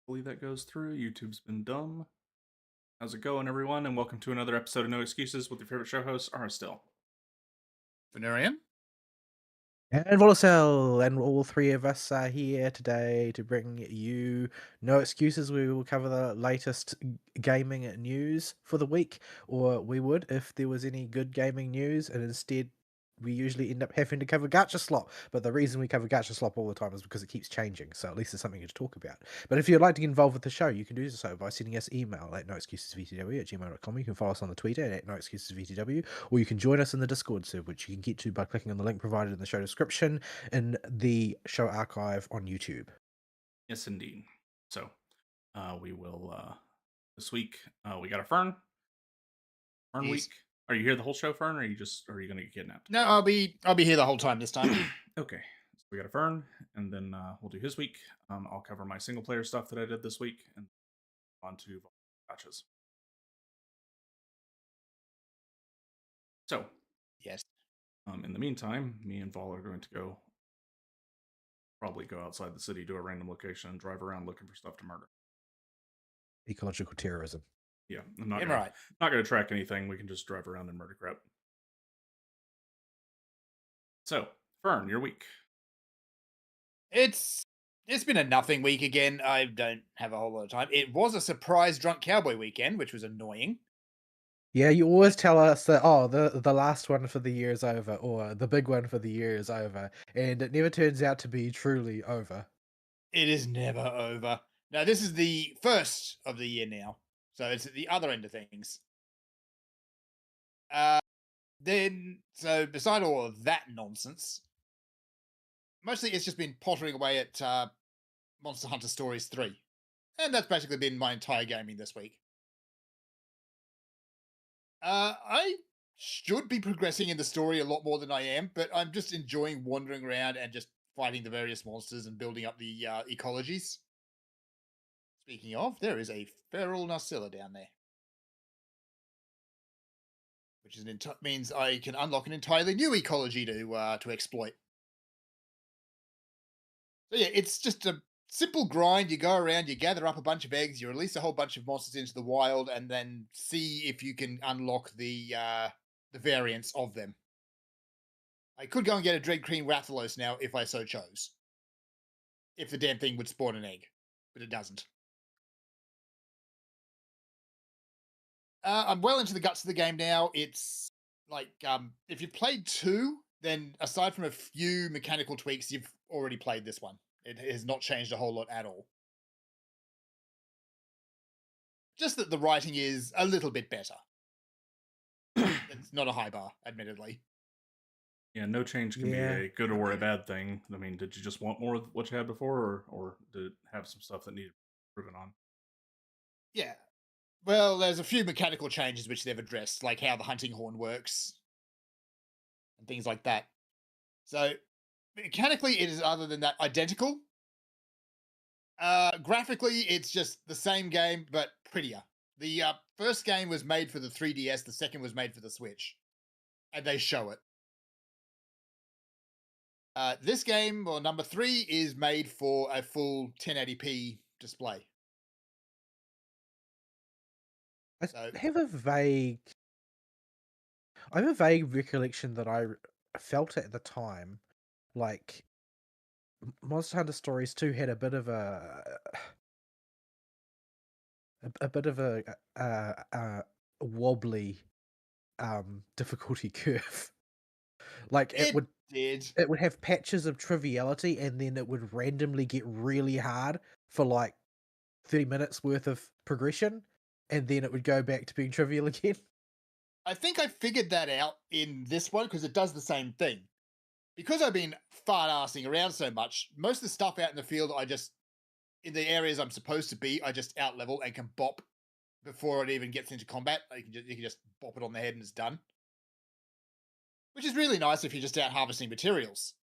Hopefully that goes through. YouTube's been dumb. How's it going, everyone? And welcome to another episode of No Excuses with your favorite show hosts, Still. Venerian? And Volocel, and all three of us are here today to bring you No Excuses. We will cover the latest gaming news for the week, or we would if there was any good gaming news, and instead we usually end up having to cover Gacha Slop. But the reason we cover Gacha Slop all the time is because it keeps changing, so at least there's something to talk about. But if you'd like to get involved with the show, you can do so by sending us email at noexcusesvtw@gmail.com. You can follow us on the Twitter at noexcusesvtw, or you can join us in the Discord server, which you can get to by clicking on the link provided in the show description in the show archive on YouTube. Yes, indeed. So, we will, this week, we got a Fern. Fern Yes. week. Are you here the whole show, Fern, or are you going to get kidnapped? No, I'll be here the whole time this time. Okay. So we got a Fern, and then we'll do his week. I'll cover my single player stuff that I did this week, and on to gotchas. So, Yes. in the meantime, me and Vol are going to probably go outside the city to a random location and drive around looking for stuff to murder. Ecological terrorism. Yeah, I'm not Am gonna, right. not going to track anything. We can just drive around and murder crap. So, Fern, your week. It's been a nothing week again. I don't have a whole lot of time. It was a surprise drunk cowboy weekend, which was annoying. Yeah, you always tell us that, oh, the last one for the year is over, or the big one for the year is over, and it never turns out to be truly over. It is never over. Now, this is the first of the year now, so it's at the other end of things. So beside all of that nonsense, mostly it's just been pottering away at Monster Hunter Stories 3. And that's basically been my entire gaming this week. I should be progressing in the story a lot more than I am, but I'm just enjoying wandering around and just fighting the various monsters and building up the ecologies. Speaking of, there is a feral Narcilla down there, which means I can unlock an entirely new ecology to exploit. So yeah, it's just a simple grind. You go around, you gather up a bunch of eggs, you release a whole bunch of monsters into the wild, and then see if you can unlock the variants of them. I could go and get a Dread Queen Rathalos now if I so chose. If the damn thing would spawn an egg, but it doesn't. I'm well into the guts of the game now. It's like if you've played 2, then aside from a few mechanical tweaks, you've already played this one. It has not changed a whole lot at all. Just that the writing is a little bit better. It's not a high bar, admittedly. Yeah, no change can be Yeah. a good or a bad thing. I mean, did you just want more of what you had before, or did it have some stuff that needed improving on? Yeah. Well, there's a few mechanical changes which they've addressed, like how the hunting horn works and things like that. So mechanically, it is other than that identical. Graphically, it's just the same game but prettier. The first game was made for the 3DS. The second was made for the Switch, and they show it. This game, well, number 3, is made for a full 1080p display. I So have a vague I have a vague recollection that felt at the time, like Monster Hunter Stories 2 had a bit of a bit of wobbly difficulty curve. Like it did. it would have patches of triviality, and then it would randomly get really hard for like 30 minutes worth of progression, and then it would go back to being trivial again. I think I figured that out in this one because it does the same thing. Because I've been fart assing around so much, most of the stuff out in the field, in the areas I'm supposed to be, I just out level and can bop before it even gets into combat. You can just bop it on the head and it's done. Which is really nice if you're just out harvesting materials.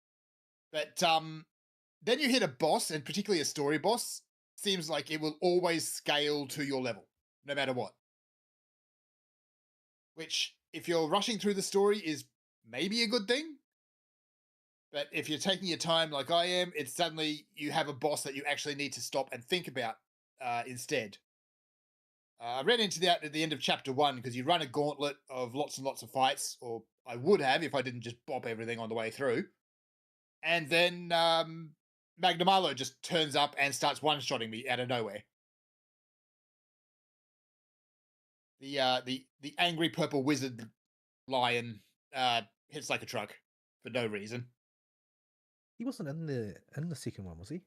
But then you hit a boss, and particularly a story boss, seems like it will always scale to your level, no matter what. Which, if you're rushing through the story, is maybe a good thing. But if you're taking your time like I am, it's suddenly you have a boss that you actually need to stop and think about instead. I ran into that at the end of chapter 1 because you run a gauntlet of lots and lots of fights, or I would have if I didn't just bop everything on the way through. And then Magnamalo just turns up and starts one-shotting me out of nowhere. The angry purple wizard lion hits like a truck for no reason. He wasn't in the second one, was he?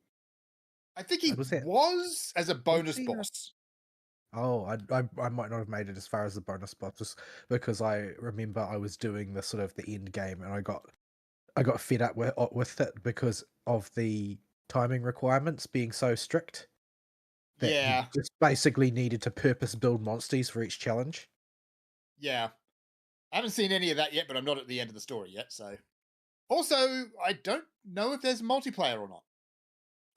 I think he Was that was as a was bonus he? boss. Oh, I might not have made it as far as the bonus spot just because I remember I was doing the sort of the end game and I got fed up with it because of the timing requirements being so strict that you Yeah, just basically needed to purpose build monsters for each challenge. yeah. I haven't seen any of that yet, but I'm not at the end of the story yet. So, also, I don't know if there's multiplayer or not.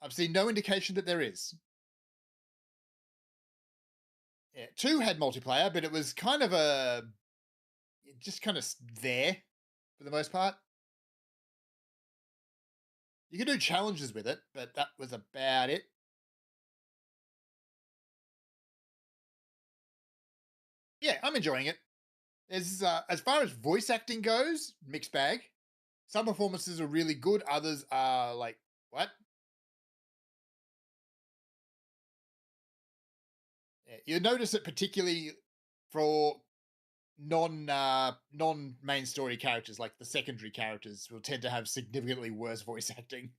I've seen no indication that there is. Yeah, 2 had multiplayer, but it was kind of just kind of there for the most part. You could do challenges with it, but that was about it. Yeah, I'm enjoying it. As far as voice acting goes, mixed bag. Some performances are really good, others are like, what? Yeah, you notice it particularly for non main story characters, like the secondary characters will tend to have significantly worse voice acting.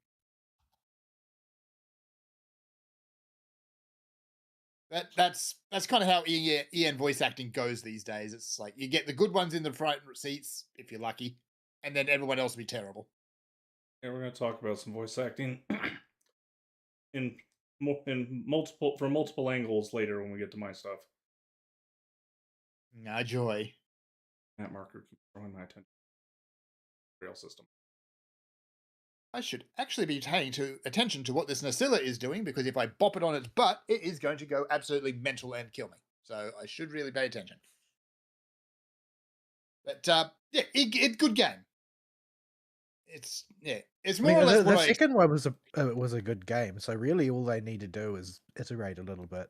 That's kind of how EN voice acting goes these days. It's like you get the good ones in the front seats if you're lucky, and then everyone else will be terrible. Yeah, we're going to talk about some voice acting in multiple from multiple angles later when we get to my stuff. Nah, joy. That marker keeps drawing my attention. Rail system. I should actually be paying attention to what this Nasilla is doing because if I bop it on its butt, it is going to go absolutely mental and kill me. So I should really pay attention. But yeah, good game. It's I mean, more or less the what I second one was a good game. So really, all they need to do is iterate a little bit.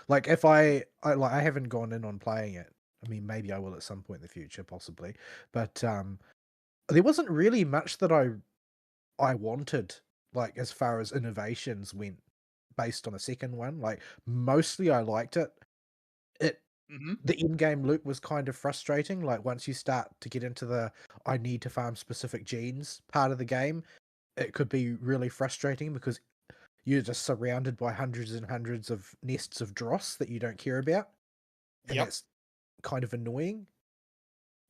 Like if I haven't gone in on playing it. I mean, maybe I will at some point in the future, possibly. But there wasn't really much that I wanted, like as far as innovations went, based on the second one. Like mostly, I liked it. It Mhm. The in-game loop was kind of frustrating. Like once you start to get into the I need to farm specific genes part of the game, it could be really frustrating because you're just surrounded by hundreds and hundreds of nests of dross that you don't care about, and Yep. that's kind of annoying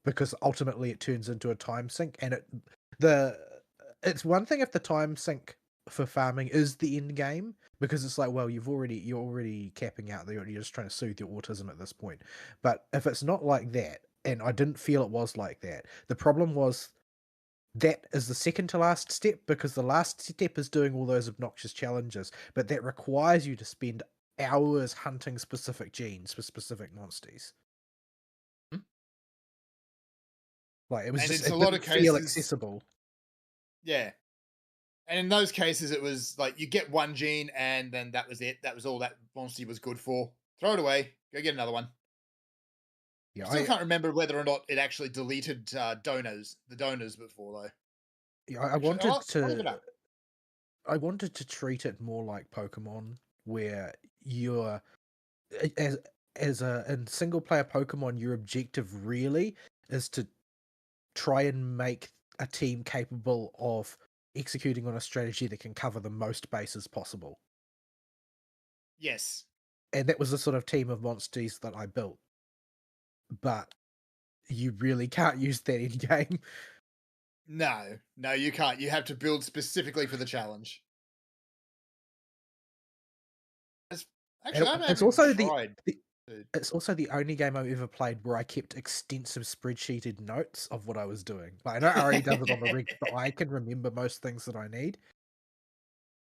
because ultimately it turns into a time sink. And the it's one thing if the time sink for farming is the end game because it's like, well, you're already capping out there, you're just trying to soothe your autism at this point. But if it's not like that, and I didn't feel it was like that, the problem was that is the second to last step because the last step is doing all those obnoxious challenges, but that requires you to spend hours hunting specific genes for specific monsters. Mhm. Like And it it's a lot of didn't feel cases, accessible. yeah. And in those cases, it was like you get one gene and then that was it. That was all that monster was good for. Throw it away. Go get another one. I Yeah, still can't remember whether or not it actually deleted the donors before though. I Actually, wanted I'll look it up. to treat it more like Pokemon, where you're as a in single player Pokemon, your objective really is to try and make a team capable of executing on a strategy that can cover the most bases possible. Yes. And that was the sort of team of monsters that I built. But you really can't use that in game. No, you can't. You have to build specifically for the challenge. It's, And actually, I it's haven't also tried. the To, it's also the only game I've ever played where I kept extensive spreadsheeted notes of what I was doing. Like I know Ari does it on the rig, but I can remember most things that I need.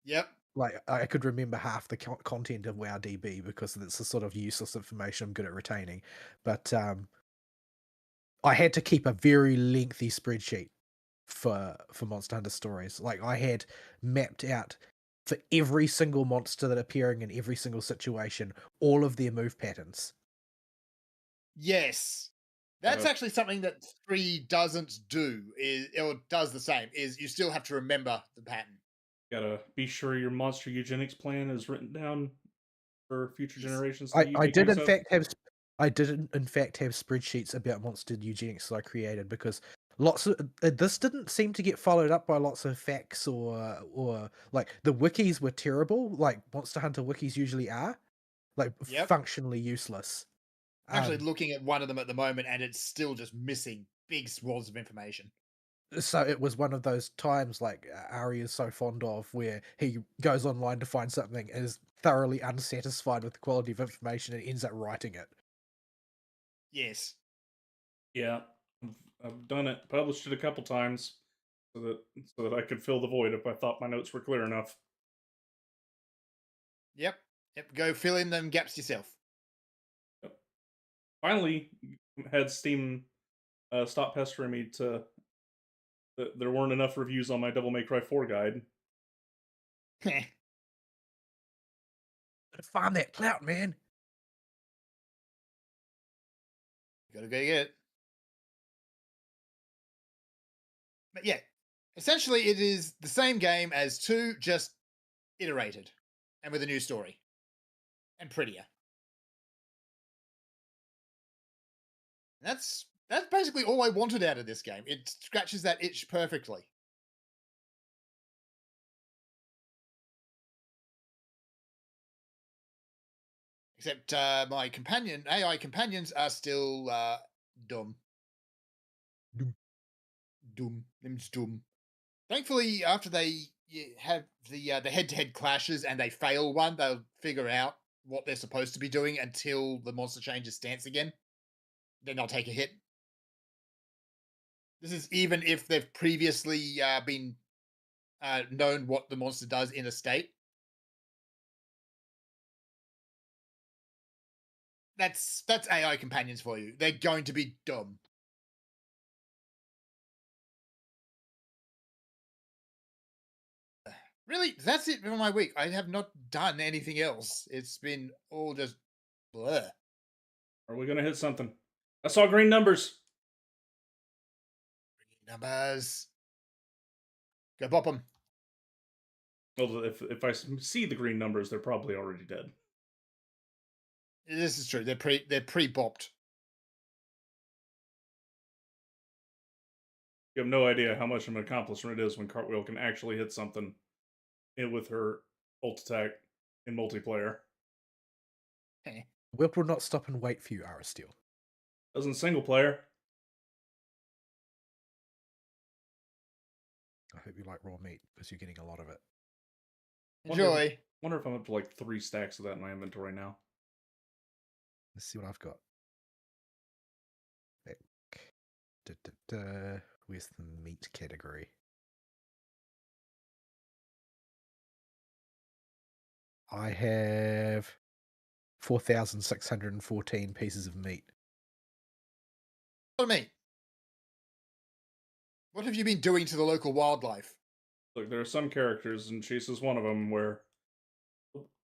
yep. Like I could remember half the content of WoWDB because it's the sort of useless information I'm good at retaining. But I had to keep a very lengthy spreadsheet for Monster Hunter Stories. Like I had mapped out for every single monster that appearing in every single situation, all of their move patterns. Yes. That's Uh, actually something that 3 doesn't do, is or does the same, is you still have to remember the pattern. Gotta be sure your monster eugenics plan is written down for future Yes. generations I, to I make did use in of. fact have I did in fact have spreadsheets about monster eugenics that I created because lots of this didn't seem to get followed up by lots of facts or like the wikis were terrible, like Monster Hunter wikis usually are, like Yep. functionally useless. I'm actually Um, looking at one of them at the moment, and it's still just missing big swaths of information. so it was one of those times like Ari is so fond of where he goes online to find something and is thoroughly unsatisfied with the quality of information and ends up writing it. Yes. Yeah, I've done it, published it a couple times, so that I could fill the void if I thought my notes were clear enough. Yep. Yep. Go fill in them gaps yourself. Finally, had Steam stop pestering me to that there weren't enough reviews on my Devil May Cry 4 guide. Gotta find that clout, man. Gotta go get it. But yeah, essentially, it is the same game as 2, just iterated and with a new story and prettier. And that's basically all I wanted out of this game. It scratches that itch perfectly. Except my AI companions are still dumb. Doom. Them's dumb. Thankfully, after they have the head-to-head clashes and they fail one, they'll figure out what they're supposed to be doing until the monster changes stance again. Then they'll take a hit. This is even if they've previously been known what the monster does in a state. That's AI companions for you. They're going to be dumb. Really, that's it for my week. I have not done anything else. It's been all just blur. Are we gonna hit something? I saw green numbers. Numbers. Go bop them. Well, if I see the green numbers, they're probably already dead. This is true. They're pre-bopped. You have no idea how much of an accomplishment it is when Cartwheel can actually hit something with her ult attack in multiplayer. Whip will not stop and wait for you, Aristeel. Doesn't single player. I hope you like raw meat because you're getting a lot of it. Enjoy. Wonder if I'm up to like 3 stacks of that in my inventory now. Let's see what I've got. Back. Where's the meat category? I have 4,614 pieces of meat. Follow me. What have you been doing to the local wildlife? Look, there are some characters, and Chase is one of them, where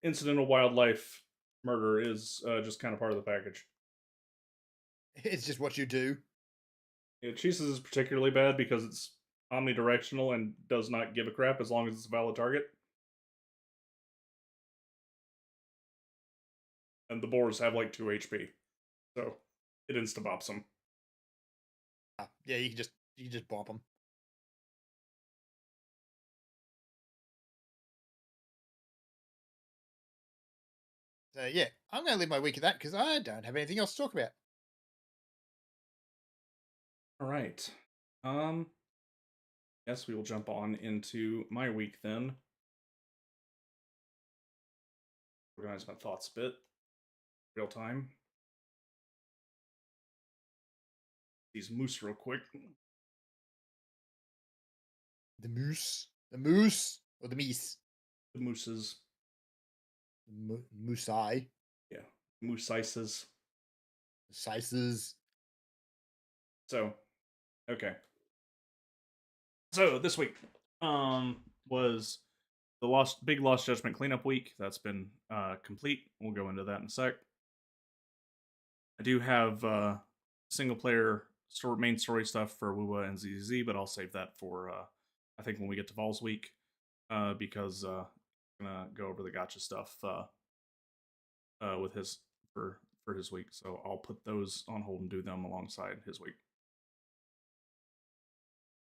incidental wildlife murder is just kind of part of the package. It's just what you do. Yeah, Chase's is particularly bad because it's omnidirectional and does not give a crap as long as it's a valid target. And the boars have like 2 HP, so it insta-bops them. Yeah, you can just bop them. So yeah, I'm going to leave my week at that because I don't have anything else to talk about. All right. Guess we will jump on into my week then. Organize my thoughts a bit. Real time. These moose real quick. The moose, or the meese, The mooses. moosei, Yeah. Mooseises. sices. So, okay. So this week was big Lost Judgment cleanup week. That's been complete. We'll go into that in a sec. I do have single player main story stuff for WuWa and ZZZ, but I'll save that for I think when we get to Vols week, because I'm gonna go over the Gacha stuff with his for his week. So I'll put those on hold and do them alongside his week.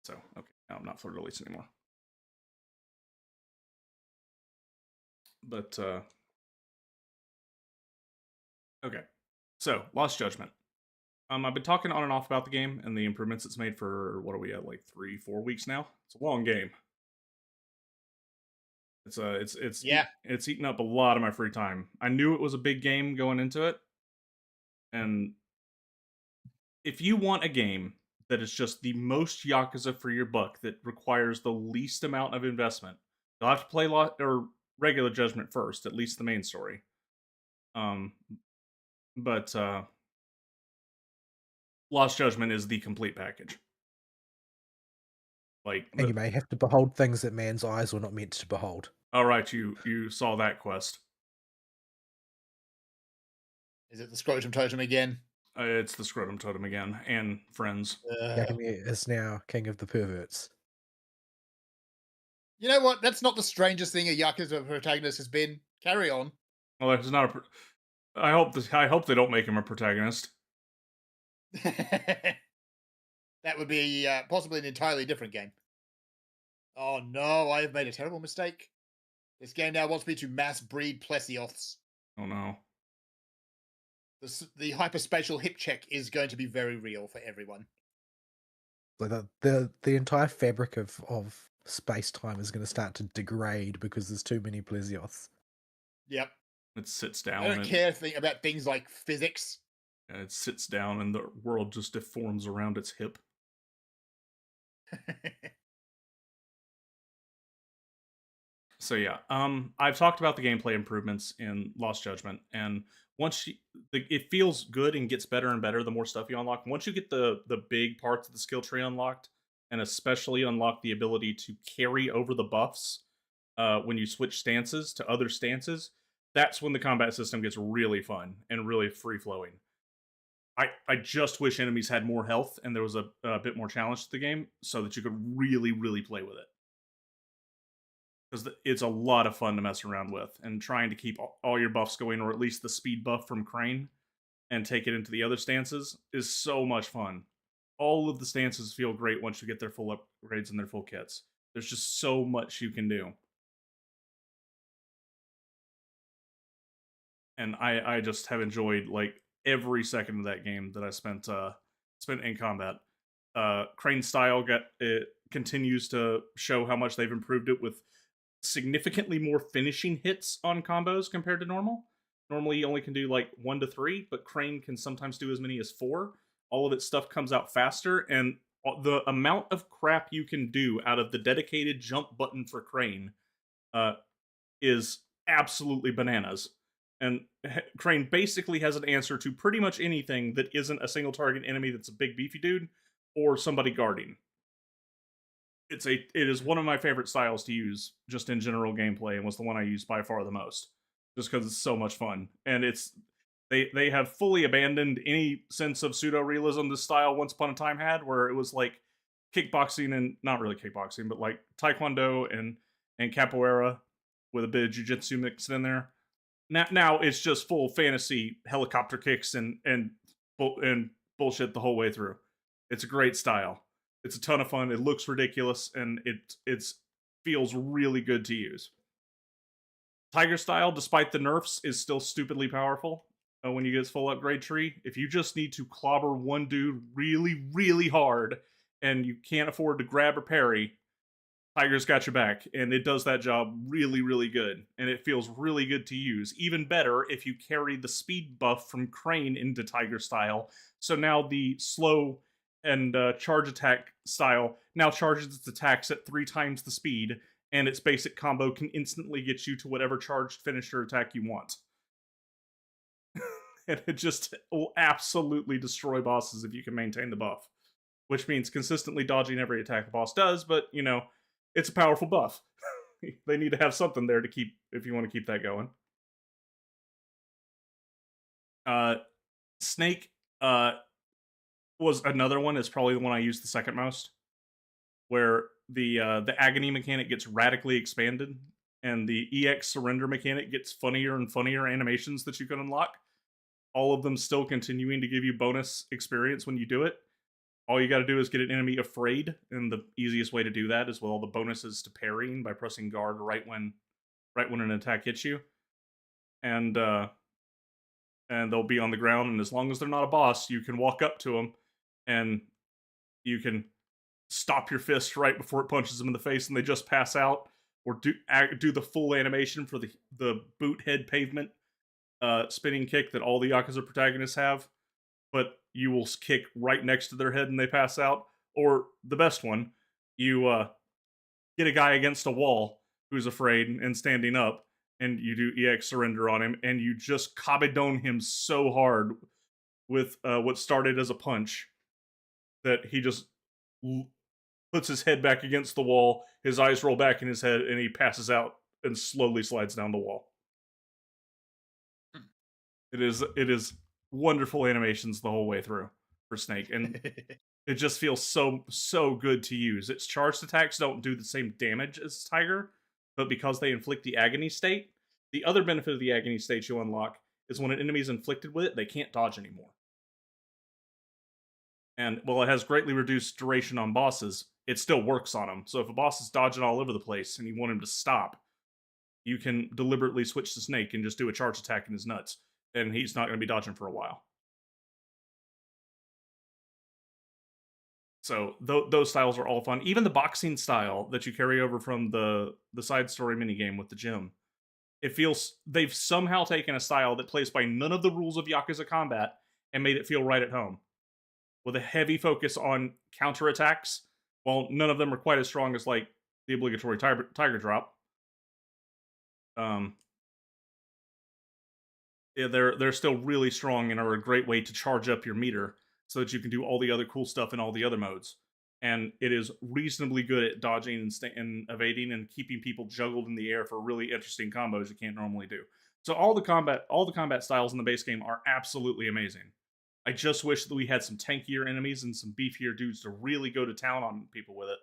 So okay, now I'm not for release anymore. But okay, so Lost Judgment. I've been talking on and off about the game and the improvements it's made for what are we at, like 3-4 weeks now? It's a long game. It's eaten up a lot of my free time. I knew it was a big game going into it, and if you want a game that is just the most Yakuza for your buck that requires the least amount of investment, you'll have to play regular Judgment first, at least the main story. But Lost Judgment is the complete package. Like, and you may have to behold things that man's eyes were not meant to behold. All right, you saw that quest. Is it the Scrotum Totem again? It's the Scrotum Totem again, and friends. Yakamir is now king of the perverts. You know what? That's not the strangest thing a Yakuza protagonist has been. Carry on. Well, it's not a. I hope they don't make him a protagonist. That would be possibly an entirely different game. Oh no, I have made a terrible mistake. This game now wants me to mass breed Plesioths. Oh no. The hyperspatial hip check is going to be very real for everyone. Like the entire fabric of space time is going to start to degrade because there's too many Plesioths. Yep. It sits down. I don't care about things like physics. It sits down and the world just deforms around its hip. So yeah, I've talked about the gameplay improvements in Lost Judgment, and once it feels good and gets better and better the more stuff you unlock. Once you get the big parts of the skill tree unlocked, and especially unlock the ability to carry over the buffs when you switch stances to other stances, that's when the combat system gets really fun and really free-flowing. I just wish enemies had more health and there was a bit more challenge to the game so that you could really, really play with it. Because it's a lot of fun to mess around with, and trying to keep all your buffs going, or at least the speed buff from Crane, and take it into the other stances is so much fun. All of the stances feel great once you get their full upgrades and their full kits. There's just so much you can do. And I just have enjoyed like every second of that game that I spent in combat. Crane style continues to show how much they've improved it with significantly more finishing hits on combos compared to normal. Normally you only can do like 1 to 3, but Crane can sometimes do as many as 4. All of its stuff comes out faster, and the amount of crap you can do out of the dedicated jump button for Crane is absolutely bananas. And Crane basically has an answer to pretty much anything that isn't a single target enemy that's a big beefy dude or somebody guarding. It is one of my favorite styles to use just in general gameplay, and was the one I used by far the most, just because it's so much fun. And they have fully abandoned any sense of pseudo realism this style once upon a time had, where it was like kickboxing, and not really kickboxing, but like taekwondo and capoeira with a bit of jiu-jitsu mixed in there. Now it's just full fantasy helicopter kicks and bullshit the whole way through. It's a great style. It's a ton of fun. It looks ridiculous, and it feels really good to use. Tiger style, despite the nerfs, is still stupidly powerful when you get its full upgrade tree. If you just need to clobber one dude really, really hard, and you can't afford to grab or parry, Tiger's got your back, and it does that job really, really good, and it feels really good to use. Even better if you carry the speed buff from Crane into Tiger style, so now the slow and charge attack style now charges its attacks at 3 times the speed, and its basic combo can instantly get you to whatever charged finisher attack you want. And it just will absolutely destroy bosses if you can maintain the buff, which means consistently dodging every attack the boss does, but, you know, it's a powerful buff. they need to have something there to keep if you want to keep that going. Snake was another one. Is probably the one I used the second most, where the agony mechanic gets radically expanded, and the EX surrender mechanic gets funnier and funnier animations that you can unlock. All of them still continuing to give you bonus experience when you do it. All you got to do is get an enemy afraid, and the easiest way to do that is with all the bonuses to parrying by pressing guard right when an attack hits you, and they'll be on the ground. And as long as they're not a boss, you can walk up to them, and you can stop your fist right before it punches them in the face, and they just pass out, or do the full animation for the boot head pavement spinning kick that all the Yakuza protagonists have, but you will kick right next to their head and they pass out. Or the best one, you get a guy against a wall who's afraid and standing up, and you do EX surrender on him, and you just kabedon him so hard with what started as a punch that he just puts his head back against the wall, his eyes roll back in his head, and he passes out and slowly slides down the wall. It is wonderful animations the whole way through for Snake, and it just feels so good to use. Its charged attacks don't do the same damage as Tiger, but because they inflict the agony state, the other benefit of the agony state you unlock is when an enemy is inflicted with it, they can't dodge anymore. And while it has greatly reduced duration on bosses, it still works on them. So if a boss is dodging all over the place and you want him to stop, you can deliberately switch to Snake and just do a charge attack in his nuts, and he's not going to be dodging for a while. So those styles are all fun. Even the boxing style that you carry over from the side story minigame with the gym, it feels they've somehow taken a style that plays by none of the rules of Yakuza combat and made it feel right at home, with a heavy focus on counterattacks. While none of them are quite as strong as like the obligatory tiger drop. Yeah, they're still really strong and are a great way to charge up your meter so that you can do all the other cool stuff in all the other modes. And it is reasonably good at dodging and evading and keeping people juggled in the air for really interesting combos you can't normally do. So all the combat styles in the base game are absolutely amazing. I just wish that we had some tankier enemies and some beefier dudes to really go to town on people with it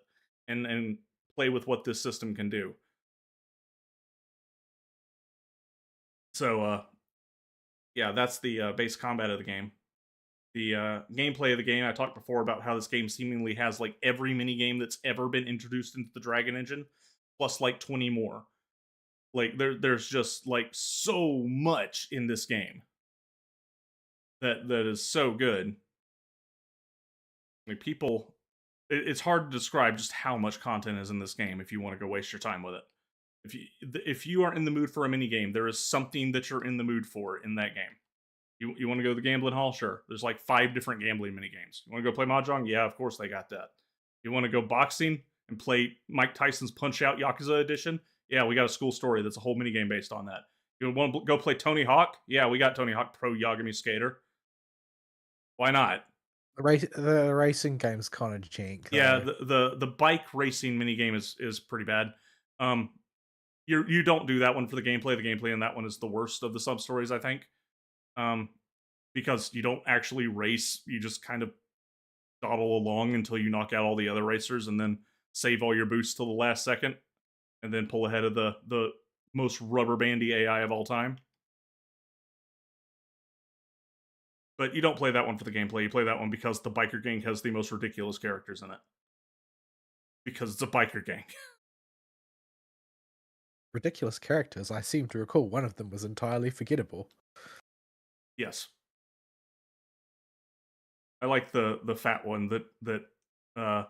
and play with what this system can do. So, yeah, that's the base combat of the game. The gameplay of the game, I talked before about how this game seemingly has like every minigame that's ever been introduced into the Dragon Engine, plus like 20 more. Like there's just like so much in this game that is so good. Like people, it's hard to describe just how much content is in this game if you want to go waste your time with it. If you are in the mood for a mini game, there is something that you're in the mood for in that game. You want to go to the gambling hall? Sure. There's like 5 different gambling mini games. You want to go play Mahjong? Yeah, of course they got that. You want to go boxing and play Mike Tyson's Punch Out Yakuza Edition? Yeah, we got a school story that's a whole mini game based on that. You want to go play Tony Hawk? Yeah, we got Tony Hawk Pro Yagami Skater. Why not? The racing game's kind of jank. Yeah, the bike racing mini game is pretty bad. You don't do that one for the gameplay. The gameplay in that one is the worst of the sub stories, I think. Because you don't actually race, you just kind of dawdle along until you knock out all the other racers and then save all your boosts till the last second and then pull ahead of the most rubber bandy AI of all time. But you don't play that one for the gameplay. You play that one because the biker gang has the most ridiculous characters in it. Because it's a biker gang. Ridiculous characters. I seem to recall one of them was entirely forgettable. Yes. I like the fat one that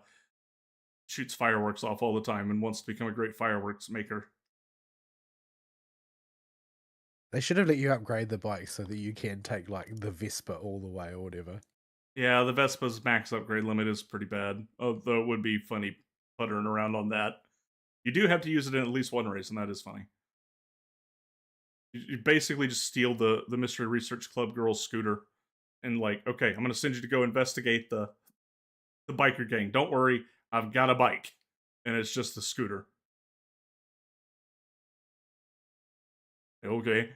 shoots fireworks off all the time and wants to become a great fireworks maker. They should have let you upgrade the bike so that you can take like the Vespa all the way or whatever. Yeah, the Vespa's max upgrade limit is pretty bad, although it would be funny puttering around on that. You do have to use it in at least one race, and that is funny. You basically just steal the Mystery Research Club girl's scooter and like, okay, I'm going to send you to go investigate the biker gang. Don't worry, I've got a bike. And it's just the scooter. Okay.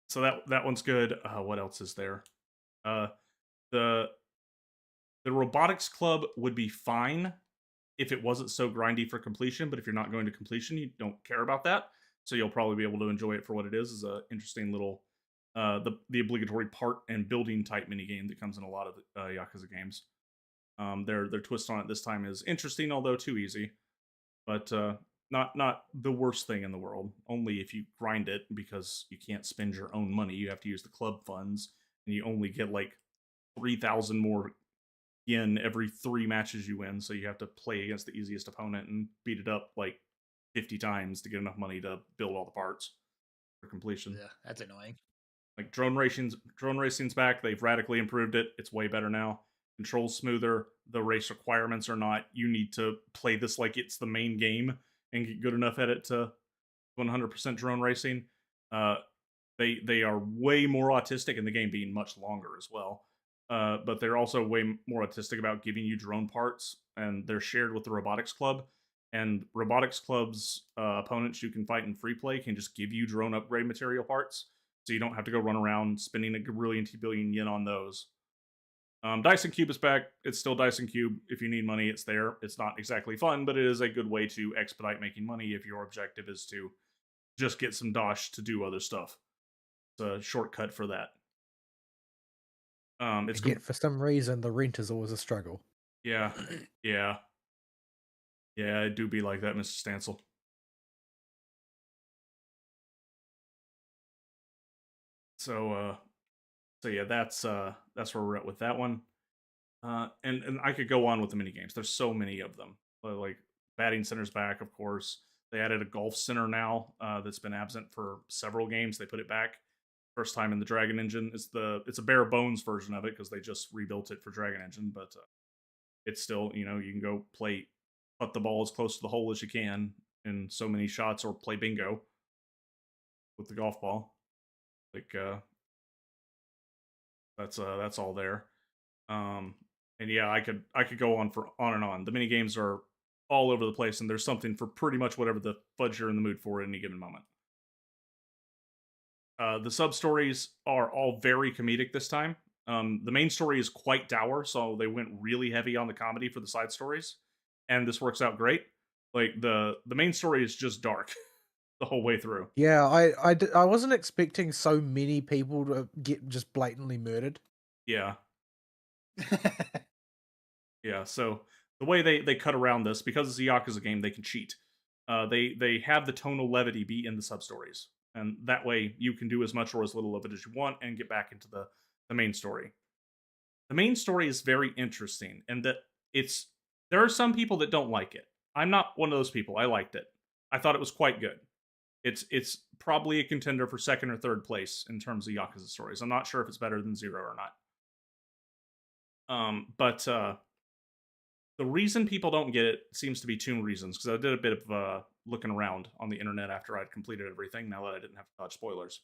So that one's good. What else is there? Uh, the the robotics club would be fine if it wasn't so grindy for completion. But if you're not going to completion, you don't care about that. So you'll probably be able to enjoy it for what it is. Is a interesting little the obligatory part and building type mini game that comes in a lot of the, Yakuza games. Their twist on it this time is interesting, although too easy. But not the worst thing in the world. Only if you grind it, because you can't spend your own money. You have to use the club funds, and you only get like 3,000 more yen every 3 matches you win. So you have to play against the easiest opponent and beat it up like 50 times to get enough money to build all the parts for completion. Yeah, that's annoying. Like drone racing's back. They've radically improved it. It's way better now. Controls smoother. The race requirements are not. You need to play this like it's the main game and get good enough at it to 100% drone racing. Uh, they are way more autistic, in the game being much longer as well. But they're also way more autistic about giving you drone parts, and they're shared with the robotics club. And robotics club's opponents you can fight in free play can just give you drone upgrade material parts, so you don't have to go run around spending a billion billion yen on those. Dyson Cube is back. It's still Dyson Cube. If you need money, it's there. It's not exactly fun, but it is a good way to expedite making money if your objective is to just get some dosh to do other stuff. It's a shortcut for that. It's Yet for some reason, the rent is always a struggle. yeah, yeah, yeah. It do be like that, Mr. Stancil. So yeah, that's where we're at with that one. And I could go on with the mini games. There's so many of them. Like batting center's back, of course. They added a golf center now that's been absent for several games. They put it back. First time in the Dragon Engine. It's a bare bones version of it because they just rebuilt it for Dragon Engine, but it's still, you can go put the ball as close to the hole as you can in so many shots, or play bingo with the golf ball. Like that's all there. And yeah, I could go on and on. The mini games are all over the place, and there's something for pretty much whatever the fudge you're in the mood for at any given moment. The sub stories are all very comedic this time. The main story is quite dour, so they went really heavy on the comedy for the side stories, and this works out great. Like the main story is just dark the whole way through. Yeah, I wasn't expecting so many people to get just blatantly murdered. Yeah, yeah. So the way they cut around this, because it's a Yakuza game, they can cheat. They have the tonal levity be in the sub stories, and that way you can do as much or as little of it as you want and get back into the main story. The main story is very interesting, and that there are some people that don't like it. I'm not one of those people. I liked it. I thought it was quite good. It's probably a contender for second or third place in terms of Yakuza stories. I'm not sure if it's better than Zero or not. But the reason people don't get it seems to be two reasons, because I did a bit of looking around on the internet after I'd completed everything, now that I didn't have to dodge spoilers.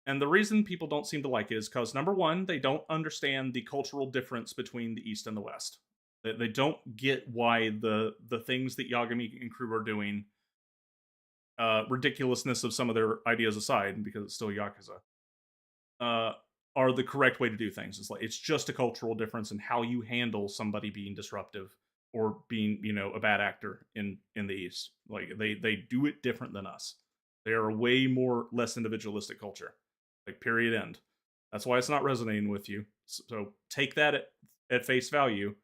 And the reason people don't seem to like it is because, number one, they don't understand the cultural difference between the East and the West. They don't get why the things that Yagami and crew are doing, ridiculousness of some of their ideas aside, because it's still Yakuza, are the correct way to do things. It's just a cultural difference in how you handle somebody being disruptive or being, a bad actor in the East. Like they do it different than us. They are a way more less individualistic culture. Like, period, end. That's why it's not resonating with you. So take that at face value,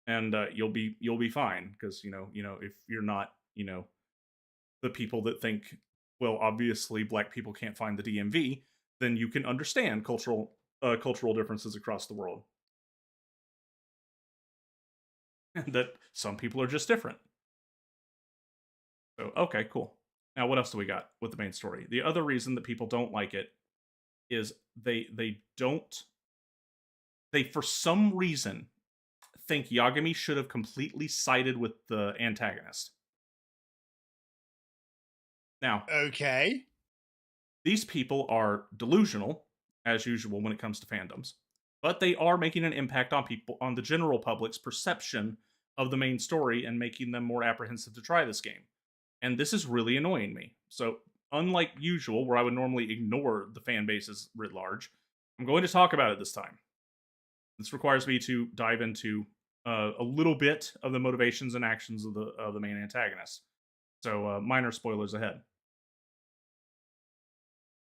and you'll be fine. Because if you're not the people that think, well, obviously black people can't find the DMV, then you can understand cultural differences across the world, and that some people are just different. So okay, cool. Now what else do we got with the main story? The other reason that people don't like it is they for some reason think Yagami should have completely sided with the antagonist. Now, Okay. these people are delusional, as usual when it comes to fandoms, but they are making an impact on the general public's perception of the main story and making them more apprehensive to try this game. And this is really annoying me. So, unlike usual, where I would normally ignore the fan bases writ large, I'm going to talk about it this time. This requires me to dive into a little bit of the motivations and actions of the main antagonist. So, minor spoilers ahead.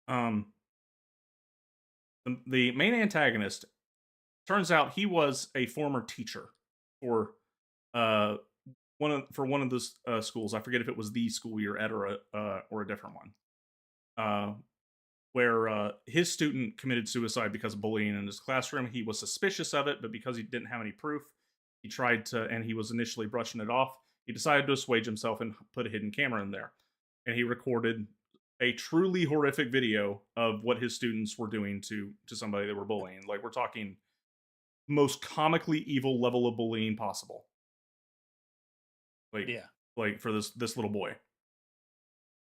Um, the main antagonist, turns out he was a former teacher for uh one of the schools. I forget if it was the school you're at or a different one. Where his student committed suicide because of bullying in his classroom. He was suspicious of it, but because he didn't have any proof, he tried to, and he was initially brushing it off. He decided to assuage himself and put a hidden camera in there, and he recorded a truly horrific video of what his students were doing to somebody they were bullying. Like, we're talking most comically evil level of bullying possible. Like, Yeah. like for this little boy.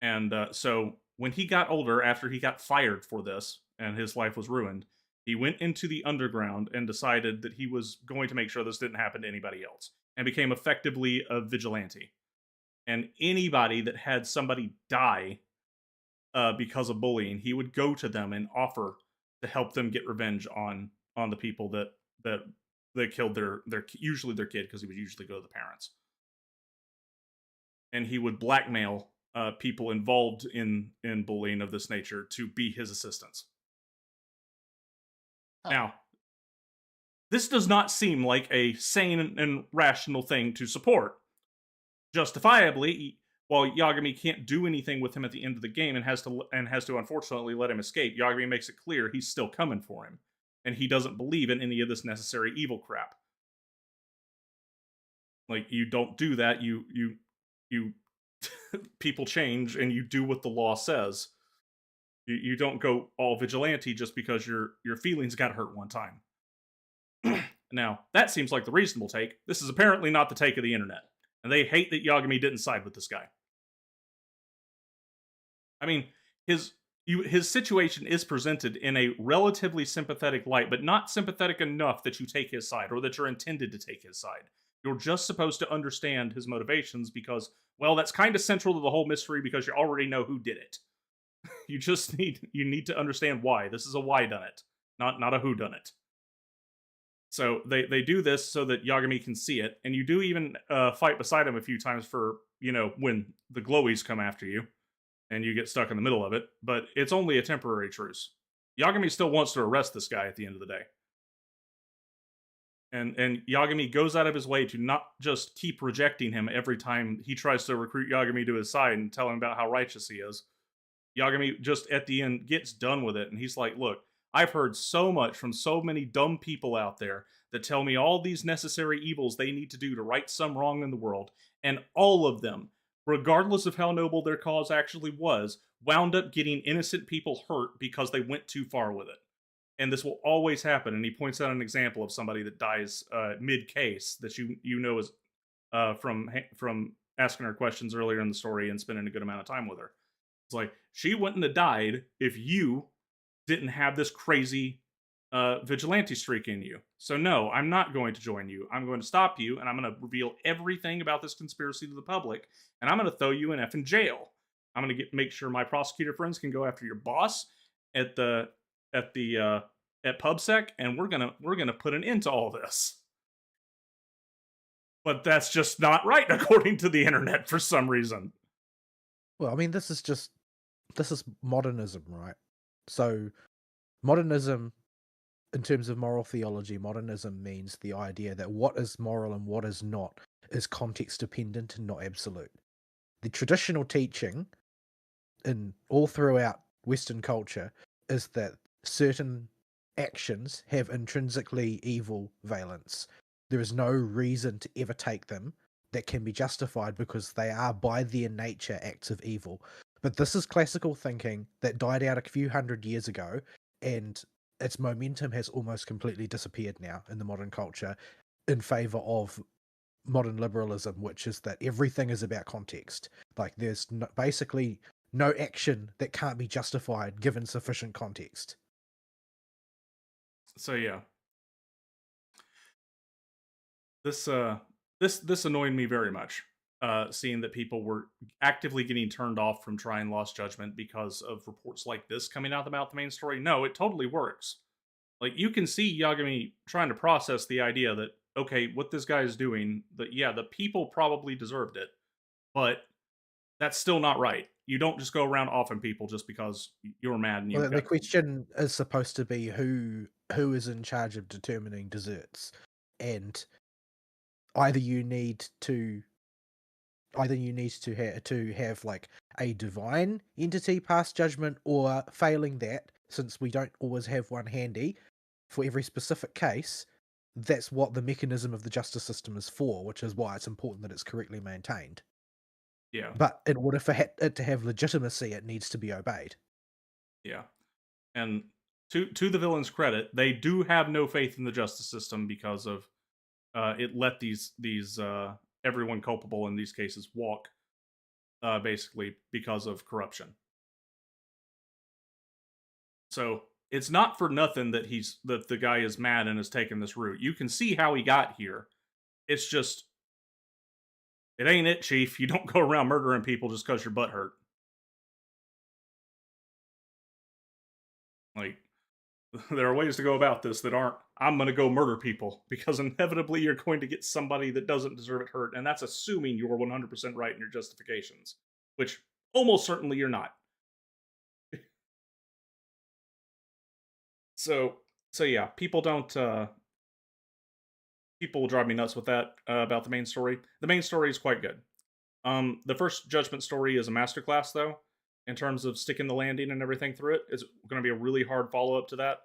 And so when he got older, after he got fired for this and his life was ruined, he went into the underground and decided that he was going to make sure this didn't happen to anybody else, and became effectively a vigilante. And anybody that had somebody die because of bullying, he would go to them and offer to help them get revenge on the people that killed their usually their kid, because he would usually go to the parents. And he would blackmail people involved in bullying of this nature to be his assistants. Huh. Now, this does not seem like a sane and rational thing to support. Justifiably, while Yagami can't do anything with him at the end of the game and has to unfortunately let him escape, Yagami makes it clear he's still coming for him, and he doesn't believe in any of this necessary evil crap. Like, you don't do that. You people change, and you do what the law says. You don't go all vigilante just because your feelings got hurt one time. Now, that seems like the reasonable take. This is apparently not the take of the internet, and they hate that Yagami didn't side with this guy. I mean, his situation is presented in a relatively sympathetic light, but not sympathetic enough that you take his side, or that you're intended to take his side. You're just supposed to understand his motivations because, well, that's kind of central to the whole mystery, because you already know who did it. You need to understand why. This is a why done it, not a who done it. So they do this so that Yagami can see it, and you do even fight beside him a few times for, when the glowies come after you, and you get stuck in the middle of it, but it's only a temporary truce. Yagami still wants to arrest this guy at the end of the day. And Yagami goes out of his way to not just keep rejecting him every time he tries to recruit Yagami to his side and tell him about how righteous he is. Yagami just at the end gets done with it, and he's like, look, I've heard so much from so many dumb people out there that tell me all these necessary evils they need to do to right some wrong in the world, and all of them, regardless of how noble their cause actually was, wound up getting innocent people hurt because they went too far with it. And this will always happen. And he points out an example of somebody that dies mid-case that you know is from asking her questions earlier in the story and spending a good amount of time with her. It's like, she wouldn't have died if you didn't have this crazy vigilante streak in you. So no, I'm not going to join you. I'm going to stop you, and I'm going to reveal everything about this conspiracy to the public, and I'm going to throw you in effing jail. I'm going to make sure my prosecutor friends can go after your boss at PubSec, and we're gonna put an end to all this. But that's just not right, according to the internet, for some reason. Well, I mean, this is modernism, right? So, modernism, in terms of moral theology, modernism means the idea that what is moral and what is not is context dependent and not absolute. The traditional teaching in all throughout Western culture is that certain actions have intrinsically evil valence. There is no reason to ever take them that can be justified because they are by their nature acts of evil. But this is classical thinking that died out a few hundred years ago, and its momentum has almost completely disappeared now in the modern culture in favor of modern liberalism, which is that everything is about context. Like, there's basically no action that can't be justified given sufficient context. So yeah, this annoyed me very much. seeing that people were actively getting turned off from trying Lost Judgment because of reports like this coming out about the main story. No, it totally works. Like, you can see Yagami trying to process the idea that, okay, what this guy is doing, that yeah, the people probably deserved it, but that's still not right. You don't just go around offing people just because you're mad and Well, you've the got. question is supposed to be who is in charge of determining desserts, and either you need to have like a divine entity pass judgment, or failing that, since we don't always have one handy for every specific case, that's what the mechanism of the justice system is for, which is why it's important that it's correctly maintained. Yeah, But in order for it to have legitimacy, it needs to be obeyed. yeah. And to the villain's credit, they do have no faith in the justice system because of it let these everyone culpable in these cases walk, basically because of corruption. So it's not for nothing that the guy is mad and has taken this route. You can see how he got here. It's just, it ain't it, Chief. You don't go around murdering people just because your butt hurt. Like, there are ways to go about this that aren't, I'm going to go murder people, because inevitably you're going to get somebody that doesn't deserve it hurt, and that's assuming you're 100% right in your justifications, which almost certainly you're not. So yeah, people will drive me nuts with that about the main story. The main story is quite good. The first Judgment story is a masterclass, though, in terms of sticking the landing and everything through it. It's going to be a really hard follow up to that.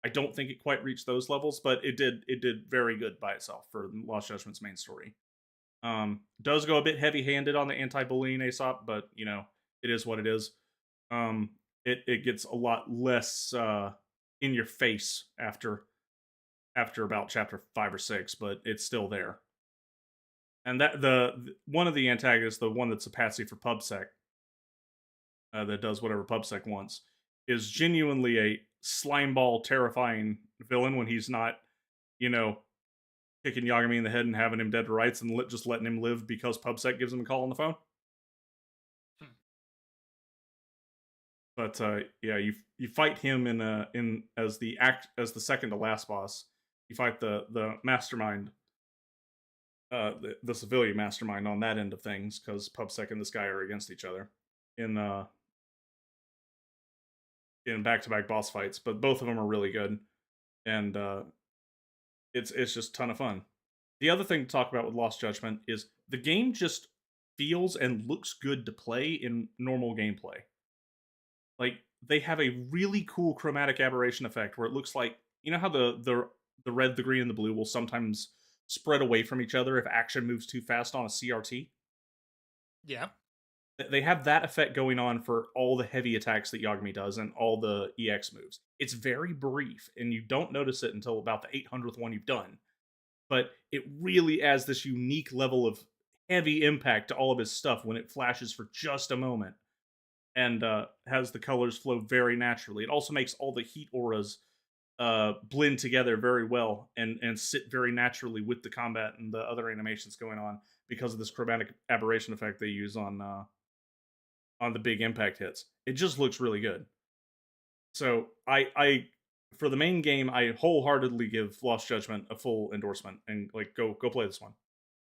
I don't think it quite reached those levels, but it did very good by itself for Lost Judgment's main story. Does go a bit heavy handed on the anti-bullying Aesop, but you know, it is what it is. It gets a lot less in your face after about chapter 5 or 6, but it's still there. And that the one of the antagonists, the one that's a patsy for PubSec, that does whatever PubSec wants, is genuinely a slimeball, terrifying villain when he's not, you know, kicking Yagami in the head and having him dead to rights and just letting him live because PubSec gives him a call on the phone. But yeah, you fight him in as the second to last boss. You fight the mastermind, the civilian mastermind on that end of things, because PubSec and this guy are against each other in back-to-back boss fights. But both of them are really good, and it's just a ton of fun. The other thing to talk about with Lost Judgment is the game just feels and looks good to play in normal gameplay. Like, they have a really cool chromatic aberration effect where it looks like, you know how the red, the green, and the blue will sometimes spread away from each other if action moves too fast on a CRT? Yeah. They have that effect going on for all the heavy attacks that Yagami does and all the EX moves. It's very brief, and you don't notice it until about the 800th one you've done. But it really adds this unique level of heavy impact to all of his stuff when it flashes for just a moment, and has the colors flow very naturally. It also makes all the heat auras blend together very well and sit very naturally with the combat and the other animations going on because of this chromatic aberration effect they use on the big impact hits. It just looks really good. So I for the main game, I wholeheartedly give Lost Judgment a full endorsement, and like go play this one.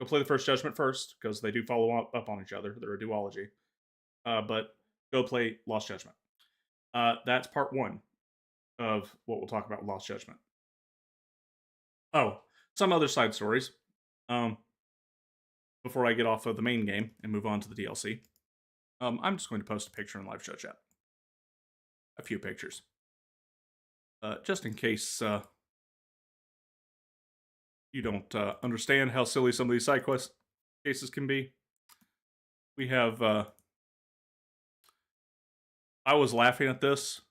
Go play the first Judgment first, because they do follow up on each other. They're a duology. But go play Lost Judgment. That's part 1 of what we'll talk about with Lost Judgment. Oh, some other side stories. Before I get off of the main game and move on to the DLC, I'm just going to post a picture in live show chat. A few pictures. Just in case you don't understand how silly some of these side quest cases can be. We have... I was laughing at this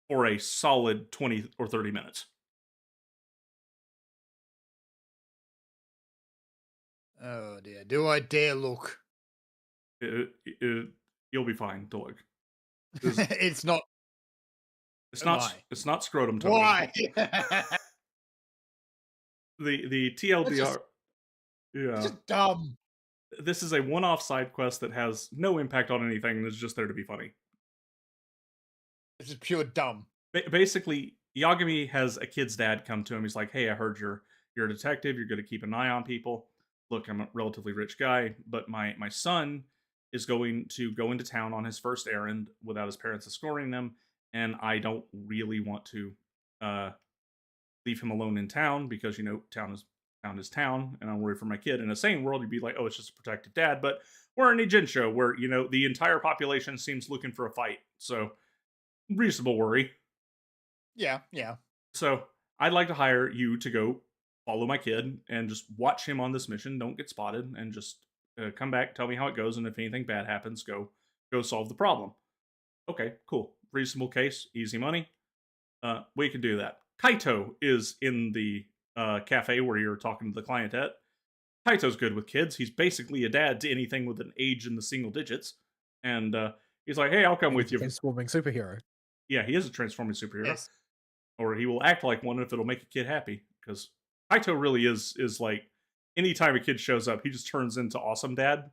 for a solid 20 or 30 minutes. Oh dear. Do I dare look? You'll be fine to look. It's not. It's not scrotum totem. Why? The TLDR. Yeah. It's Yeah. just dumb. this is a one-off side quest that has no impact on anything and is just there to be funny. It's just pure dumb. Basically, Yagami has a kid's dad come to him. He's like, "Hey, I heard you're a detective. You're going to keep an eye on people. Look, I'm a relatively rich guy, but my son is going to go into town on his first errand without his parents escorting them, and I don't really want to uh, leave him alone in town because town is town, and I'm worried for my kid. In a sane world, you'd be like, oh, it's just a protected dad, but we're in a Jin show where the entire population seems looking for a fight, so reasonable worry. Yeah, yeah. So I'd like to hire you to go follow my kid and just watch him on this mission. Don't get spotted, and just come back, tell me how it goes, and if anything bad happens, go solve the problem. Okay, cool, reasonable case, easy money. We can do that. Kaito is in the cafe where you're talking to the client at. Kaito's good with kids. He's basically a dad to anything with an age in the single digits. And he's like, hey, I'll come with you. Transforming superhero. Yeah, he is a transforming superhero. Yes. Or he will act like one if it'll make a kid happy. Because Kaito really is like, anytime a kid shows up, he just turns into awesome dad.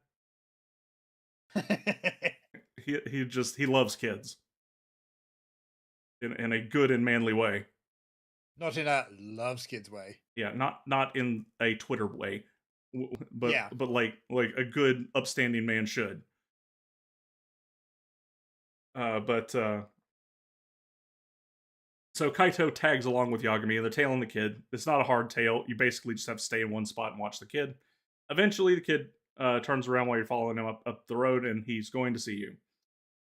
he loves kids. In a good and manly way. Not in a loves kids way. Yeah, not in a Twitter way, but Yeah. but like a good upstanding man should. So Kaito tags along with Yagami, and they're tailing the kid. It's not a hard tail. You basically just have to stay in one spot and watch the kid. Eventually, the kid turns around while you're following him up the road, and he's going to see you.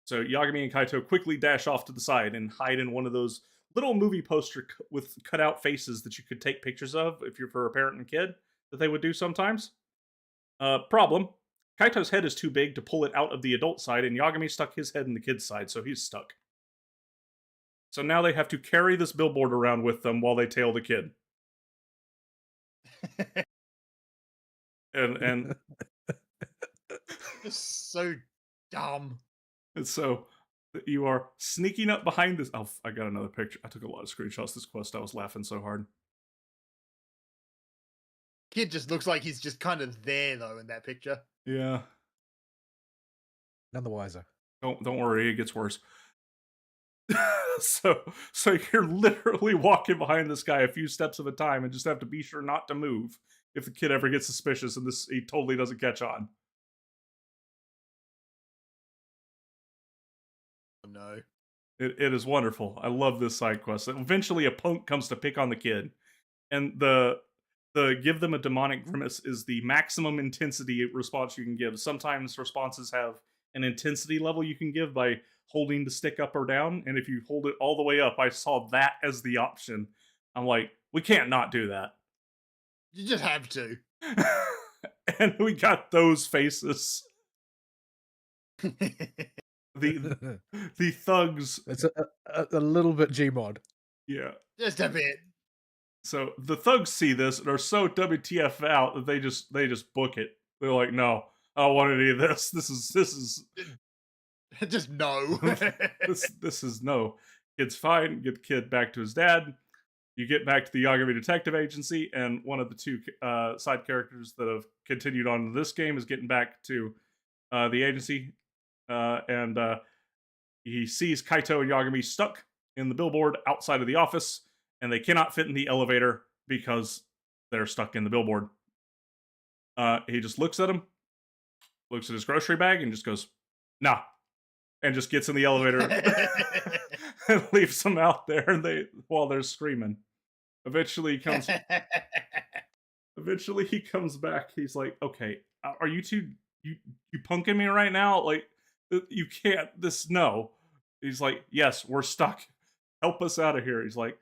So Yagami and Kaito quickly dash off to the side and hide in one of those little movie poster with cutout faces that you could take pictures of if you're for a parent and kid that they would do sometimes. Problem. Kaito's head is too big to pull it out of the adult side, and Yagami stuck his head in the kid's side, so he's stuck. So now they have to carry this billboard around with them while they tail the kid. and It's so dumb. And so you are sneaking up behind this. Oh, I got another picture. I took a lot of screenshots this quest. I was laughing so hard. Kid just looks like he's just kind of there though in that picture. Yeah. None the wiser. Don't worry, it gets worse. so you're literally walking behind this guy a few steps at a time and just have to be sure not to move if the kid ever gets suspicious and he totally doesn't catch on. No. It is wonderful. I love this side quest. Eventually a punk comes to pick on the kid, and the give them a demonic grimace is the maximum intensity response you can give. Sometimes responses have an intensity level you can give by holding the stick up or down, and if you hold it all the way up, I saw that as the option. I'm like, we can't not do that. You just have to. And we got those faces. The thugs. It's a little bit Gmod. Yeah. Just a bit. So the thugs see this and are so WTF out that they just book it. They're like, no, I don't want any of this. This is just no. this is no. Kid's fine. Get the kid back to his dad. You get back to the Yagami Detective Agency, and one of the two side characters that have continued on in this game is getting back to the agency. And he sees Kaito and Yagami stuck in the billboard outside of the office, and they cannot fit in the elevator because they're stuck in the billboard. He just looks at him, looks at his grocery bag, and just goes, nah, and just gets in the elevator and leaves them out there while they're screaming. Eventually he comes back. He's like, okay, are you two, you punking me right now? Like, you can't, no. He's like, yes, we're stuck. Help us out of here. He's like,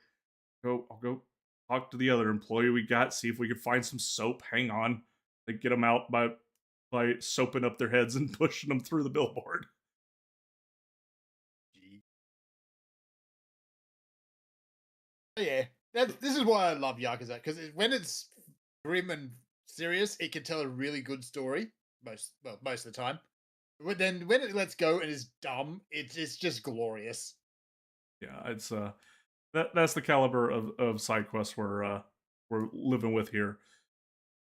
I'll go talk to the other employee we got, see if we can find some soap. Hang on. They get them out by soaping up their heads and pushing them through the billboard. Yeah, this is why I love Yakuza, because when it's grim and serious, it can tell a really good story most of the time. But then when it lets go and is dumb, it's just glorious. Yeah, it's that's the caliber of side quests we're living with here.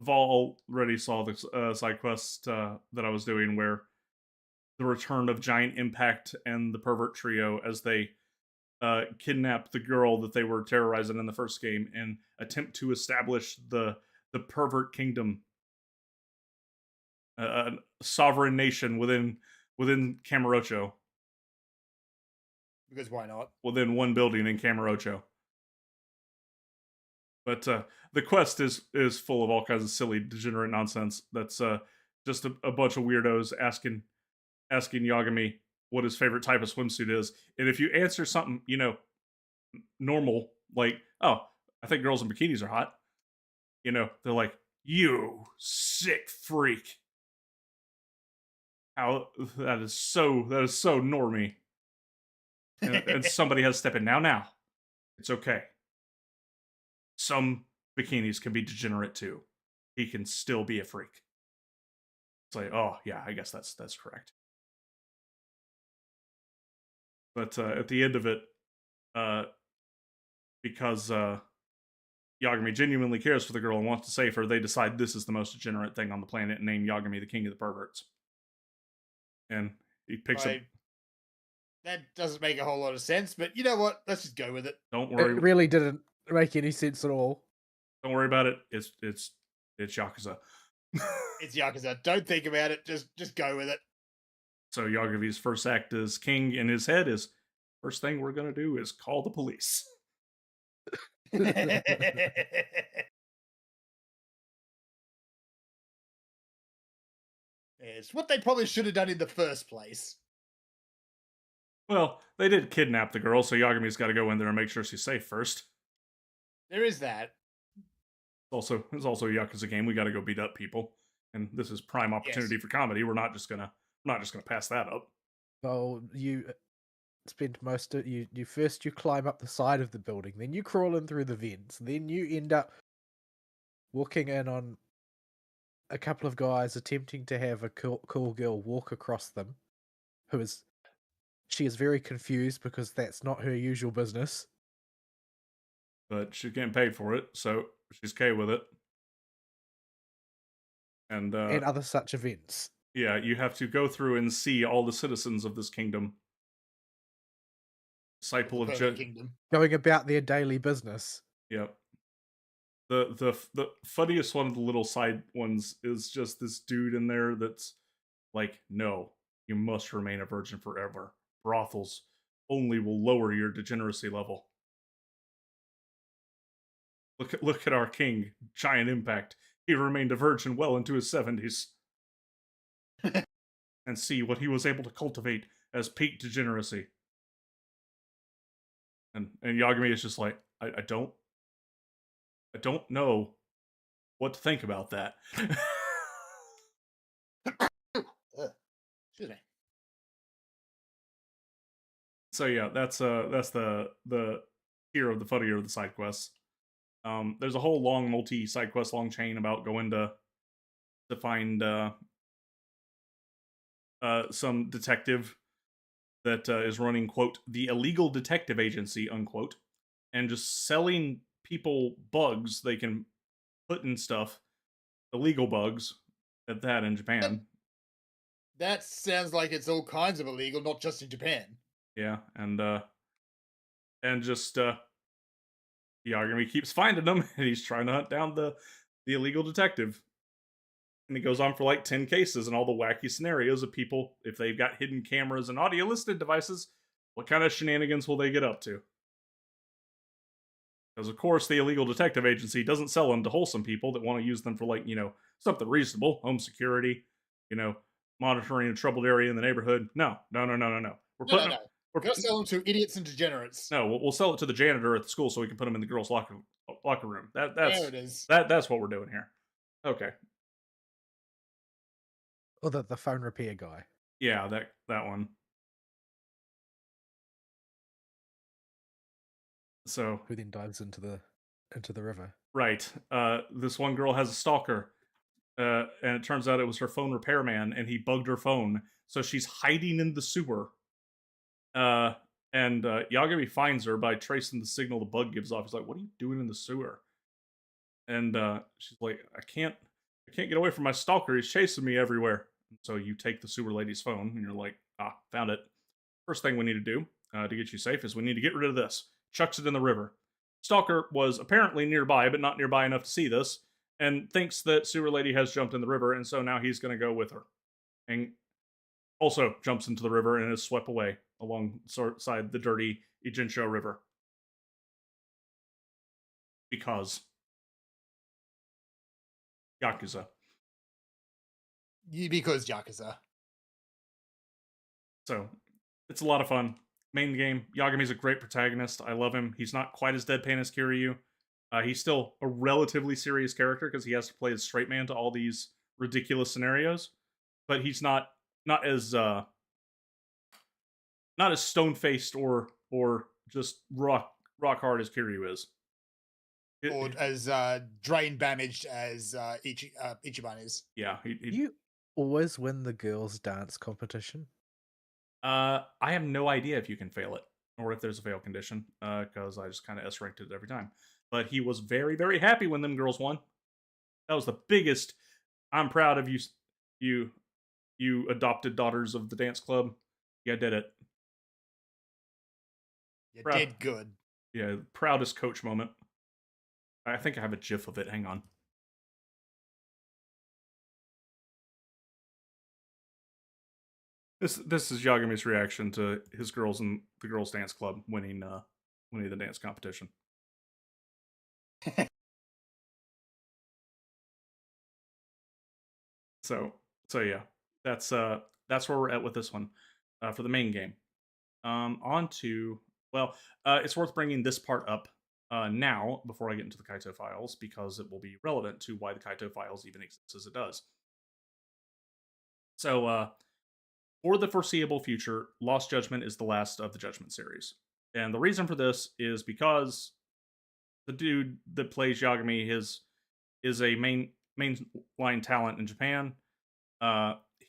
I've already saw the side quest that I was doing where the return of Giant Impact and the pervert trio as they kidnap the girl that they were terrorizing in the first game and attempt to establish the pervert kingdom, a sovereign nation within Camarocho, Because why not? within one building in Camarocho. But the quest is full of all kinds of silly, degenerate nonsense. That's just a bunch of weirdos asking Yagami what his favorite type of swimsuit is, and if you answer something, normal, like, "Oh, I think girls in bikinis are hot," they're like, "You sick freak." How that is so normie, and somebody has to step in now. It's okay. Some bikinis can be degenerate too. He can still be a freak. It's like, oh yeah, I guess that's correct. But at the end of it, because Yagami genuinely cares for the girl and wants to save her, they decide this is the most degenerate thing on the planet and name Yagami the king of the perverts. And he picks up. That doesn't make a whole lot of sense, but you know what? Let's just go with it. Don't It worry. really didn't make any sense at all. Don't worry about it. It's Yakuza. It's Yakuza. Don't think about it. Just go with it. So Yagami's first act as king in his head is, first thing we're gonna do is call the police. It's what they probably should have done in the first place. Well, they did kidnap the girl, so Yagami's got to go in there and make sure she's safe first. There is that. It's also a Yakuza game. We got to go beat up people, and this is prime opportunity for comedy. We're not just gonna pass that up. Well, you spend most of you first you climb up the side of the building, then you crawl in through the vents, then you end up walking in on a couple of guys attempting to have a cool girl walk across them, she is very confused because that's not her usual business. But she's getting paid for it, so she's okay with it. And other such events. Yeah, you have to go through and see all the citizens of this kingdom. Disciple of Kingdom. Going about their daily business. Yep. The funniest one of the little side ones is just this dude in there that's like, no, you must remain a virgin forever. Brothels only will lower your degeneracy level. Look at our king, Giant Impact. He remained a virgin well into his 70s. And see what he was able to cultivate as peak degeneracy. And Yagami is just like, I don't know what to think about that. Excuse me. So yeah, that's the tier of the funnier of the side quests. There's a whole long multi-side quest long chain about going to find some detective that is running, quote, the illegal detective agency, unquote, and just selling people bugs they can put in stuff, illegal bugs, at that in Japan. That sounds like it's all kinds of illegal, not just in Japan. Yeah, and just Yagami keeps finding them, and he's trying to hunt down the illegal detective. And it goes on for like 10 cases and all the wacky scenarios of people, if they've got hidden cameras and audio listed devices, what kind of shenanigans will they get up to? Because, of course, the illegal detective agency doesn't sell them to wholesome people that want to use them for, like, something reasonable, home security, monitoring a troubled area in the neighborhood. No. We'll sell them to idiots and degenerates. No, we'll sell it to the janitor at the school so we can put them in the girls' locker room. That's there it is. That's what we're doing here. Okay. Or the phone repair guy. Yeah, that one. So who then dives into the river. Right. This one girl has a stalker. And it turns out it was her phone repairman, and he bugged her phone. So she's hiding in the sewer. And Yagami finds her by tracing the signal the bug gives off. He's like, "What are you doing in the sewer?" And she's like, I can't get away from my stalker. He's chasing me everywhere. So you take the sewer lady's phone and you're like, found it. First thing we need to do to get you safe is we need to get rid of this. Chucks it in the river. Stalker was apparently nearby, but not nearby enough to see this, and thinks that sewer lady has jumped in the river, and so now he's going to go with her. And also jumps into the river and is swept away alongside the dirty Ijincho River. Because Yakuza. Because Yakuza. So, it's a lot of fun. Main game, Yagami's a great protagonist. I love him. He's not quite as deadpan as Kiryu. He's still a relatively serious character because he has to play as straight man to all these ridiculous scenarios. But he's not as stone faced or just rock hard as Kiryu is. Or as drain damaged as Ichiban is. Yeah. You always win the girls' dance competition? I have no idea if you can fail it or if there's a fail condition because I just kind of S-ranked it every time. But he was very, very happy when them girls won. That was the biggest. I'm proud of you adopted daughters of the dance club. You did it. You did good. Yeah, proudest coach moment. I think I have a gif of it. Hang on. This is Yagami's reaction to his girls in the girls' dance club winning the dance competition. So yeah, that's where we're at with this one for the main game. On to it's worth bringing this part up now before I get into the Kaito files because it will be relevant to why the Kaito files even exist as it does. So for the foreseeable future, Lost Judgment is the last of the Judgment series, and the reason for this is because the dude that plays Yagami is a mainline talent in Japan.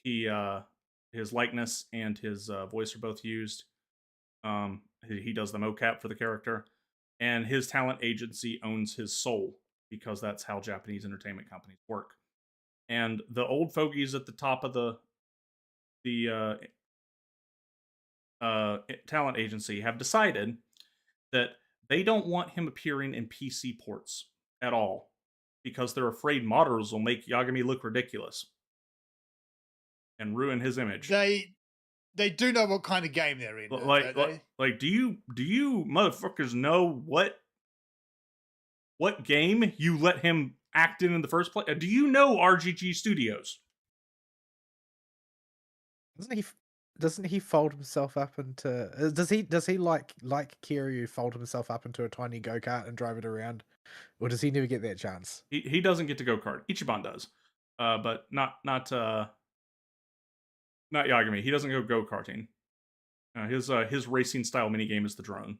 His likeness and his voice are both used. He does the mocap for the character, and his talent agency owns his soul because that's how Japanese entertainment companies work. And the old fogies at the top of the talent agency have decided that they don't want him appearing in PC ports at all because they're afraid modders will make Yagami look ridiculous and ruin his image. They do know what kind of game they're in. Like, do you motherfuckers know what game you let him act in the first place? Do you know RGG Studios? Doesn't he fold himself up into? Does he like Kiryu fold himself up into a tiny go-kart and drive it around, or does he never get that chance? He doesn't get to go-kart. Ichiban does, but not Yagami. He doesn't go go-karting. His racing style minigame is the drone.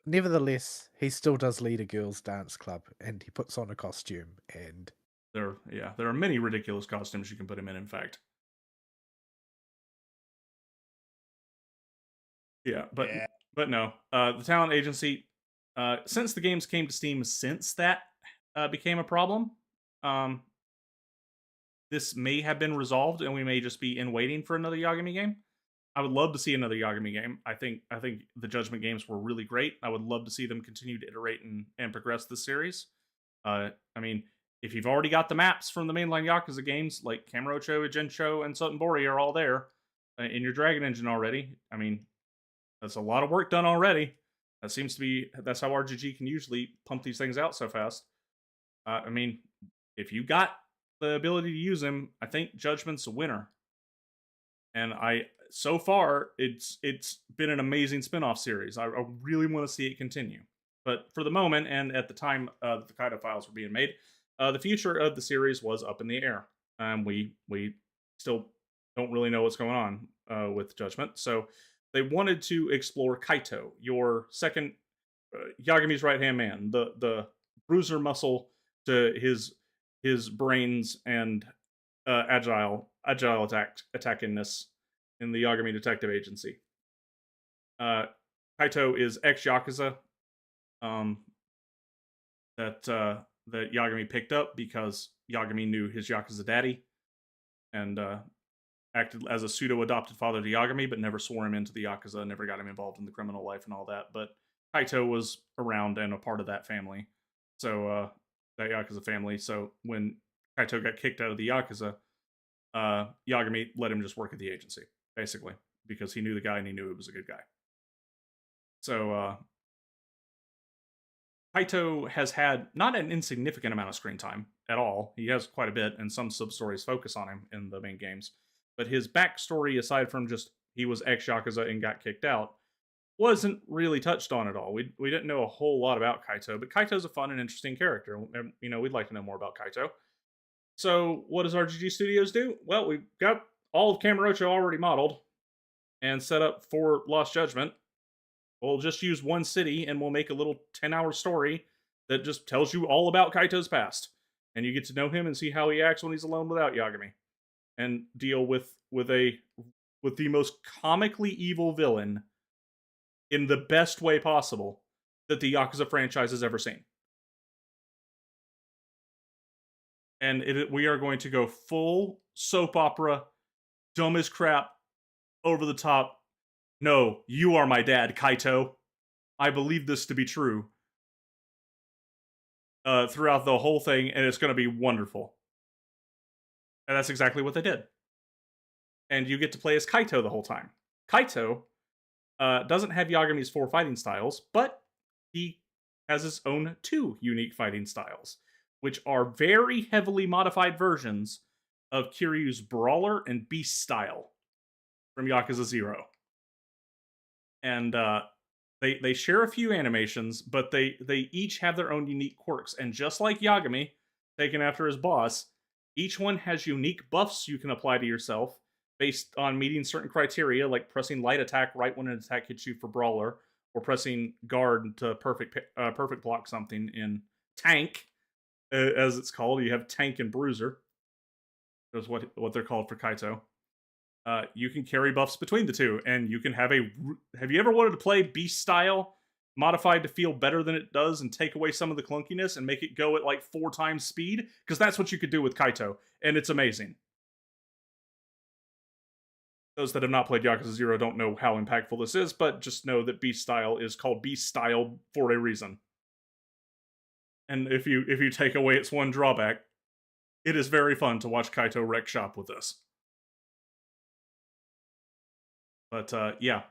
Nevertheless, he still does lead a girls' dance club, and he puts on a costume. And there are many ridiculous costumes you can put him in fact. Yeah, but no. The talent agency, since the games came to Steam, since that became a problem, this may have been resolved, and we may just be in waiting for another Yagami game. I would love to see another Yagami game. I think the Judgment games were really great. I would love to see them continue to iterate and progress this series. I mean, if you've already got the maps from the mainline Yakuza games, like Kamurocho, Ijincho, and Sotenbori are all there in your Dragon Engine already, I mean, that's a lot of work done already. That's how RGG can usually pump these things out so fast. I mean, if you got the ability to use them, I think Judgment's a winner. And so far, it's been an amazing spin-off series. I really want to see it continue. But for the moment, and at the time that the Kaito files were being made, the future of the series was up in the air. We still don't really know what's going on with Judgment. So they wanted to explore Kaito, your second Yagami's right-hand man, the bruiser muscle to his brains and agile attackingness in the Yagami Detective Agency. Kaito is ex-Yakuza that that Yagami picked up because Yagami knew his Yakuza daddy and acted as a pseudo adopted father to Yagami, but never swore him into the Yakuza, never got him involved in the criminal life and all that. But Kaito was around and a part of that family, so that Yakuza family. So when Kaito got kicked out of the Yakuza, Yagami let him just work at the agency, basically, because he knew the guy and he knew he was a good guy. So Kaito has had not an insignificant amount of screen time at all. He has quite a bit, and some sub-stories focus on him in the main games. But his backstory, aside from just he was ex-Yakuza and got kicked out, wasn't really touched on at all. We didn't know a whole lot about Kaito, but Kaito's a fun and interesting character. And, we'd like to know more about Kaito. So what does RGG Studios do? Well, we've got all of Kamurocho already modeled and set up for Lost Judgment. We'll just use one city and we'll make a little 10-hour story that just tells you all about Kaito's past. And you get to know him and see how he acts when he's alone without Yagami. And deal with the most comically evil villain in the best way possible that the Yakuza franchise has ever seen. And we are going to go full soap opera, dumb as crap, over the top. No, you are my dad, Kaito. I believe this to be true. Throughout the whole thing, and it's going to be wonderful. And that's exactly what they did. And you get to play as Kaito the whole time. Kaito doesn't have Yagami's 4 fighting styles, but he has his own 2 unique fighting styles, which are very heavily modified versions of Kiryu's Brawler and Beast style from Yakuza 0. And they share a few animations, but they each have their own unique quirks. And just like Yagami, taken after his boss, each one has unique buffs you can apply to yourself based on meeting certain criteria, like pressing light attack right when an attack hits you for Brawler, or pressing guard to perfect block something in Tank, as it's called. You have Tank and Bruiser. That's what they're called for Kaito. You can carry buffs between the two, and you can have Have you ever wanted to play Beast style modified to feel better than it does and take away some of the clunkiness and make it go at like 4 times speed? Because that's what you could do with Kaito, and it's amazing. Those that have not played Yakuza 0 don't know how impactful this is, but just know that Beast style is called Beast style for a reason. And if you take away its one drawback, it is very fun to watch Kaito wreck shop with this. But yeah,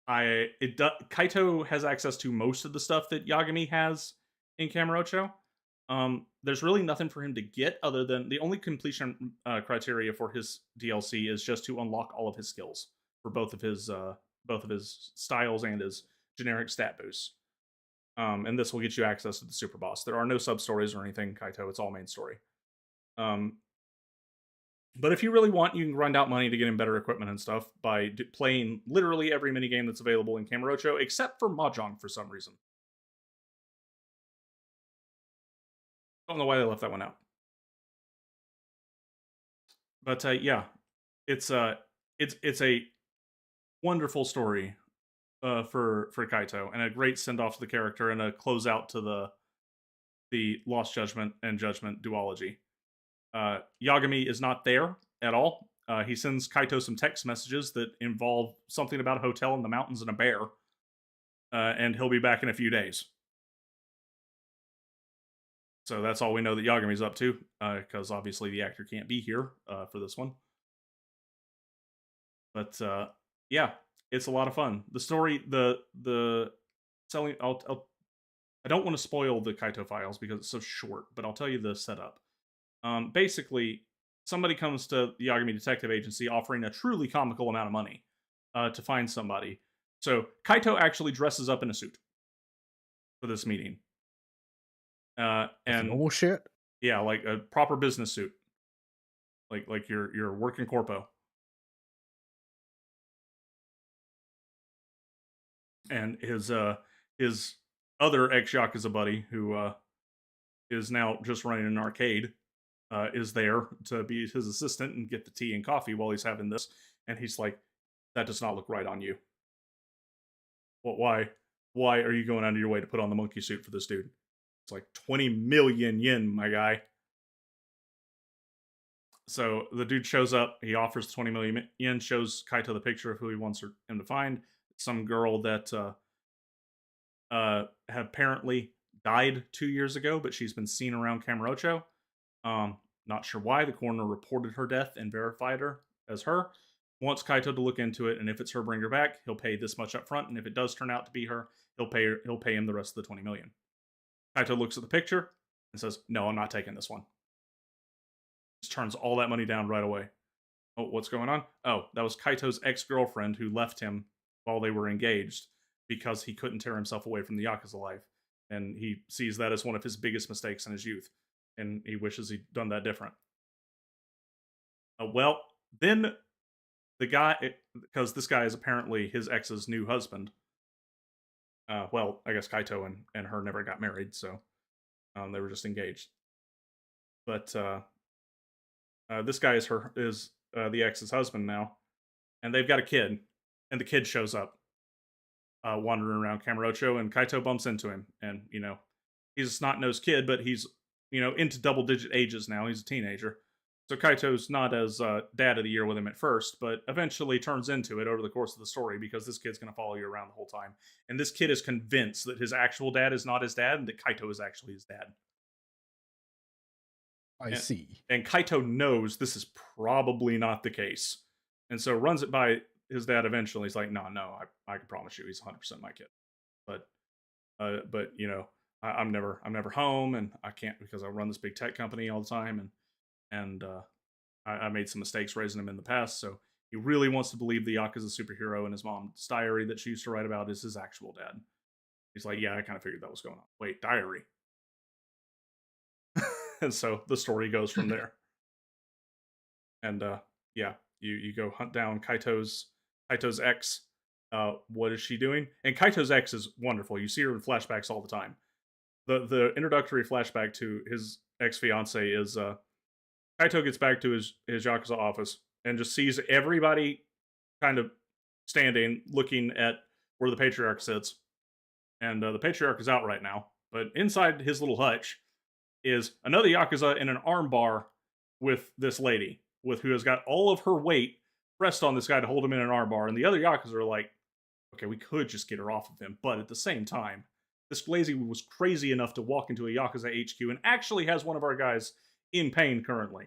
Kaito has access to most of the stuff that Yagami has in Kamurocho. There's really nothing for him to get other than the only completion criteria for his DLC is just to unlock all of his skills for both of his styles and his generic stat boosts. And this will get you access to the super boss. There are no sub stories or anything, Kaito. It's all main story. But if you really want, you can grind out money to get him better equipment and stuff by playing literally every minigame that's available in Kamurocho, except for Mahjong for some reason. Don't know why they left that one out. But yeah, it's a wonderful story for Kaito, and a great send off to the character, and a close out to the Lost Judgment and Judgment duology. Yagami is not there at all. He sends Kaito some text messages that involve something about a hotel in the mountains and a bear, and he'll be back in a few days. So that's all we know that Yagami's up to, because obviously the actor can't be here for this one. But yeah, it's a lot of fun. The story, the selling. I don't want to spoil the Kaito files because it's so short, but I'll tell you the setup. Basically, somebody comes to the Yagami Detective Agency offering a truly comical amount of money to find somebody. So Kaito actually dresses up in a suit for this meeting. And normal shit? Yeah, like a proper business suit. Like you're working corpo. And his other ex-Yakuza buddy, who is now just running an arcade, is there to be his assistant and get the tea and coffee while he's having this. And he's like, that does not look right on you. Well, why are you going out of your way to put on the monkey suit for this dude? It's like 20 million yen, my guy. So the dude shows up. He offers 20 million yen. Shows Kaito the picture of who he wants him to find. Some girl that had apparently died 2 years ago, but she's been seen around Kamurocho. Not sure why. The coroner reported her death and verified her as her. Wants Kaito to look into it, and if it's her, bring her back. He'll pay this much up front, and if it does turn out to be her, he'll pay him the rest of the 20 million. Kaito looks at the picture and says, "No, I'm not taking this one." Just turns all that money down right away. Oh, what's going on? Oh, that was Kaito's ex-girlfriend who left him while they were engaged because he couldn't tear himself away from the Yakuza life. And he sees that as one of his biggest mistakes in his youth. And he wishes he'd done that different. Well, then the guy, because this guy is apparently his ex's new husband. Well, I guess Kaito and her never got married, so they were just engaged. But this guy is the ex's husband now, and they've got a kid, and the kid shows up, wandering around Kamurocho, and Kaito bumps into him, and he's a snot-nosed kid, but he's into double-digit ages now. He's a teenager, so Kaito's not as dad of the year with him at first, but eventually turns into it over the course of the story because this kid's going to follow you around the whole time, and this kid is convinced that his actual dad is not his dad, and that Kaito is actually his dad. I see. And Kaito knows this is probably not the case, and so runs it by his dad eventually. He's like, no, I can promise you he's 100% my kid. But I'm never home, and I can't because I run this big tech company all the time, and I made some mistakes raising him in the past, so he really wants to believe the Yakuza superhero in his mom's diary that she used to write about is his actual dad. He's like, yeah, I kind of figured that was going on. Wait, diary. And so the story goes from there. And yeah, you go hunt down Kaito's ex. What is she doing? And Kaito's ex is wonderful. You see her in flashbacks all the time. The introductory flashback to his ex-fiance is Kaito gets back to his Yakuza office and just sees everybody kind of standing, looking at where the patriarch sits. And the patriarch is out right now. But inside his little hutch is another Yakuza in an armbar with this lady, who has got all of her weight pressed on this guy to hold him in an armbar. And the other Yakuza are like, okay, we could just get her off of him. But at the same time, this lazy was crazy enough to walk into a Yakuza HQ and actually has one of our guys in pain currently.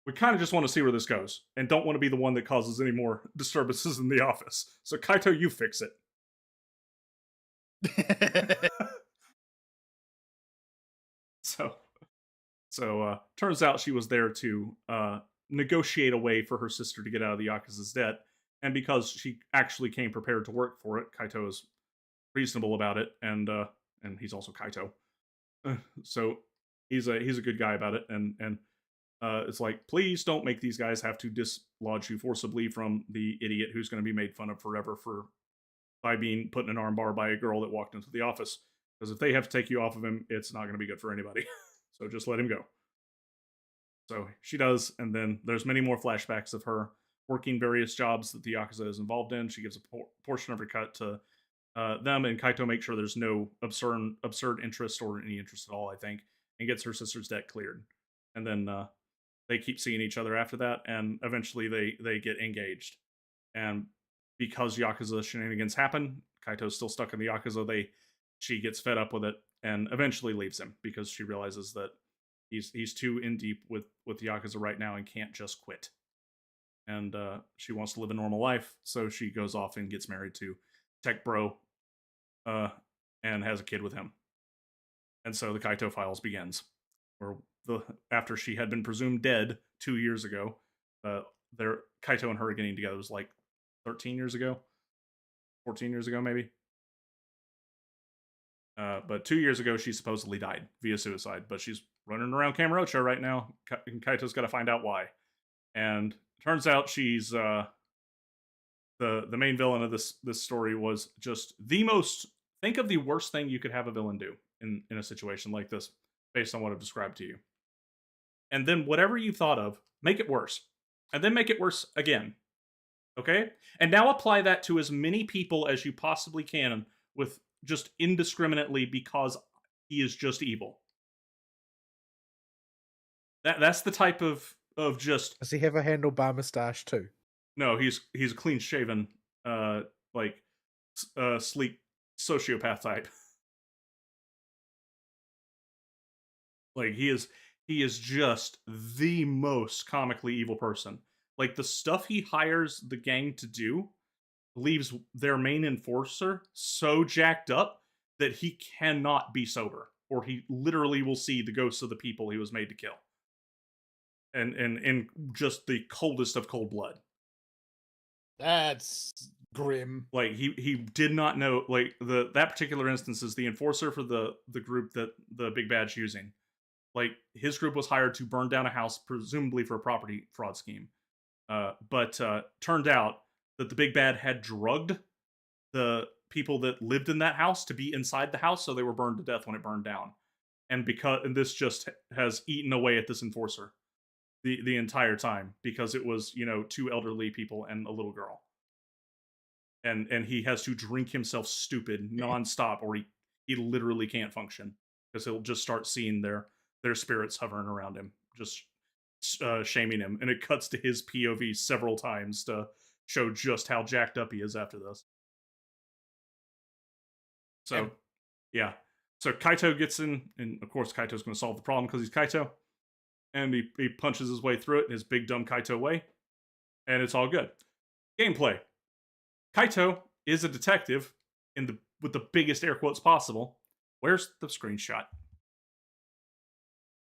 We kind of just want to see where this goes and don't want to be the one that causes any more disturbances in the office. So Kaito, you fix it. So turns out she was there to negotiate a way for her sister to get out of the Yakuza's debt, and because she actually came prepared to work for it, Kaito is reasonable about it, and he's also Kaito, so he's a good guy about it, and it's like, please don't make these guys have to dislodge you forcibly from the idiot who's going to be made fun of forever by being put in an armbar by a girl that walked into the office. Because if they have to take you off of him, it's not going to be good for anybody. So just let him go. So she does, and then there's many more flashbacks of her working various jobs that the Yakuza is involved in. She gives a portion of her cut to them, and Kaito makes sure there's no absurd interest or any interest at all, I think, and gets her sister's debt cleared. And then they keep seeing each other after that, and eventually they get engaged. And because Yakuza shenanigans happen, Kaito's still stuck in the Yakuza. She gets fed up with it and eventually leaves him because she realizes that he's too in deep with the Yakuza right now and can't just quit. And she wants to live a normal life, so she goes off and gets married to Tech Bro and has a kid with him. And so the Kaito Files begins, where after she had been presumed dead 2 years ago, Kaito and her getting together was like 13 years ago, 14 years ago maybe. But 2 years ago, she supposedly died via suicide. But she's running around Kamurocho right now, and Kaito's got to find out why. And turns out she's the main villain of this story was just the most. Think of the worst thing you could have a villain do in a situation like this, based on what I've described to you. And then whatever you thought of, make it worse, and then make it worse again. Okay, and now apply that to as many people as you possibly can with just indiscriminately, because he is just evil. That's the type of just. Does he have a handlebar mustache too? No, he's a clean shaven, like sleek sociopath type. Like he is just the most comically evil person. Like the stuff he hires the gang to do leaves their main enforcer so jacked up that he cannot be sober, or he literally will see the ghosts of the people he was made to kill. And in just the coldest of cold blood. That's grim. Like he did not know, like that particular instance is the enforcer for the group that the big bad's using. Like his group was hired to burn down a house, presumably for a property fraud scheme. But turned out that the big bad had drugged the people that lived in that house to be inside the house, so they were burned to death when it burned down. And this just has eaten away at this enforcer the entire time, because it was, two elderly people and a little girl. And he has to drink himself stupid nonstop, or he literally can't function, because he'll just start seeing their spirits hovering around him, just shaming him. And it cuts to his POV several times to show just how jacked up he is after this. So, yeah. So Kaito gets in, and of course Kaito's going to solve the problem because he's Kaito. And he punches his way through it in his big dumb Kaito way. And it's all good. Gameplay. Kaito is a detective with the biggest air quotes possible. Where's the screenshot?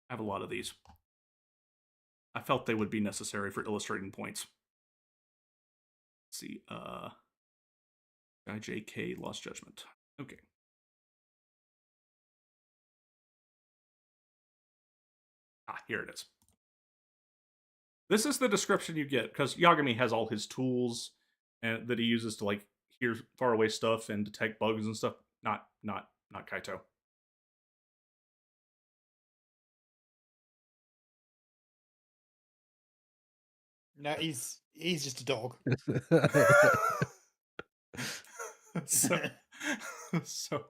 I have a lot of these. I felt they would be necessary for illustrating points. Let's see. JK Lost Judgment. Okay. Here it is. This is the description you get, because Yagami has all his tools and that he uses to like hear faraway stuff and detect bugs and stuff. Not Kaito. No, he's just a dog. So,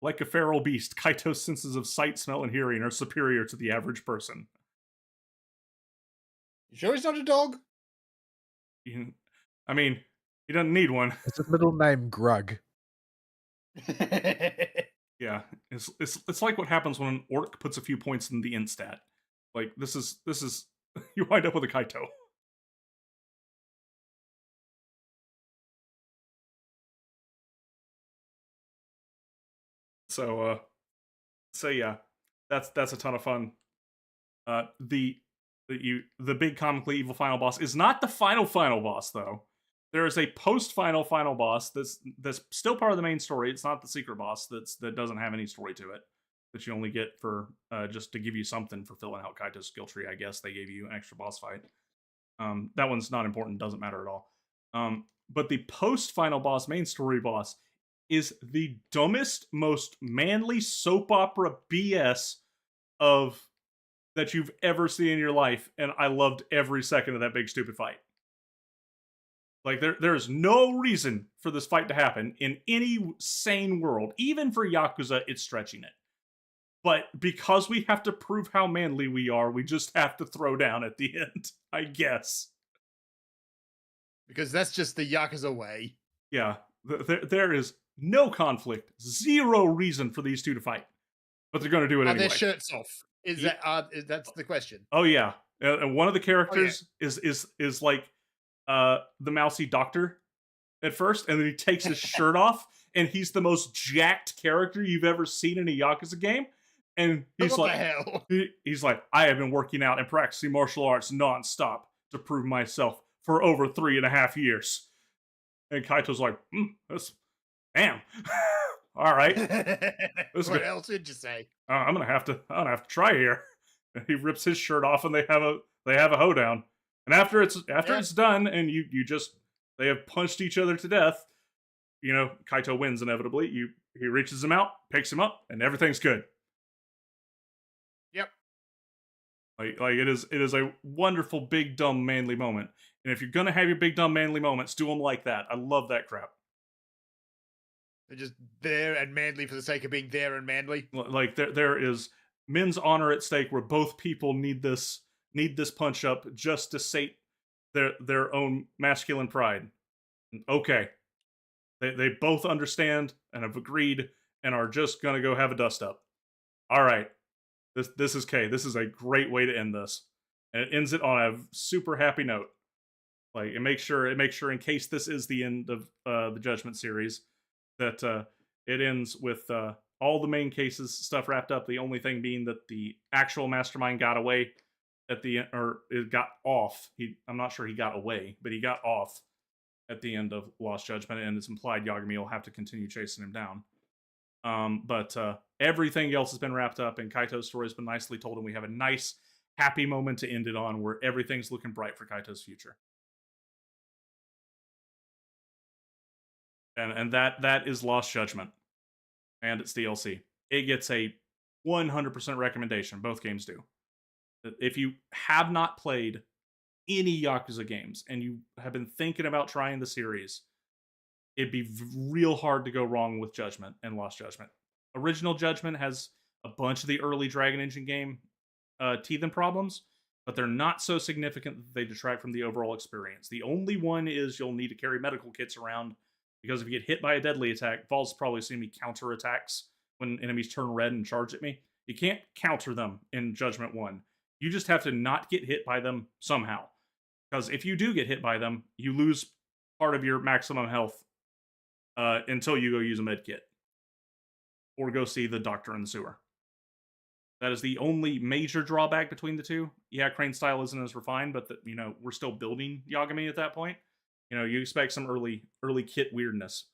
like a feral beast, Kaito's senses of sight, smell, and hearing are superior to the average person. You sure he's not a dog? I mean, he doesn't need one. It's his middle name, Grug. Yeah, it's like what happens when an orc puts a few points in the int stat. Like this is you wind up with a Kaito. So yeah, that's a ton of fun. The big comically evil final boss is not the final boss though. There is a post final boss that's still part of the main story. It's not the secret boss that doesn't have any story to it, that you only get for just to give you something for filling out Kaito's skill tree. I guess they gave you an extra boss fight. That one's not important, doesn't matter at all. But the post final boss, main story boss, is the dumbest, most manly soap opera BS that you've ever seen in your life, and I loved every second of that big stupid fight. Like there's no reason for this fight to happen in any sane world. Even for Yakuza, it's stretching it. But because we have to prove how manly we are, we just have to throw down at the end, I guess. Because that's just the Yakuza way. Yeah, there is no conflict, zero reason for these two to fight, but they're going to do it anyway. Are their shirts off? That's the question? Oh yeah, and one of the characters is like the mousy doctor at first, and then he takes his shirt off, and he's the most jacked character you've ever seen in a Yakuza game. And he's what like, the hell? He's like, I have been working out and practicing martial arts nonstop to prove myself for over 3.5 years. And Kaito's like, that's damn. All right. What else did you say? I'm gonna have to try here. And he rips his shirt off, and they have a hoedown. And after it's done, and they have punched each other to death. Kaito wins inevitably. He reaches him out, picks him up, and everything's good. Yep. Like it is a wonderful big dumb manly moment. And if you're gonna have your big dumb manly moments, do them like that. I love that crap. They're just there and manly for the sake of being there and manly. Like there is men's honor at stake where both people need this punch up just to sate their own masculine pride. Okay. They both understand and have agreed and are just gonna go have a dust up. All right. This is K. This is a great way to end this. And it ends it on a super happy note. Like it makes sure in case this is the end of the Judgment series, that it ends with all the main cases stuff wrapped up. The only thing being that the actual mastermind got away at the end, or it got off. I'm not sure he got away, but he got off at the end of Lost Judgment, and it's implied Yagami will have to continue chasing him down. But everything else has been wrapped up, and Kaito's story has been nicely told, and we have a nice, happy moment to end it on, where everything's looking bright for Kaito's future. And that is Lost Judgment, and it's DLC. It gets a 100% recommendation. Both games do. If you have not played any Yakuza games and you have been thinking about trying the series, it'd be real hard to go wrong with Judgment and Lost Judgment. Original Judgment has a bunch of the early Dragon Engine game teething problems, but they're not so significant that they detract from the overall experience. The only one is you'll need to carry medical kits around, because if you get hit by a deadly attack, Val's probably seen me counter attacks when enemies turn red and charge at me. You can't counter them in Judgment 1. You just have to not get hit by them somehow. Because if you do get hit by them, you lose part of your maximum health until you go use a med kit. Or go see the doctor in the sewer. That is the only major drawback between the two. Yeah, Crane style isn't as refined, but we're still building Yagami at that point. You expect some early kit weirdness.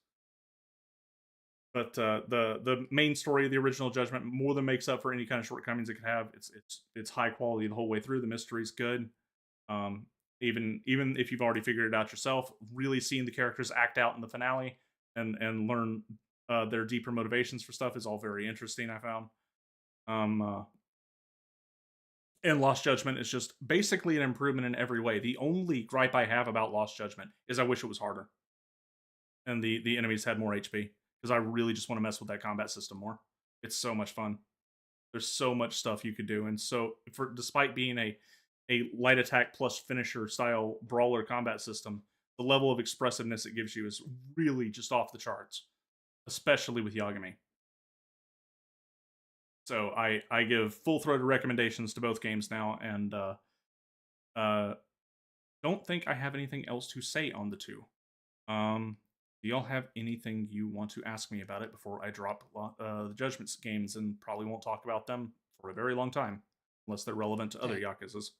But the main story of the original Judgment more than makes up for any kind of shortcomings it could have. It's high quality the whole way through. The mystery's good. Even if you've already figured it out yourself, really seeing the characters act out in the finale and learn their deeper motivations for stuff is all very interesting, I found. And Lost Judgment is just basically an improvement in every way. The only gripe I have about Lost Judgment is I wish it was harder. And the enemies had more HP. Because I really just want to mess with that combat system more. It's so much fun. There's so much stuff you could do. And so, despite being a light attack plus finisher style brawler combat system, the level of expressiveness it gives you is really just off the charts. Especially with Yagami. So I give full-throated recommendations to both games now, and don't think I have anything else to say on the two. Do y'all have anything you want to ask me about it before I drop the Judgment games, and probably won't talk about them for a very long time, unless they're relevant to other Yakuzas?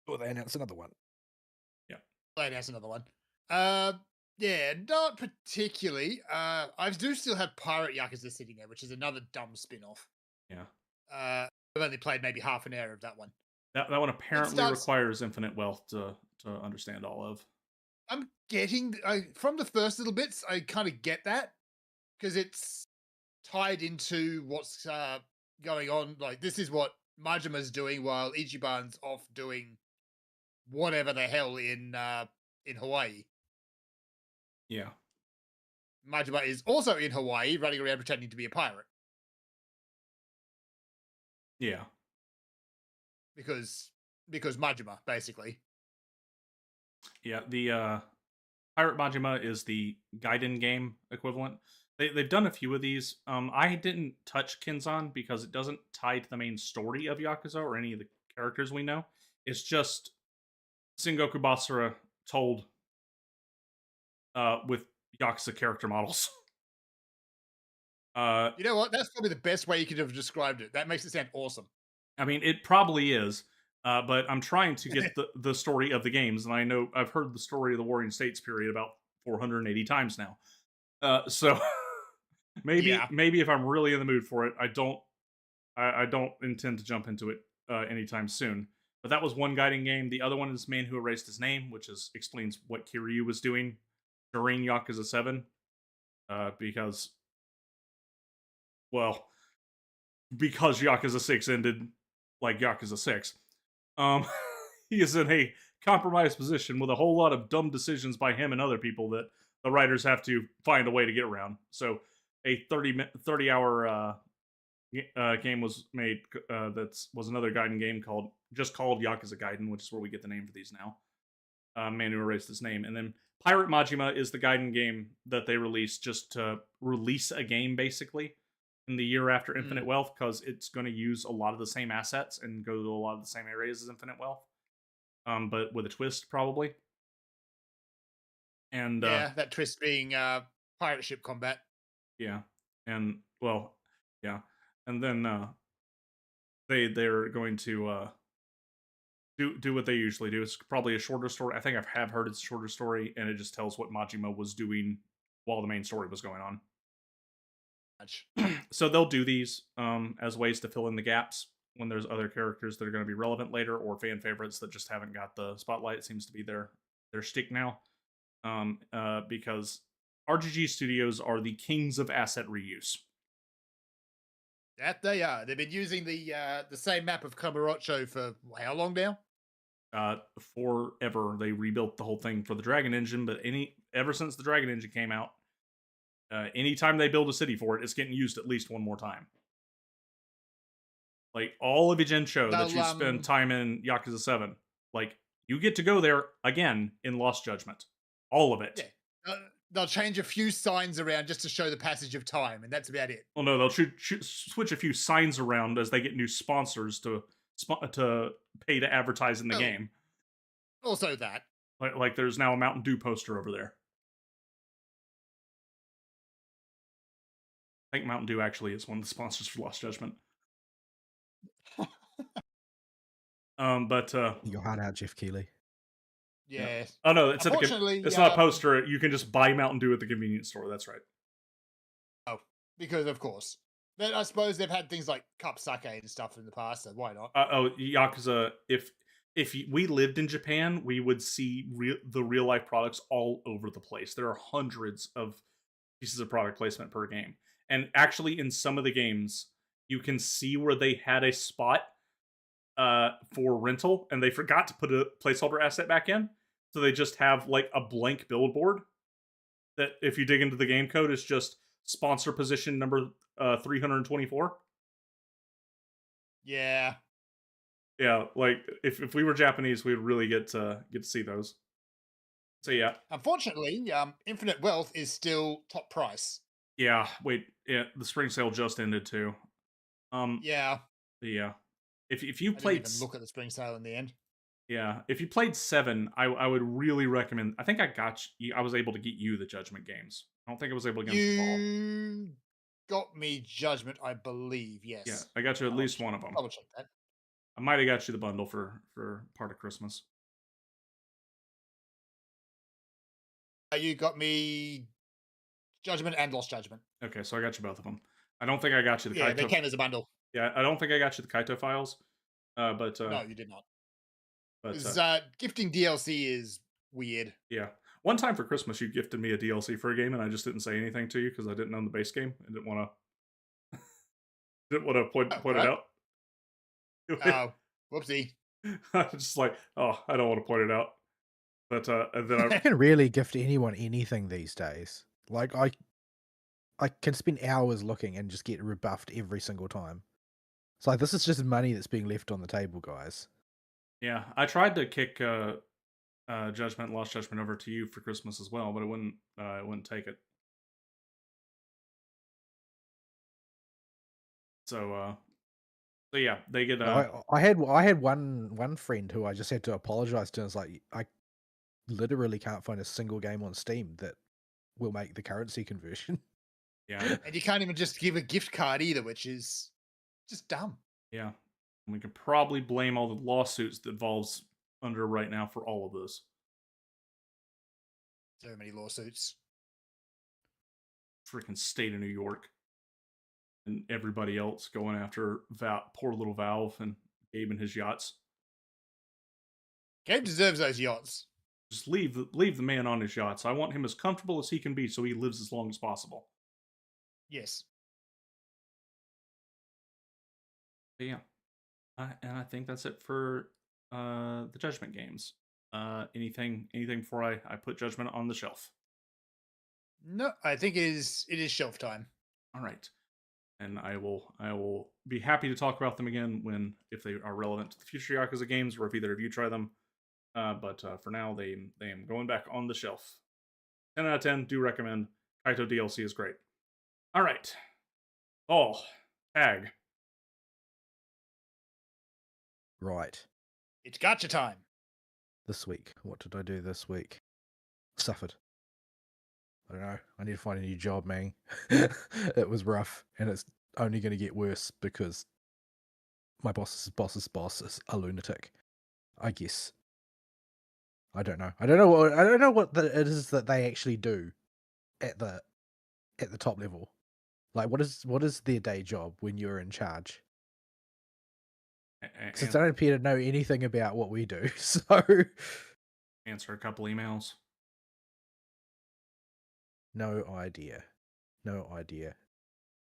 Or they announce another one. Yeah. They announce another one. Yeah, not particularly. I do still have Pirate Yakuza sitting there, which is another dumb spin-off. Yeah. I've only played maybe half an hour of that one. That one apparently requires infinite wealth to understand all of. I'm getting from the first little bits, I kind of get that, because it's tied into what's going on. Like, this is what Majima's doing while Ichiban's off doing whatever the hell in Hawaii. Yeah. Majima is also in Hawaii, running around pretending to be a pirate. Yeah. Because Majima, basically. Yeah, the Pirate Majima is the Gaiden game equivalent. They've done a few of these. I didn't touch Kenzan because it doesn't tie to the main story of Yakuza or any of the characters we know. It's just Sengoku Basara told with Yakuza character models. You know what? That's probably the best way you could have described it. That makes it sound awesome. I mean, it probably is. But I'm trying to get the story of the games, and I know I've heard the story of the Warring States period about 480 times now. So maybe if I'm really in the mood for it, I don't intend to jump into it anytime soon. But that was one guiding game. The other one is Man Who Erased His Name, which explains what Kiryu was doing during Yakuza 7. Because Yakuza 6 ended like Yakuza 6. He is in a compromised position with a whole lot of dumb decisions by him and other people that the writers have to find a way to get around. So a 30 hour game was made that was another Gaiden game called Yakuza Gaiden, which is where we get the name for these now. Man who erased his name. And then Pirate Majima is the Gaiden game that they released just to release a game, basically, in the year after Infinite Wealth, because it's going to use a lot of the same assets and go to a lot of the same areas as Infinite Wealth, but with a twist, probably. And yeah, that twist being pirate ship combat. Yeah, and well, yeah, and then they're going to do what they usually do. It's probably a shorter story. I think I have heard it's a shorter story, and it just tells what Majima was doing while the main story was going on. So they'll do these as ways to fill in the gaps when there's other characters that are going to be relevant later, or fan favorites that just haven't got the spotlight. It seems to be their shtick now, because RGG studios are the kings of asset reuse. That they are. They've been using the same map of Kamurocho for how long now? Forever. They rebuilt the whole thing for the Dragon Engine, but ever since the Dragon Engine came out, anytime they build a city for it, it's getting used at least one more time. Like all of Ijensho that you spend time in Yakuza 7, like you get to go there again in Lost Judgment. All of it. Yeah. They'll change a few signs around just to show the passage of time, and that's about it. Well, no, they'll switch a few signs around as they get new sponsors to pay to advertise in the game. Also that. Like there's now a Mountain Dew poster over there. I think Mountain Dew actually is one of the sponsors for Lost Judgment. But your heart out, Jeff Keighley. Yeah. Oh no, it's not a poster. You can just buy Mountain Dew at the convenience store. That's right. Oh, because of course. But I suppose they've had things like cup sake and stuff in the past, so why not? Yakuza. If we lived in Japan, we would see the real life products all over the place. There are hundreds of pieces of product placement per game, and actually, in some of the games, you can see where they had a spot for rental, and they forgot to put a placeholder asset back in. So they just have like a blank billboard that, if you dig into the game code, is just sponsor position number 324. Yeah. Yeah, like if we were Japanese, we'd really get to see those. So yeah. Unfortunately, Infinite Wealth is still top price. Yeah. Wait. Yeah. The spring sale just ended too. Yeah. Yeah. If you I played, didn't even look at the spring sale in the end. Yeah, if you played 7, I would really recommend. I think I was able to get you the Judgment games. I don't think I was able to get you got me Judgment, I believe. Yes. Yeah, I got you at least one of them. I'll check that. I might have got you the bundle for part of Christmas. You got me Judgment and Lost Judgment. Okay, so I got you both of them. I don't think I got you the Kaito. Yeah, they came as a bundle. Yeah, I don't think I got you the Kaito files. But no, you did not. But gifting DLC is weird. Yeah. One time for Christmas, you gifted me a DLC for a game, and I just didn't say anything to you because I didn't own the base game and didn't want to point it out. Oh, whoopsie! I was just like, oh, I don't want to point it out. But and then I can really gift anyone anything these days. Like I can spend hours looking and just get rebuffed every single time. It's like, this is just money that's being left on the table, guys. Yeah, I tried to kick Lost Judgment over to you for Christmas as well, but it wouldn't take it. So yeah, they get. I had one friend who I just had to apologize to. And it's like, I literally can't find a single game on Steam that will make the currency conversion. Yeah, and you can't even just give a gift card either, which is just dumb. Yeah, and we could probably blame all the lawsuits that Valve's under right now for all of this. So many lawsuits. Freaking state of New York. And everybody else going after poor little Valve and Gabe and his yachts. Gabe deserves those yachts. Just leave the man on his yachts. I want him as comfortable as he can be so he lives as long as possible. Yes. But yeah. And I think that's it for the Judgment games. Anything before I put Judgment on the shelf? No, I think it is shelf time. All right, and I will be happy to talk about them again when if they are relevant to the future Yakuza games, or if either of you try them. But for now, they am going back on the shelf. 10 out of 10. Do recommend. Kaito DLC is great. All right. Oh, tag. Right. It's Gacha time. This week. What did I do this week? Suffered. I don't know. I need to find a new job, man. It was rough, and it's only going to get worse because my boss's boss's boss is a lunatic. I guess. I don't know. I don't know what it is that they actually do at the top level. Like, what is their day job when you're in charge? Since I don't appear to know anything about what we do, so Answer a couple emails. no idea. No idea.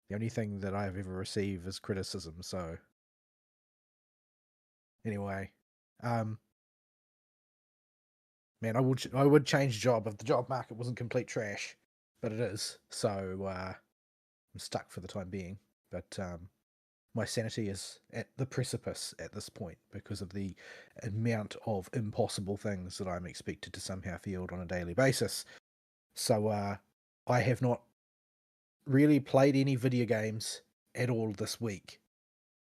The only thing that I've ever received is criticism, so anyway. Man, I would change job if the job market wasn't complete trash. But it is. So I'm stuck for the time being. But my sanity is at the precipice at this point because of the amount of impossible things that I'm expected to somehow field on a daily basis. So I have not really played any video games at all this week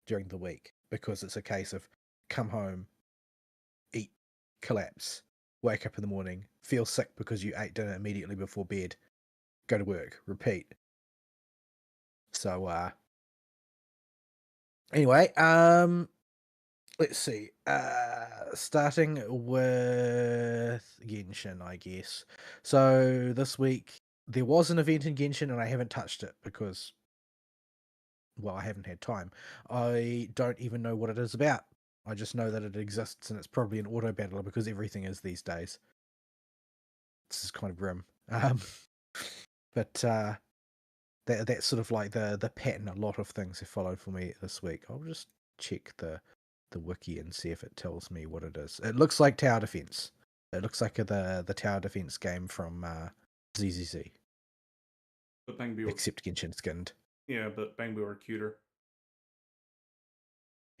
during the week because it's a case of come home, eat, collapse, wake up in the morning, feel sick because you ate dinner immediately before bed, go to work, repeat. So anyway, let's see. Starting with Genshin, I guess. So this week there was an event in Genshin and I haven't touched it because, well, I haven't had time. I don't even know what it is about. I just know that it exists and it's probably an auto battler because everything is these days. This is kind of grim. But that's sort of like the pattern a lot of things have followed for me this week. I'll just check the wiki and see if it tells me what it is. It looks like tower defense. It looks like the tower defense game from ZZZ. But Bangbu, except Genshin skinned. Yeah, but Bangbu are cuter.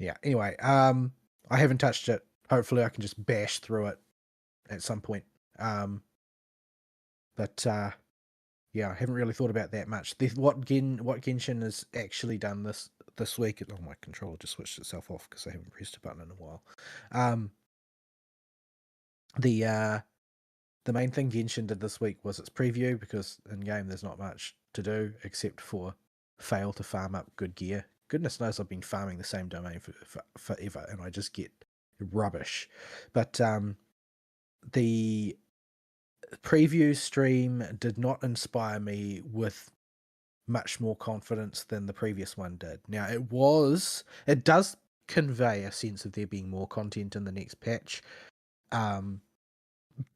Yeah. Anyway, I haven't touched it. Hopefully, I can just bash through it at some point. But yeah, I haven't really thought about that much. What Genshin has actually done this week. Oh, my controller just switched itself off because I haven't pressed a button in a while. The main thing Genshin did this week was its preview because in game there's not much to do except for fail to farm up good gear. Goodness knows I've been farming the same domain for forever and I just get rubbish. But the preview stream did not inspire me with much more confidence than the previous one did. Now it does convey a sense of there being more content in the next patch.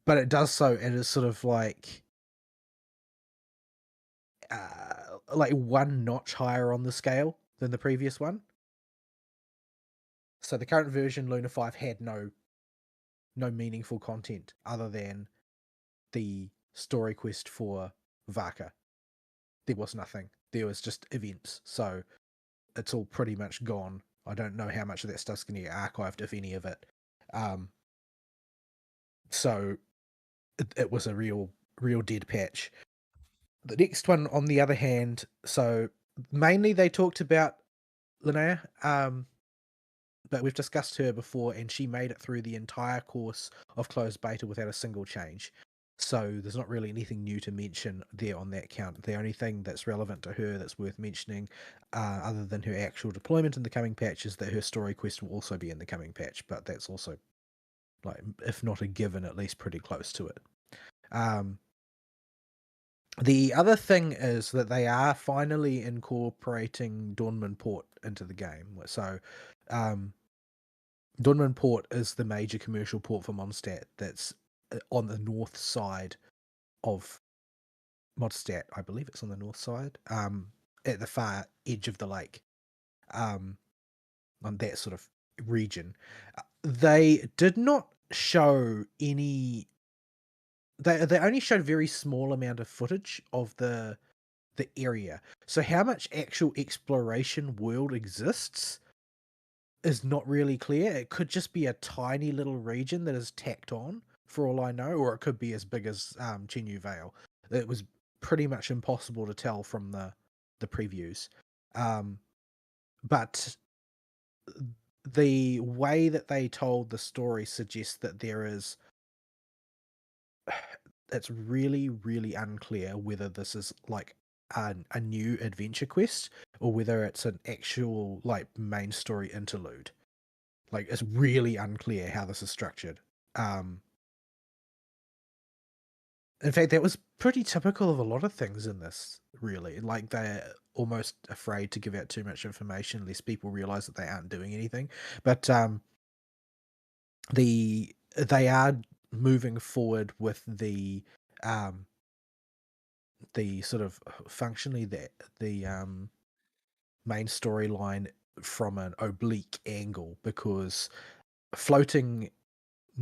But it does so, and it's sort of like one notch higher on the scale than the previous one. So the current version, Luna 5, had no meaningful content other than the story quest for Vaka. There was nothing. There was just events. So it's all pretty much gone. I don't know how much of that stuff's going to get archived, if any of it. So it was a real dead patch. The next one, on the other hand, so mainly they talked about Linnea, but we've discussed her before, and she made it through the entire course of closed beta without a single change. So there's not really anything new to mention there on that count. The only thing that's relevant to her that's worth mentioning, other than her actual deployment in the coming patch, is that her story quest will also be in the coming patch, but that's also, like, if not a given, at least pretty close to it. The other thing is that they are finally incorporating Dawnman Port into the game. So, Dawnman Port is the major commercial port for Mondstadt that's on the north side of Mondstadt. I believe it's on the north side, at the far edge of the lake, on that sort of region. They did not show any they only showed a very small amount of footage of the area. So how much actual exploration world exists is not really clear. It could just be a tiny little region that is tacked on, for all I know, or it could be as big as Chenyu Vale. It was pretty much impossible to tell from the previews. But the way that they told the story suggests that there is it's really, really unclear whether this is like a new adventure quest or whether it's an actual like main story interlude. Like it's really unclear how this is structured. In fact, that was pretty typical of a lot of things in this, really. Like they're almost afraid to give out too much information lest people realize that they aren't doing anything. But they are moving forward with the sort of functionally the main storyline from an oblique angle, because floating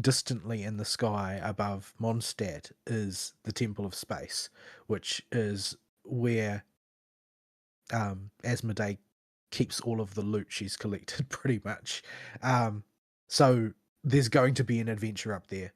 distantly in the sky above Mondstadt is the Temple of Space, which is where Asmodee keeps all of the loot she's collected, pretty much. So there's going to be an adventure up there.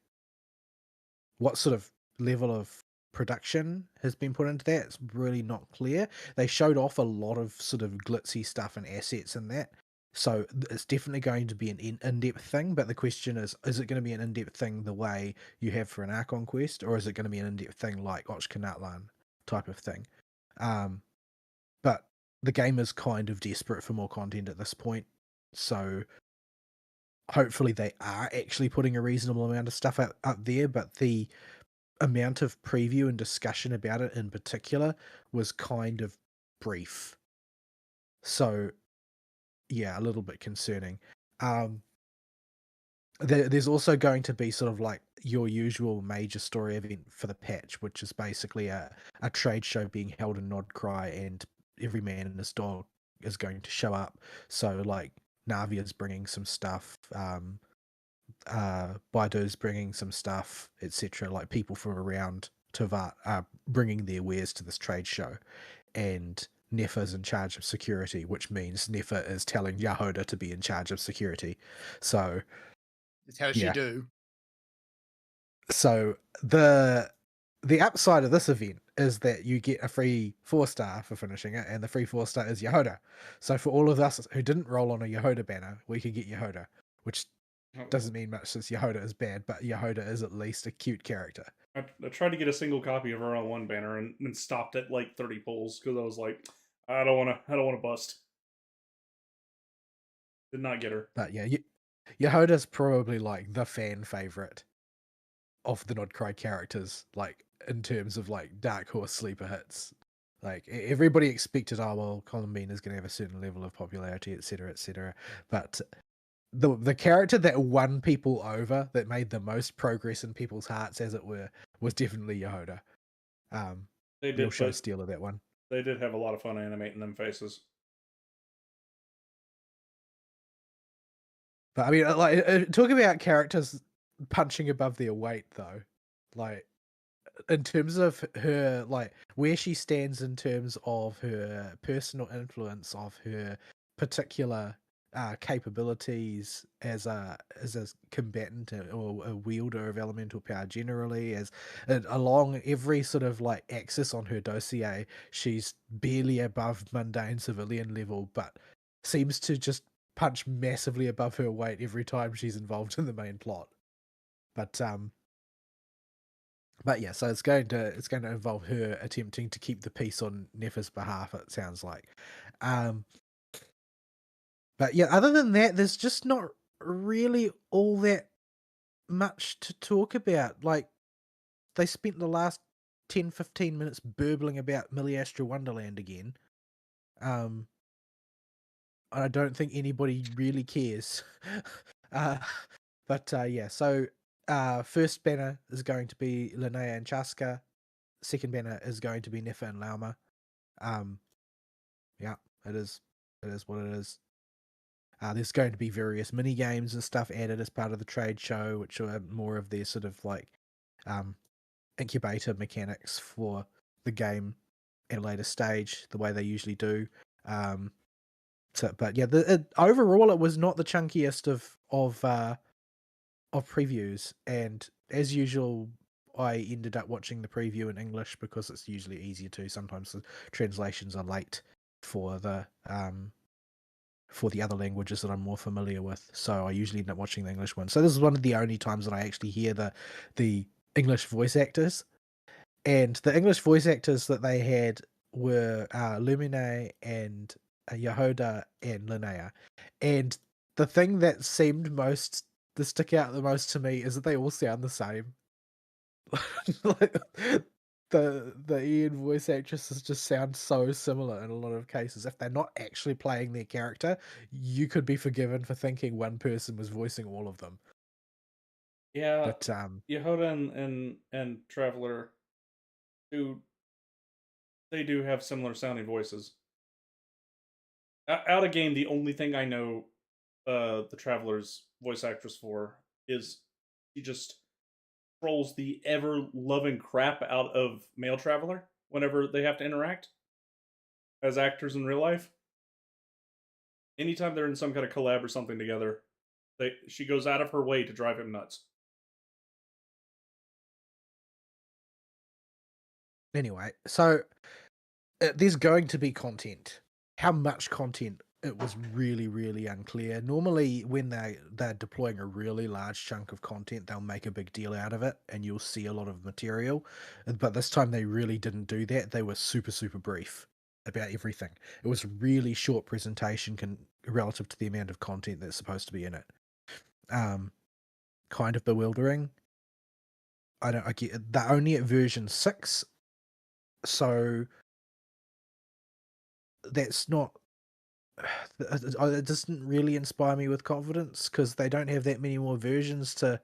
What sort of level of production has been put into that? It's really not clear. They showed off a lot of sort of glitzy stuff and assets in that. So it's definitely going to be an in-depth thing, but the question is it going to be an in-depth thing the way you have for an Archon quest, or is it going to be an in-depth thing like Ochkanatlan type of thing? But the game is kind of desperate for more content at this point, so hopefully they are actually putting a reasonable amount of stuff up there, but the amount of preview and discussion about it in particular was kind of brief. So yeah, a little bit concerning. There's also going to be sort of like your usual major story event for the patch, which is basically a trade show being held in Nodcry, and every man and his dog is going to show up. So like Navia's bringing some stuff, Baidu's bringing some stuff, etc. Like people from around Teyvat are bringing their wares to this trade show, and Nefa's in charge of security, which means Nefa is telling Yahoda to be in charge of security. So It's how she do. So the upside of this event is that you get a free 4-star for finishing it, and the free 4-star is Yahoda. So for all of us who didn't roll on a Yahoda banner, we could get Yahoda, which doesn't mean much since Yahoda is bad, but Yahoda is at least a cute character. I tried to get a single copy of her on one banner and stopped at like 30 pulls because I was like, I don't want to bust. Did not get her. But yeah, Yahoda's probably like the fan favorite of the Nodcry characters, like in terms of like dark horse sleeper hits. Like everybody expected, oh well, Colin Bean is going to have a certain level of popularity, etc., etc. But the character that won people over, that made the most progress in people's hearts, as it were, was definitely Yahoda. They Real did show stealer, that one. They did have a lot of fun animating them faces. But I mean, like, talk about characters punching above their weight, though. Like, in terms of her, like, where she stands in terms of her personal influence, of her particular capabilities as a combatant or a wielder of elemental power generally, as along every sort of like axis on her dossier, she's barely above mundane civilian level, but seems to just punch massively above her weight every time she's involved in the main plot. But yeah, so it's going to involve her attempting to keep the peace on Nefa's behalf, it sounds like. But yeah, other than that, there's just not really all that much to talk about. Like, they spent the last 10-15 minutes burbling about Milliastra Wonderland again. I don't think anybody really cares. But yeah, so first banner is going to be Linnea and Chaska. Second banner is going to be Nefa and Lauma. Yeah, it is what it is. There's going to be various mini games and stuff added as part of the trade show, which are more of their sort of like incubator mechanics for the game at a later stage, the way they usually do. But yeah, overall, it was not the chunkiest of previews, and as usual, I ended up watching the preview in English because it's usually easier to. Sometimes the translations are late for the other languages that I'm more familiar with, so I usually end up watching the English one. So this is one of the only times that I actually hear the English voice actors, and the English voice actors that they had were Lumine and Yehoda and Linnea, and the thing that seemed most to stick out the most to me is that they all sound the same. Like, the Ian voice actresses just sound so similar in a lot of cases. If they're not actually playing their character, you could be forgiven for thinking one person was voicing all of them. Yeah, But Yehoda and Traveler, do they do have similar sounding voices. Out of game, the only thing I know the Traveler's voice actress for is she just trolls the ever loving crap out of male Traveler whenever they have to interact as actors in real life. Anytime they're in some kind of collab or something together, she goes out of her way to drive him nuts. anyway, so there's going to be content. How much content? It was really, really unclear. Normally, when they're deploying a really large chunk of content, they'll make a big deal out of it, and you'll see a lot of material. But this time, they really didn't do that. They were super, super brief about everything. It was a really short presentation relative to the amount of content that's supposed to be in it. Kind of bewildering. I get they're only at version 6, so that's not. It doesn't really inspire me with confidence because they don't have that many more versions to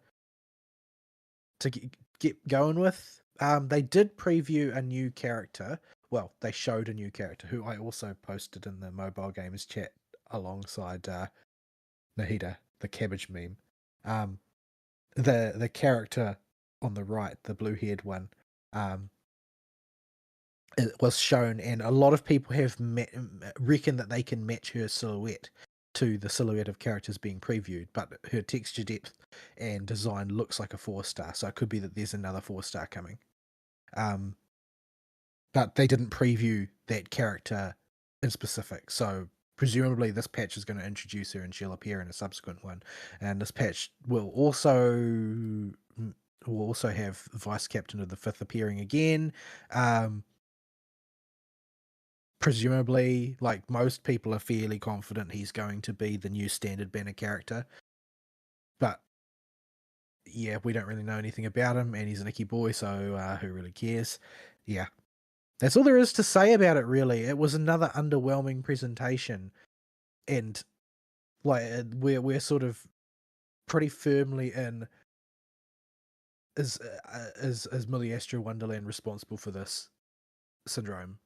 get going with. They did preview a new character. Well, they showed a new character who I also posted in the mobile gamers chat alongside Nahida, the cabbage meme. The character on the right, the blue-haired one, it was shown, and a lot of people have reckon that they can match her silhouette to the silhouette of characters being previewed, but her texture depth and design looks like a 4-star, so it could be that there's another 4-star coming. But they didn't preview that character in specific, so presumably this patch is going to introduce her and she'll appear in a subsequent one, and this patch will also have Vice Captain of the Fifth appearing again. Presumably, like, most people are fairly confident he's going to be the new standard banner character. But yeah, we don't really know anything about him, and he's an icky boy, so who really cares? Yeah. That's all there is to say about it, really. It was another underwhelming presentation, and like we're sort of pretty firmly in is Miliestra Wonderland responsible for this syndrome?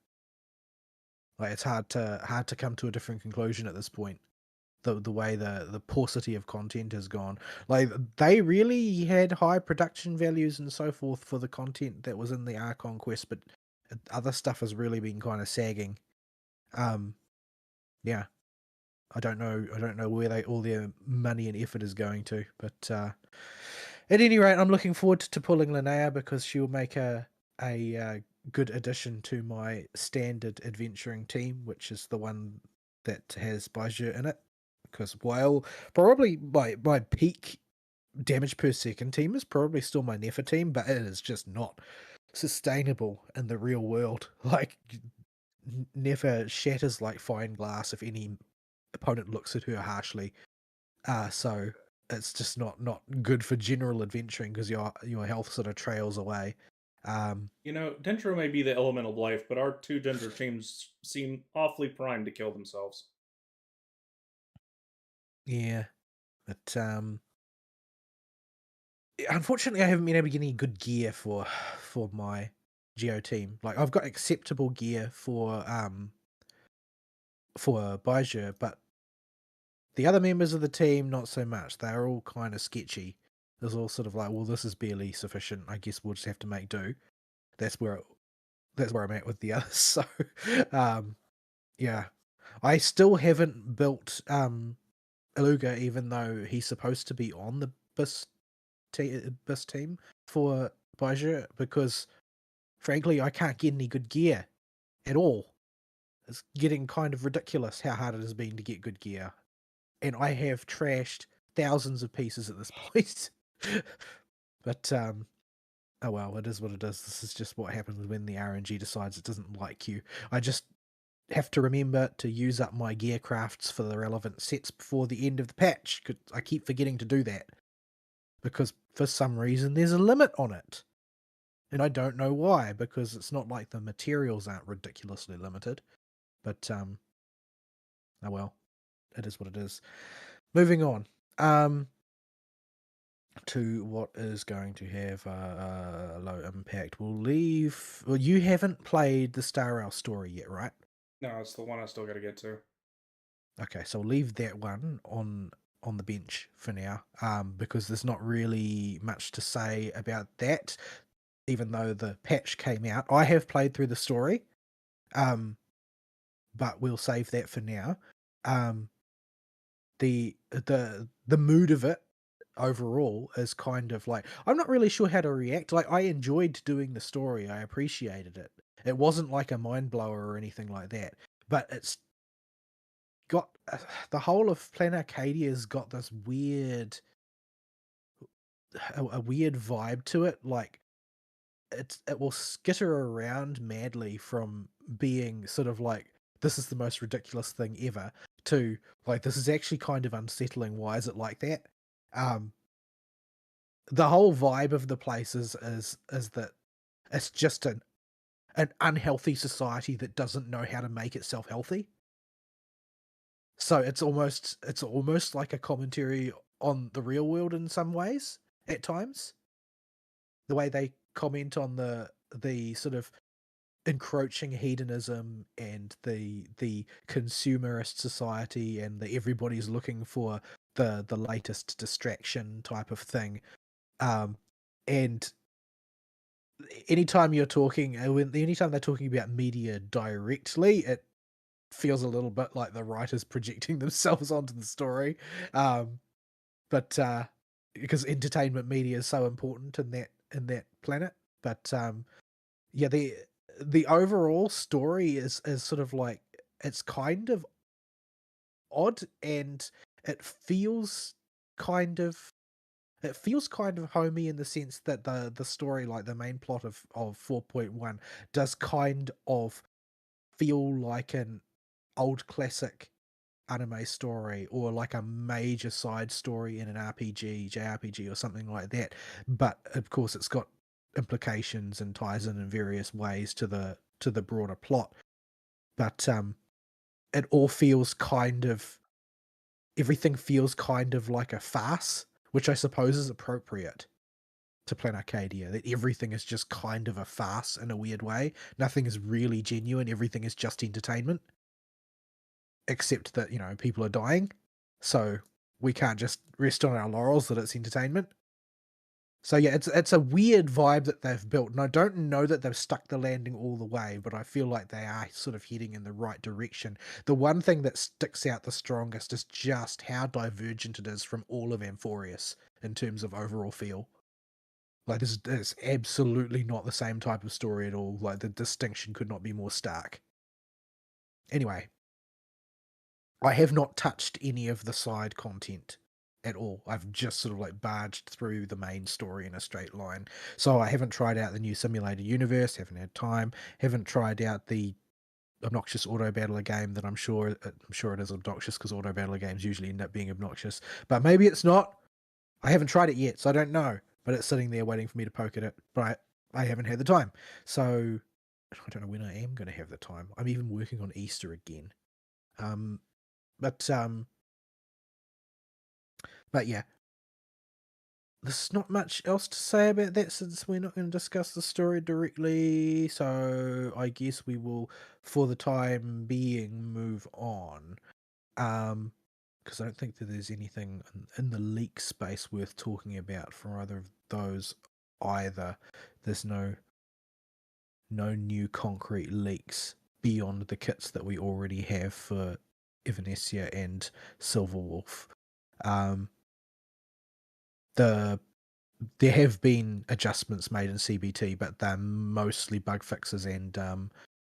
Like, it's hard to come to a different conclusion at this point. The way the paucity of content has gone. Like, they really had high production values and so forth for the content that was in the Archon quest, but other stuff has really been kind of sagging. Yeah. I don't know where all their money and effort is going to, but at any rate, I'm looking forward to pulling Linnea because she'll make a good addition to my standard adventuring team, which is the one that has Baiju in it. Because while probably my peak damage per second team is probably still my Nefer team, but it is just not sustainable in the real world. Like, Nefer shatters like fine glass if any opponent looks at her harshly. So it's just not good for general adventuring because your health sort of trails away. Dendro may be the element of life, but our two Dendro teams seem awfully primed to kill themselves. Yeah, but unfortunately, I haven't been able to get any good gear for my Geo team. Like, I've got acceptable gear for Baiju, but the other members of the team not so much. They're all kind of sketchy. is all sort of like, well, this is barely sufficient. I guess we'll just have to make do. That's where I'm at with the others. So, yeah, I still haven't built Iluga, even though he's supposed to be on the bus team for Baja, because frankly, I can't get any good gear at all. It's getting kind of ridiculous how hard it has been to get good gear, and I have trashed thousands of pieces at this point. But oh well, it is what it is. This is just what happens when the RNG decides it doesn't like you. I just have to remember to use up my gear crafts for the relevant sets before the end of the patch. I keep forgetting to do that because for some reason there's a limit on it. And I don't know why, because it's not like the materials aren't ridiculously limited. But oh well, it is what it is. Moving on. To what is going to have a low impact. Well, you haven't played the Star Rail story yet, right? No, it's the one I still got to get to. Okay, so leave that one on the bench for now, because there's not really much to say about that, even though the patch came out. I have played through the story, but we'll save that for now. The mood of it overall is kind of like, I'm not really sure how to react. Like, I enjoyed doing the story. I appreciated it. It wasn't like a mind blower or anything like that, but it's got the whole of Planet Arcadia's got this weird a weird vibe to it. Like, it will skitter around madly from being sort of like, this is the most ridiculous thing ever, to like, this is actually kind of unsettling. Why is it like that? The whole vibe of the place is that it's just an unhealthy society that doesn't know how to make itself healthy. So it's almost like a commentary on the real world in some ways at times. The way they comment on the sort of encroaching hedonism and the consumerist society, and the everybody's looking for the latest distraction type of thing. And anytime they're talking about media directly, it feels a little bit like the writers projecting themselves onto the story. But because entertainment media is so important in that planet. But yeah, the overall story is sort of like, it's kind of odd, and it feels kind of homey in the sense that the story, like the main plot of 4.1, does kind of feel like an old classic anime story, or like a major side story in an JRPG or something like that. But of course it's got implications and ties in various ways to the broader plot. But it all feels everything feels kind of like a farce, which I suppose is appropriate to Planet Arcadia, that everything is just kind of a farce in a weird way. Nothing is really genuine. Everything is just entertainment. Except that, people are dying. So we can't just rest on our laurels that it's entertainment. So yeah, it's a weird vibe that they've built. And I don't know that they've stuck the landing all the way, but I feel like they are sort of heading in the right direction. The one thing that sticks out the strongest is just how divergent it is from all of Amphorius in terms of overall feel. Like, this is absolutely not the same type of story at all. Like, the distinction could not be more stark. Anyway, I have not touched any of the side content at all. I've just sort of like barged through the main story in a straight line. So I haven't tried out the new simulated universe, haven't had time, haven't tried out the obnoxious auto battler game that I'm sure it is obnoxious, because auto battler games usually end up being obnoxious. But maybe it's not. I haven't tried it yet, so I don't know. But it's sitting there waiting for me to poke at it. But I haven't had the time. So I don't know when I am going to have the time. I'm even working on Easter again. But yeah, there's not much else to say about that, since we're not going to discuss the story directly. So I guess we will, for the time being, move on. Because because I don't think that there's anything in the leak space worth talking about for either of those either. There's no new concrete leaks beyond the kits that we already have for Evanescia and Silverwolf. There have been adjustments made in CBT, but they're mostly bug fixes and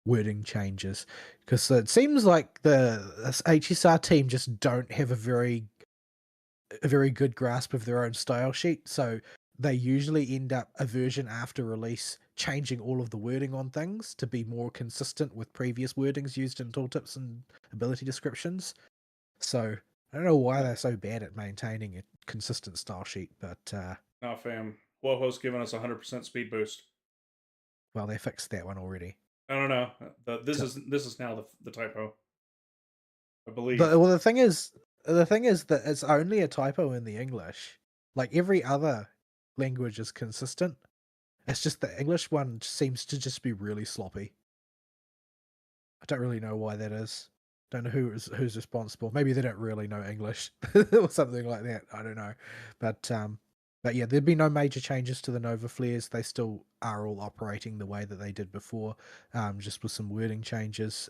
wording changes. Because it seems like this HSR team just don't have a very good grasp of their own style sheet. So they usually end up a version after release changing all of the wording on things to be more consistent with previous wordings used in tooltips and ability descriptions. So I don't know why they're so bad at maintaining a consistent style sheet, but Nah, fam. WoHo's giving us 100% speed boost. well, they fixed that one already. I don't know. This is now the typo. I believe. The thing is that it's only a typo in the English. Like every other language is consistent. It's just the English one seems to just be really sloppy. I don't really know why that is. Don't know who's responsible. Maybe they don't really know English or something like that. I don't know. But yeah, there'd be no major changes to the Nova flares. They still are all operating the way that they did before, just with some wording changes.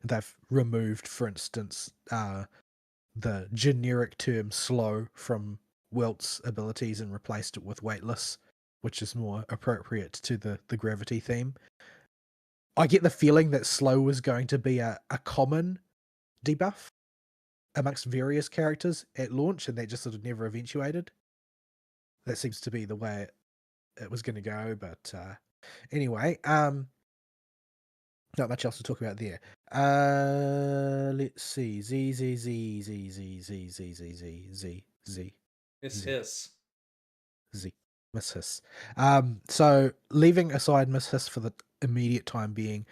They've removed, for instance, the generic term slow from Welt's abilities and replaced it with weightless, which is more appropriate to the gravity theme. I get the feeling that slow was going to be a common debuff amongst various characters at launch, and that just sort of never eventuated. That seems to be the way it was going to go, but anyway, not much else to talk about there. Let's see. Z. It's Hiss. Z. Miss Hiss. So leaving aside Miss Hiss for the immediate time being,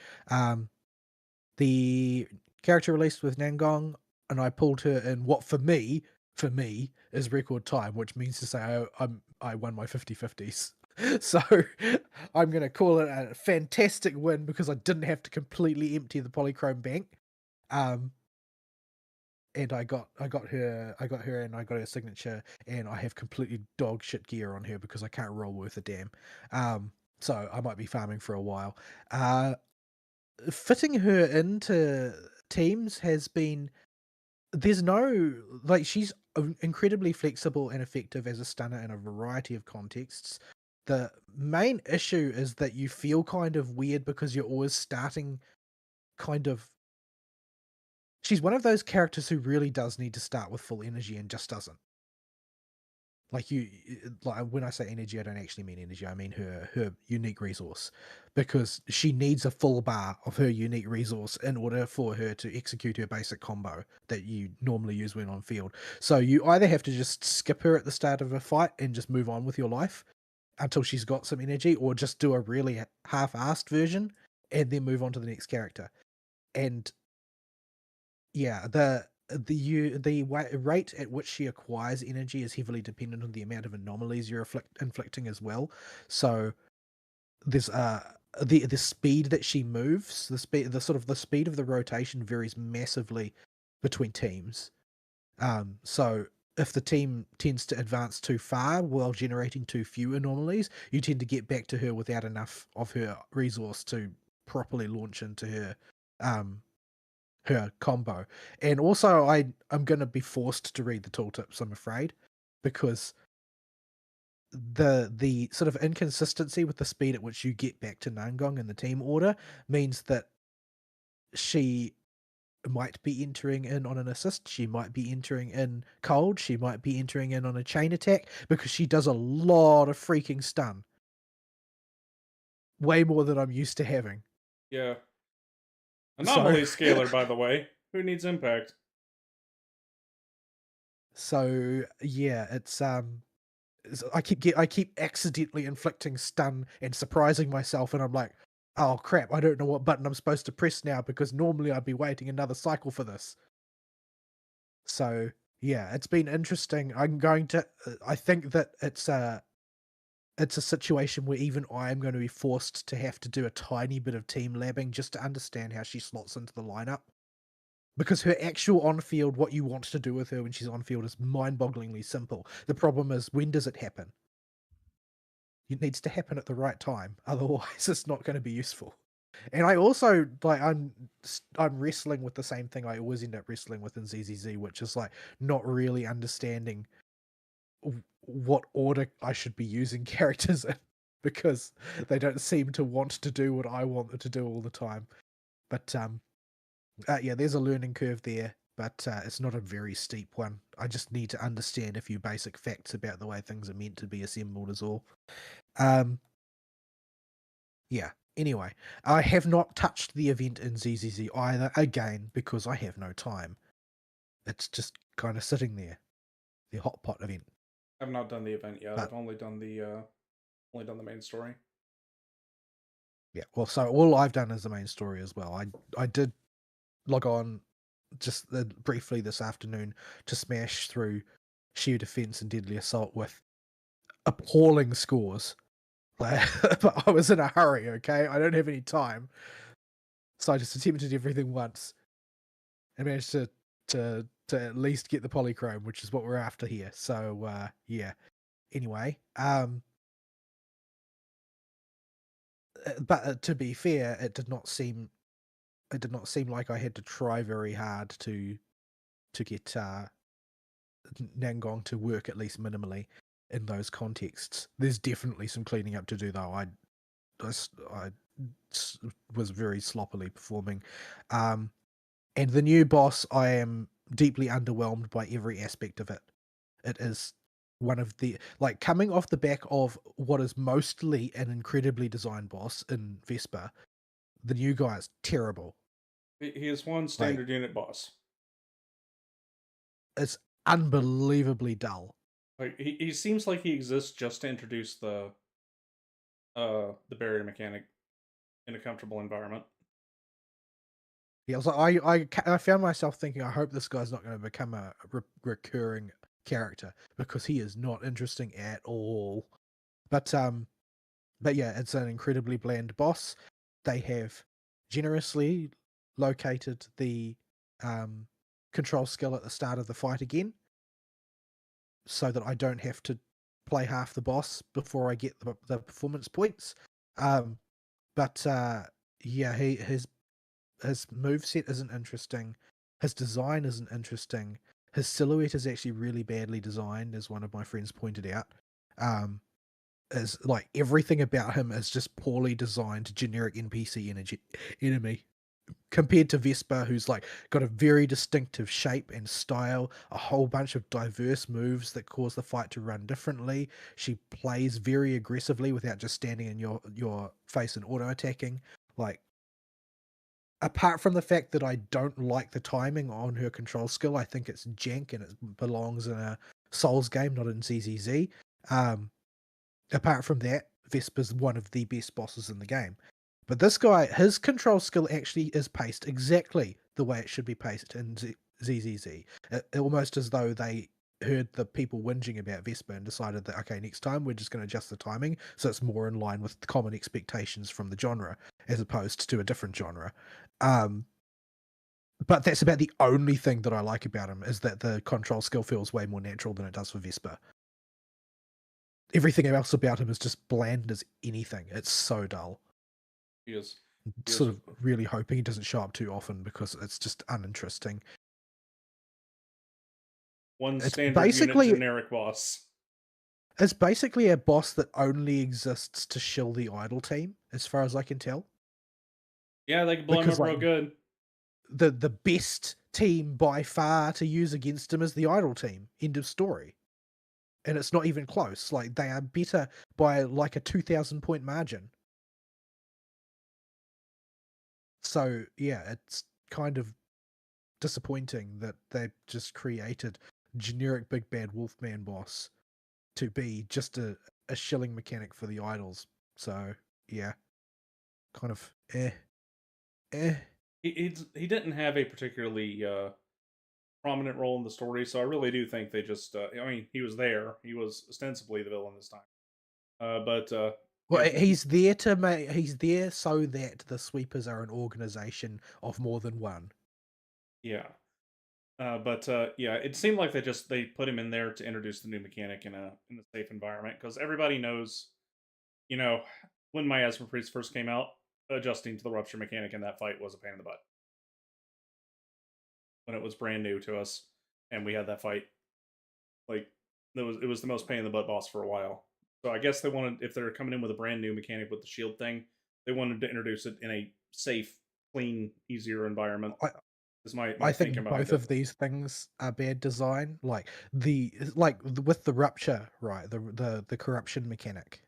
the character released with Nangong, and I pulled her in what for me is record time, which means to say I won my 50/50s. So I'm going to call it a fantastic win because I didn't have to completely empty the polychrome bank. And I got her and I got her signature, and I have completely dog shit gear on her because I can't roll worth a damn. So I might be farming for a while. Fitting her into teams has been, there's no, like, she's incredibly flexible and effective as a stunner in a variety of contexts. The main issue is that you feel kind of weird because you're always starting kind of, she's one of those characters who really does need to start with full energy and just doesn't. Like when I say energy, I don't actually mean energy. I mean her unique resource, because she needs a full bar of her unique resource in order for her to execute her basic combo that you normally use when on field. So you either have to just skip her at the start of a fight and just move on with your life until she's got some energy, or just do a really half-assed version and then move on to the next character. And yeah, the rate at which she acquires energy is heavily dependent on the amount of anomalies you're inflicting as well. So there's the speed that she moves, the speed of the rotation varies massively between teams. So if the team tends to advance too far while generating too few anomalies, you tend to get back to her without enough of her resource to properly launch into her combo. And also I'm going to be forced to read the tooltips, I'm afraid, because the sort of inconsistency with the speed at which you get back to Nangong in the team order means that she might be entering in on an assist, she might be entering in cold, she might be entering in on a chain attack, because she does a lot of freaking stun. Way more than I'm used to having. Yeah. Anomaly scaler, by the way. Who needs impact? So yeah, it's I keep accidentally inflicting stun and surprising myself, and I'm like, oh crap, I don't know what button I'm supposed to press now, because normally I'd be waiting another cycle for this. So yeah, it's been interesting. I think that it's a situation where even I'm going to be forced to have to do a tiny bit of team labbing just to understand how she slots into the lineup, because her actual on-field, what you want to do with her when she's on-field is mind-bogglingly simple. The problem is, when does it happen? It needs to happen at the right time, otherwise it's not going to be useful. And I also, like, I'm wrestling with the same thing I always end up wrestling with in ZZZ, which is, like, not really understanding what order I should be using characters in, because they don't seem to want to do what I want them to do all the time. But, yeah, there's a learning curve there, but it's not a very steep one. I just need to understand a few basic facts about the way things are meant to be assembled is all. Yeah. Anyway, I have not touched the event in ZZZ either, again, because I have no time. It's just kind of sitting there. The hot pot event. I've not done the event yet. But, I've only done the main story. yeah, well, so all I've done is the main story as well. I did log on just briefly this afternoon to smash through Sheer Defense and Deadly Assault with appalling scores. But I was in a hurry, okay? I don't have any time. So I just attempted everything once and managed to at least get the polychrome, which is what we're after here. So yeah. Anyway, but to be fair, it did not seem like I had to try very hard to get Nangong to work at least minimally in those contexts. There's definitely some cleaning up to do, though. I was very sloppily performing. And the new boss, I am deeply underwhelmed by every aspect of it. It is one of the, like, coming off the back of what is mostly an incredibly designed boss in Vesper, the new guy is terrible. He is one standard unit boss. It's unbelievably dull. Like he seems like he exists just to introduce the barrier mechanic in a comfortable environment. Yeah, I was like, I found myself thinking, I hope this guy's not going to become a recurring character, because he is not interesting at all. But yeah, it's an incredibly bland boss. They have generously located the control skill at the start of the fight again, so that I don't have to play half the boss before I get the performance points. But yeah, his moveset isn't interesting. His design isn't interesting. His silhouette is actually really badly designed, as one of my friends pointed out. Is like everything about him is just poorly designed, generic NPC enemy. Compared to Vesper, who's like got a very distinctive shape and style, a whole bunch of diverse moves that cause the fight to run differently. She plays very aggressively without just standing in your face and auto attacking. Like, apart from the fact that I don't like the timing on her control skill, I think it's jank and it belongs in a Souls game, not in ZZZ. Apart from that, Vesper's one of the best bosses in the game. But this guy, his control skill actually is paced exactly the way it should be paced in ZZZ. Almost as though they heard the people whinging about Vesper and decided that, okay, next time we're just going to adjust the timing so it's more in line with common expectations from the genre, as opposed to a different genre. But that's about the only thing that I like about him, is that the control skill feels way more natural than it does for Vesper. Everything else about him is just bland as anything. It's so dull. He is. Sort of really hoping he doesn't show up too often, because it's just uninteresting. One standard unit generic boss. It's basically a boss that only exists to shill the idle team, as far as I can tell. Yeah, they can blow him up real good. The best team by far to use against him is the idle team. End of story. And it's not even close. Like, they are better by like a 2,000 point margin. So yeah, it's kind of disappointing that they just created generic big bad Wolfman boss to be just a shilling mechanic for the idols. So yeah, kind of He didn't have a particularly prominent role in the story, so I really do think they just I mean, he was there. He was ostensibly the villain this time. But well, he's there so that the sweepers are an organization of more than one. Yeah. But yeah, it seemed like they put him in there to introduce the new mechanic in a safe environment because everybody knows, you know, when Miasma Priest first came out, adjusting to the rupture mechanic in that fight was a pain in the butt when it was brand new to us, and we had that fight. Like, it was the most pain in the butt boss for a while. So I guess they wanted, if they're coming in with a brand new mechanic with the shield thing, they wanted to introduce it in a safe, clean, easier environment. I, Is my I thinking think behind both it. of these things are bad design. With the rupture, right? The corruption mechanic,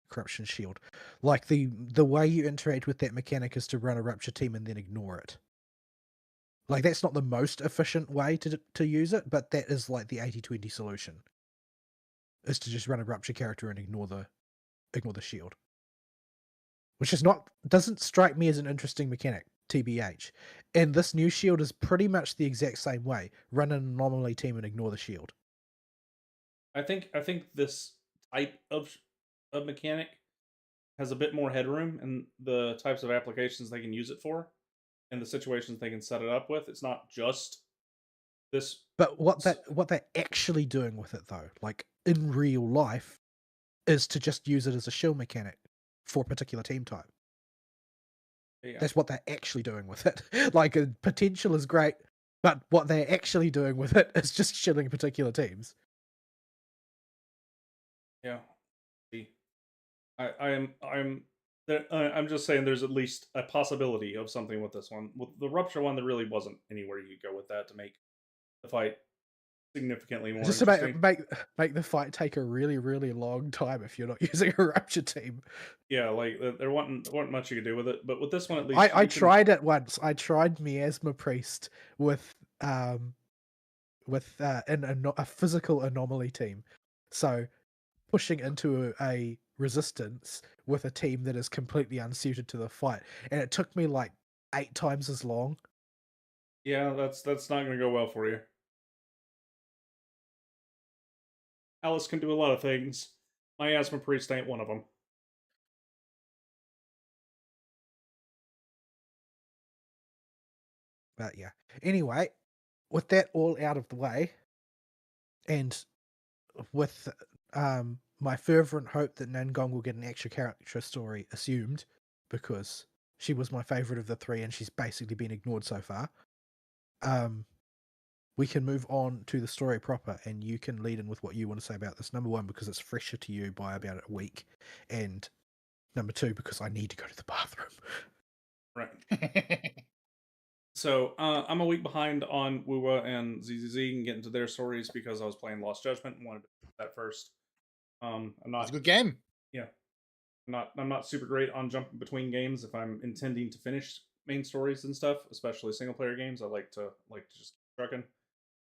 corruption shield. Like the way you interact with that mechanic is to run a rupture team and then ignore it. Like that's not the most efficient way to use it, but that is like the 80-20 solution. Is to just run a rupture character and ignore the shield. Which is not doesn't strike me as an interesting mechanic, TBH. And this new shield is pretty much the exact same way. Run an anomaly team and ignore the shield. I think this type of mechanic has a bit more headroom in the types of applications they can use it for and the situations they can set it up with. It's not just this. But what they're actually doing with it though, like in real life, is to just use it as a shield mechanic for a particular team type. Yeah, That's what they're actually doing with it. Like potential is great, but what they're actually doing with it is just shielding particular teams. yeah. See, I'm just saying there's at least a possibility of something with this one. With the rupture one, there really wasn't anywhere you could go with that to make the fight significantly more Just to interesting. make the fight take a really, really long time if you're not using a rupture team. Yeah, like there wasn't much you could do with it, but with this one at least, I you can. tried it once. I tried Miasma Priest with a physical anomaly team. So pushing into a resistance with a team that is completely unsuited to the fight. And it took me like 8 times as long. Yeah, that's not going to go well for you. Alice can do a lot of things. Miasma Priest ain't one of them. But yeah. Anyway, with that all out of the way, and with my fervent hope that Nangong will get an extra character story assumed, because she was my favorite of the three and she's basically been ignored so far. We can move on to the story proper, and you can lead in with what you want to say about this. Number one, because it's fresher to you by about a week, and number two, because I need to go to the bathroom. Right. So I'm a week behind on WuWa and ZZZ and get into their stories because I was playing Lost Judgment and wanted to do that first. I'm It's not. a good game. Yeah, I'm not super great on jumping between games if I'm intending to finish main stories and stuff, especially single player games. I like to just keep trucking.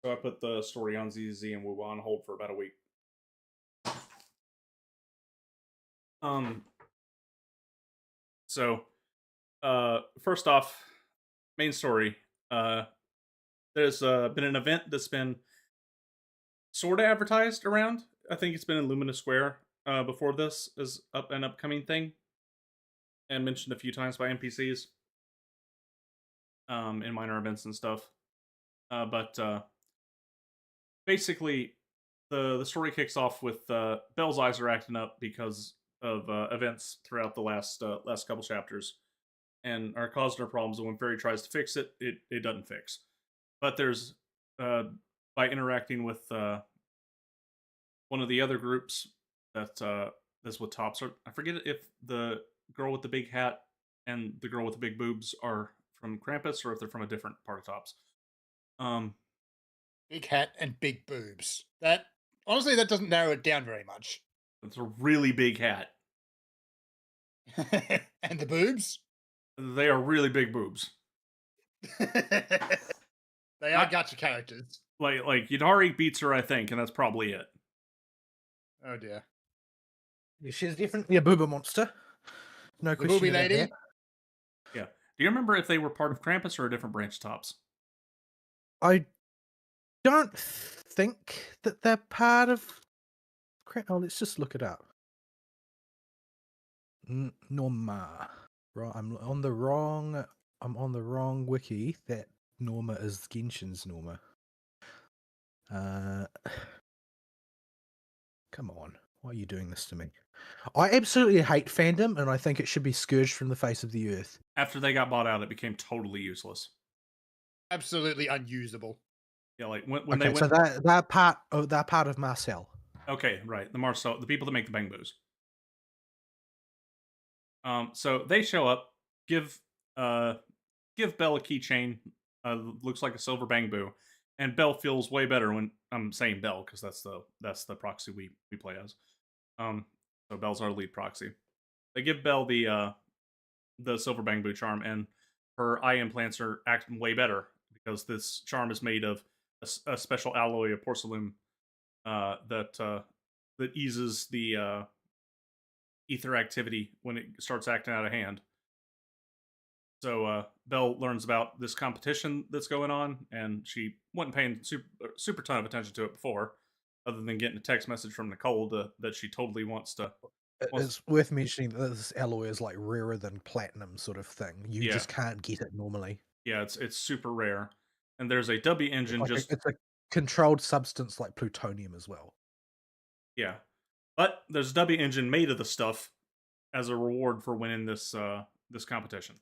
So I put the story on ZZZ and WuWa on hold for about a week. Um. So, first off, main story. There's been an event that's been sort of advertised around. I think it's been in Lumina Square before this is an upcoming thing, and mentioned a few times by NPCs in minor events and stuff. But basically, the story kicks off with Belle's eyes are acting up because of events throughout the last couple chapters, and are causing her problems. And when Fairy tries to fix it, it doesn't fix. But there's by interacting with one of the other groups that's what tops are. I forget if the girl with the big hat and the girl with the big boobs are from Krampus or if they're from a different part of Tops. Big hat and big boobs. That honestly, that doesn't narrow it down very much. It's a really big hat. And the boobs? They are really big boobs. They are gacha characters. Like Yadari beats her, I think, and that's probably it. Oh dear. She's definitely a booba monster. No The question booby about lady. that. Yeah. Do you remember if they were part of Krampus or a different branch of Tops? I don't think that they're part of. Oh, let's just look it up. Norma. Right, I'm on the wrong wiki. That Norma is Genshin's Norma. Come on. Why are you doing this to me? I absolutely hate fandom, and I think it should be scourged from the face of the earth. After they got bought out, it became totally useless. Absolutely unusable. Yeah, like when Okay, they went. so they're part of Marcel. Okay, right. The people that make the bang boos. So they show up, give Belle a keychain, looks like a silver bang boo, and Belle feels way better when I'm saying Belle because that's the proxy we play as. So Belle's our lead proxy. They give Belle the silver bang boo charm, and her eye implants are acting way better because this charm is made of a special alloy of porcelain that eases the ether activity when it starts acting out of hand. So Belle learns about this competition that's going on, and she wasn't paying super ton of attention to it before, other than getting a text message from Nicole that she totally wants to. It's worth mentioning that this alloy is like rarer than platinum sort of thing. You Yeah. just can't get it normally. Yeah, it's super rare, and there's a W engine It's a controlled substance like plutonium as well. Yeah, but there's a W engine made of the stuff as a reward for winning this this competition.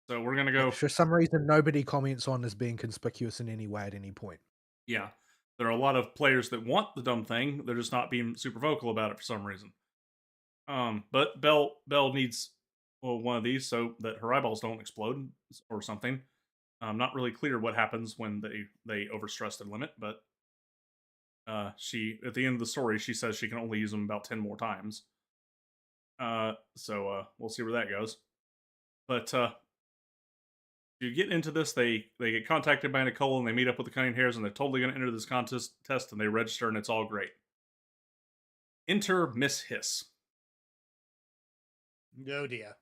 So we're gonna go. For some reason, nobody comments on as being conspicuous in any way at any point. Yeah, there are a lot of players that want the dumb thing. They're just not being super vocal about it for some reason. But Belle needs one of these so that her eyeballs don't explode or something. Not really clear what happens when they overstress their limit, but she at the end of the story she says she can only use them about 10 more times. So we'll see where that goes. But to get into this, they get contacted by Nicole and they meet up with the Cunning Hares and they're totally going to enter this contest test and they register and it's all great. Enter Miss Hiss. Oh dear.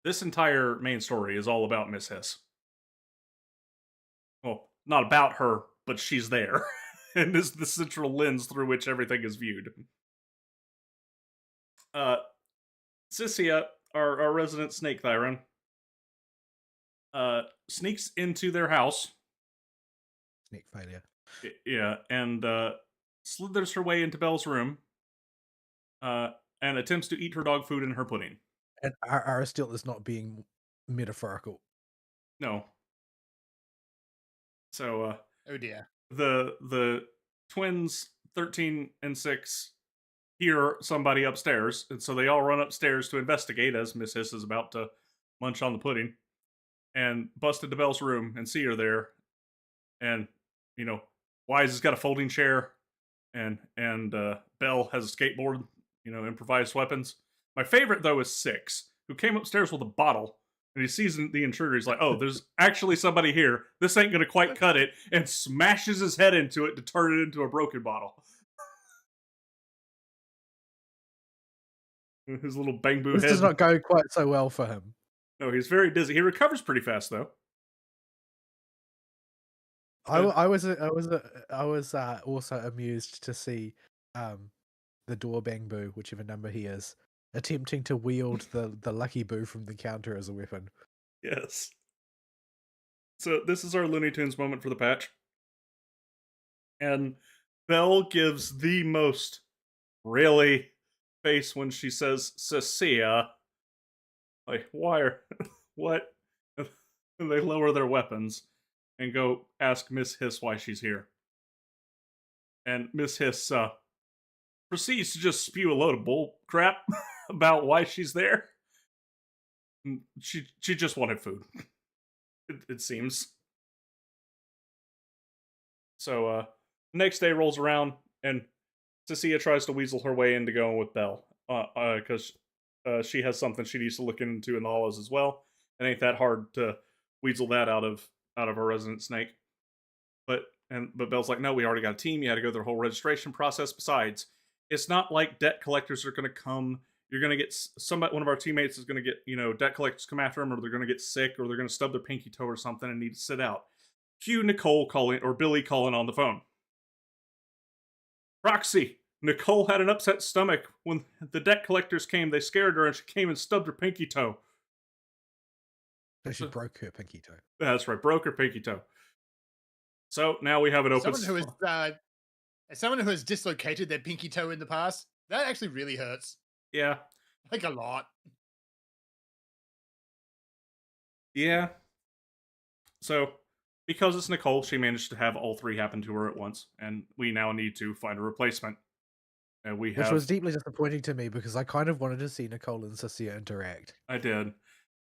This entire main story is all about Miss Hiss. Well, not about her, but she's there. And is the central lens through which everything is viewed. Cyssia, our resident snake Thyron, sneaks into their house. Snake failure. Yeah, and slithers her way into Belle's room. And attempts to eat her dog food and her pudding. And Aristotle is not being metaphorical. No. So, oh dear. The twins, 13 and 6, hear somebody upstairs, and so they all run upstairs to investigate as Miss Hiss is about to munch on the pudding, and bust into Belle's room and see her there. And, you know, Wise has got a folding chair, and Belle has a skateboard, you know, improvised weapons. My favorite, though, is 6, who came upstairs with a bottle, and he sees the intruder. He's like, oh, there's actually somebody here. This ain't going to quite cut it, and smashes his head into it to turn it into a broken bottle. His little bang boo head. This does not go quite so well for him. No, he's very dizzy. He recovers pretty fast, though. I was also amused to see the door bang boo, whichever number he is, attempting to wield the lucky boo from the counter as a weapon. Yes. So this is our Looney Tunes moment for the patch. And Belle gives the most really face when she says Cyssia. Like, why are what? And they lower their weapons and go ask Miss Hiss why she's here. And Miss Hiss proceeds to just spew a load of bull crap about why she's there. She just wanted food. It seems. So next day rolls around and Cyssia tries to weasel her way into going with Belle because she has something she needs to look into in the hollows as well. It ain't that hard to weasel that out of her resident snake. But Belle's like, no, we already got a team. You had to go through the whole registration process. Besides, it's not like debt collectors are going to come. You're going to get one of our teammates is going to get, you know, debt collectors come after them, or they're going to get sick, or they're going to stub their pinky toe or something and need to sit out. Cue Nicole calling, or Billy calling on the phone. Proxy, Nicole had an upset stomach. When the debt collectors came, they scared her and she came and stubbed her pinky toe. So she broke her pinky toe. That's right, broke her pinky toe. So now we have an open. As someone who has dislocated their pinky toe in the past, that actually really hurts. Yeah. Like a lot. Yeah. So, because it's Nicole, she managed to have all three happen to her at once, and we now need to find a replacement. And we have. Which was deeply disappointing to me because I kind of wanted to see Nicole and Cynthia interact. I did.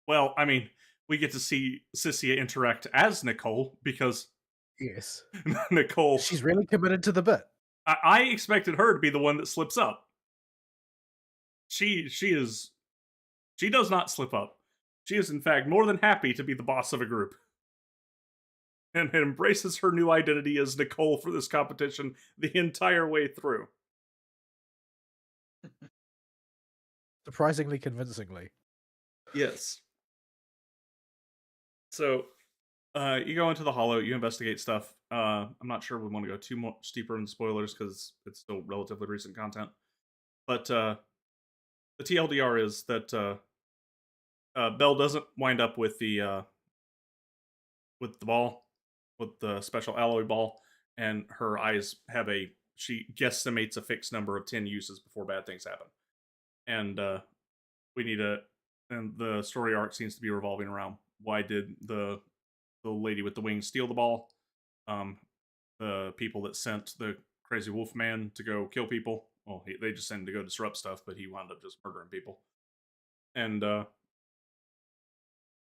Well, I mean, we get to see Cynthia interact as Nicole because. Yes. Nicole. She's really committed to the bit. I expected her to be the one that slips up. She does not slip up. She is, in fact, more than happy to be the boss of a group. And embraces her new identity as Nicole for this competition the entire way through. Surprisingly convincingly. Yes. So, you go into the Hollow, you investigate stuff. I'm not sure we want to go too much deeper into spoilers because it's still relatively recent content. But the TLDR is that Belle doesn't wind up with the ball, with the special alloy ball, and her eyes have she guesstimates a fixed number of 10 uses before bad things happen. And and the story arc seems to be revolving around why did the lady with the wings steal the ball? The people that sent the crazy wolf man to go kill people, well, they just sent him to go disrupt stuff, but he wound up just murdering people. And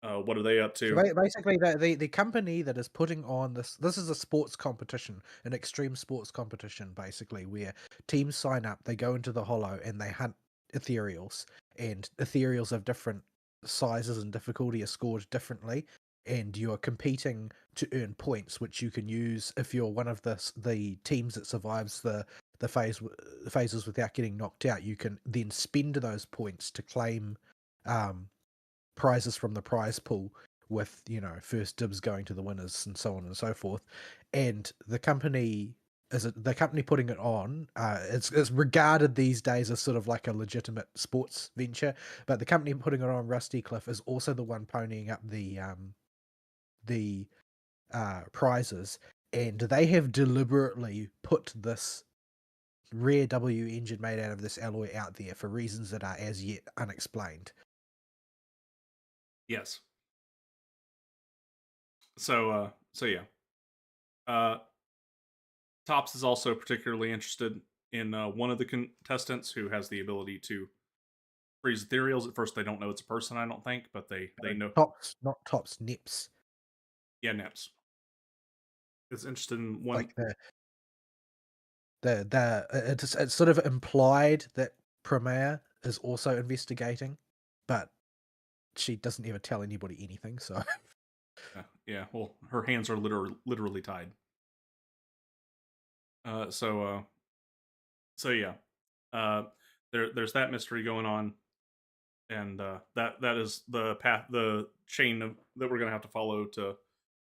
what are they up to? So basically, the company that is putting on this is a sports competition, an extreme sports competition, basically, where teams sign up, they go into the Hollow, and they hunt ethereals, and ethereals of different sizes and difficulty are scored differently, and you are competing to earn points, which you can use if you're one of the teams that survives the phases without getting knocked out. You can then spend those points to claim prizes from the prize pool, with first dibs going to the winners and so on and so forth. And the company putting it on, it's regarded these days as sort of like a legitimate sports venture, but the company putting it on, Rusty Cliff, is also the one ponying up the prizes, and they have deliberately put this rare W engine made out of this alloy out there for reasons that are as yet unexplained. Yes. So yeah. Tops is also particularly interested in one of the contestants who has the ability to freeze ethereals. At first, they don't know it's a person, I don't think, but they know. Tops, not Tops, Nips. Yeah, Nips. Is interested in one. Like it's sort of implied that Premier is also investigating, but she doesn't ever tell anybody anything. So yeah. Well, her hands are literally tied. So yeah. There's that mystery going on, and that is the path, the chain that we're gonna have to follow to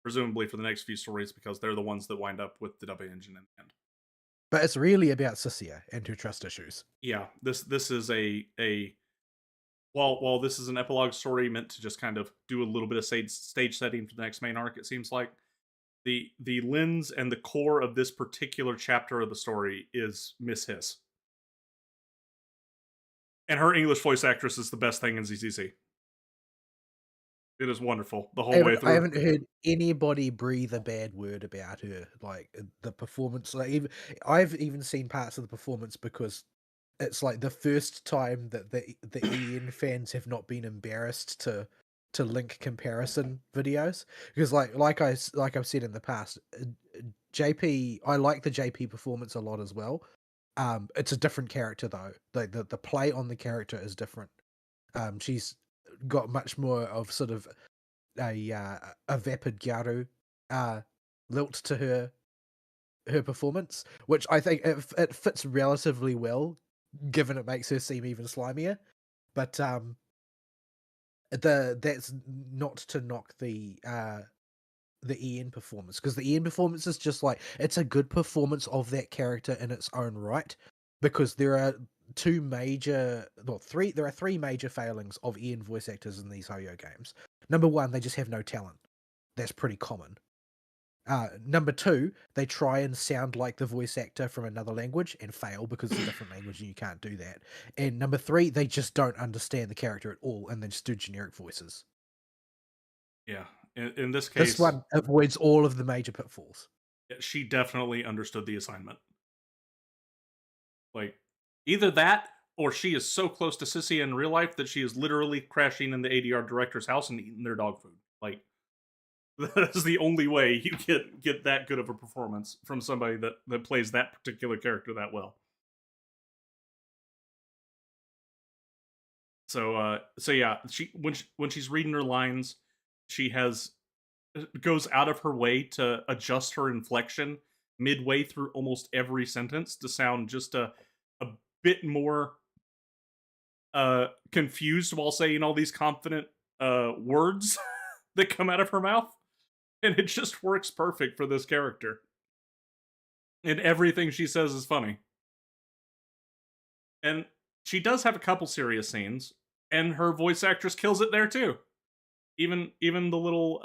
presumably for the next few stories, because they're the ones that wind up with the W engine in the end. But it's really about Cynthia and her trust issues. Yeah, this is a while this is an epilogue story meant to just kind of do a little bit of stage setting for the next main arc, it seems like the lens and the core of this particular chapter of the story is Miss Hiss. And her English voice actress is the best thing in ZZZ. It is wonderful the whole way through. I haven't heard anybody breathe a bad word about her. Like the performance, I've even seen parts of the performance because it's like the first time that the EN fans have not been embarrassed to link comparison videos, because like I've said in the past, JP, I like the JP performance a lot as well. It's a different character though. The play on the character is different. She's got much more of sort of a vapid Gyaru lilt to her performance, which I think it fits relatively well, given it makes her seem even slimier. But that's not to knock the EN performance, because the EN performance is just like, it's a good performance of that character in its own right, because there are three major failings of EN voice actors in these Ho-Yo games. Number one, they just have no talent. That's pretty common. Number two, they try and sound like the voice actor from another language and fail because it's a different language and you can't do that. And number three, they just don't understand the character at all and they just do generic voices. Yeah. In this This case, one avoids all of the major pitfalls. she definitely understood the assignment. Like, either that or she is so close to Sissy in real life that she is literally crashing in the ADR director's house and eating their dog food. Like, that is the only way you get that good of a performance from somebody that plays that particular character that well. So yeah, she when she's reading her lines, she goes out of her way to adjust her inflection midway through almost every sentence to sound just a bit more confused while saying all these confident words that come out of her mouth. And it just works perfect for this character. And everything she says is funny. And she does have a couple serious scenes, and her voice actress kills it there too. Even the little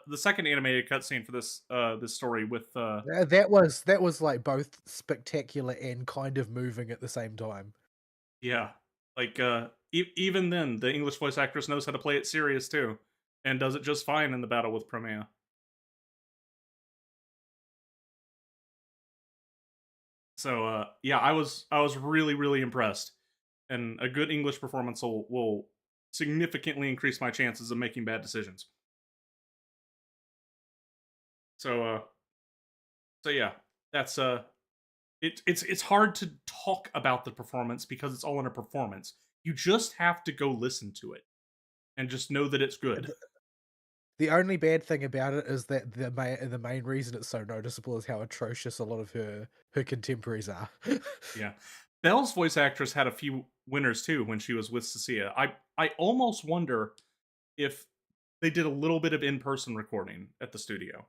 the second animated cutscene for this this story with That was like both spectacular and kind of moving at the same time. yeah, like even then the English voice actress knows how to play it serious too, and does it just fine in the battle with Promea. So yeah, I was really impressed, and a good English performance will significantly increase my chances of making bad decisions. So so yeah, that's it's hard to talk about the performance because it's all in a performance. You just have to go listen to it and just know that it's good. The only bad thing about it is that the main reason it's so noticeable is how atrocious a lot of her contemporaries are. Yeah. Belle's voice actress had a few winners too when she was with Cecilia. I almost wonder if they did a little bit of in-person recording at the studio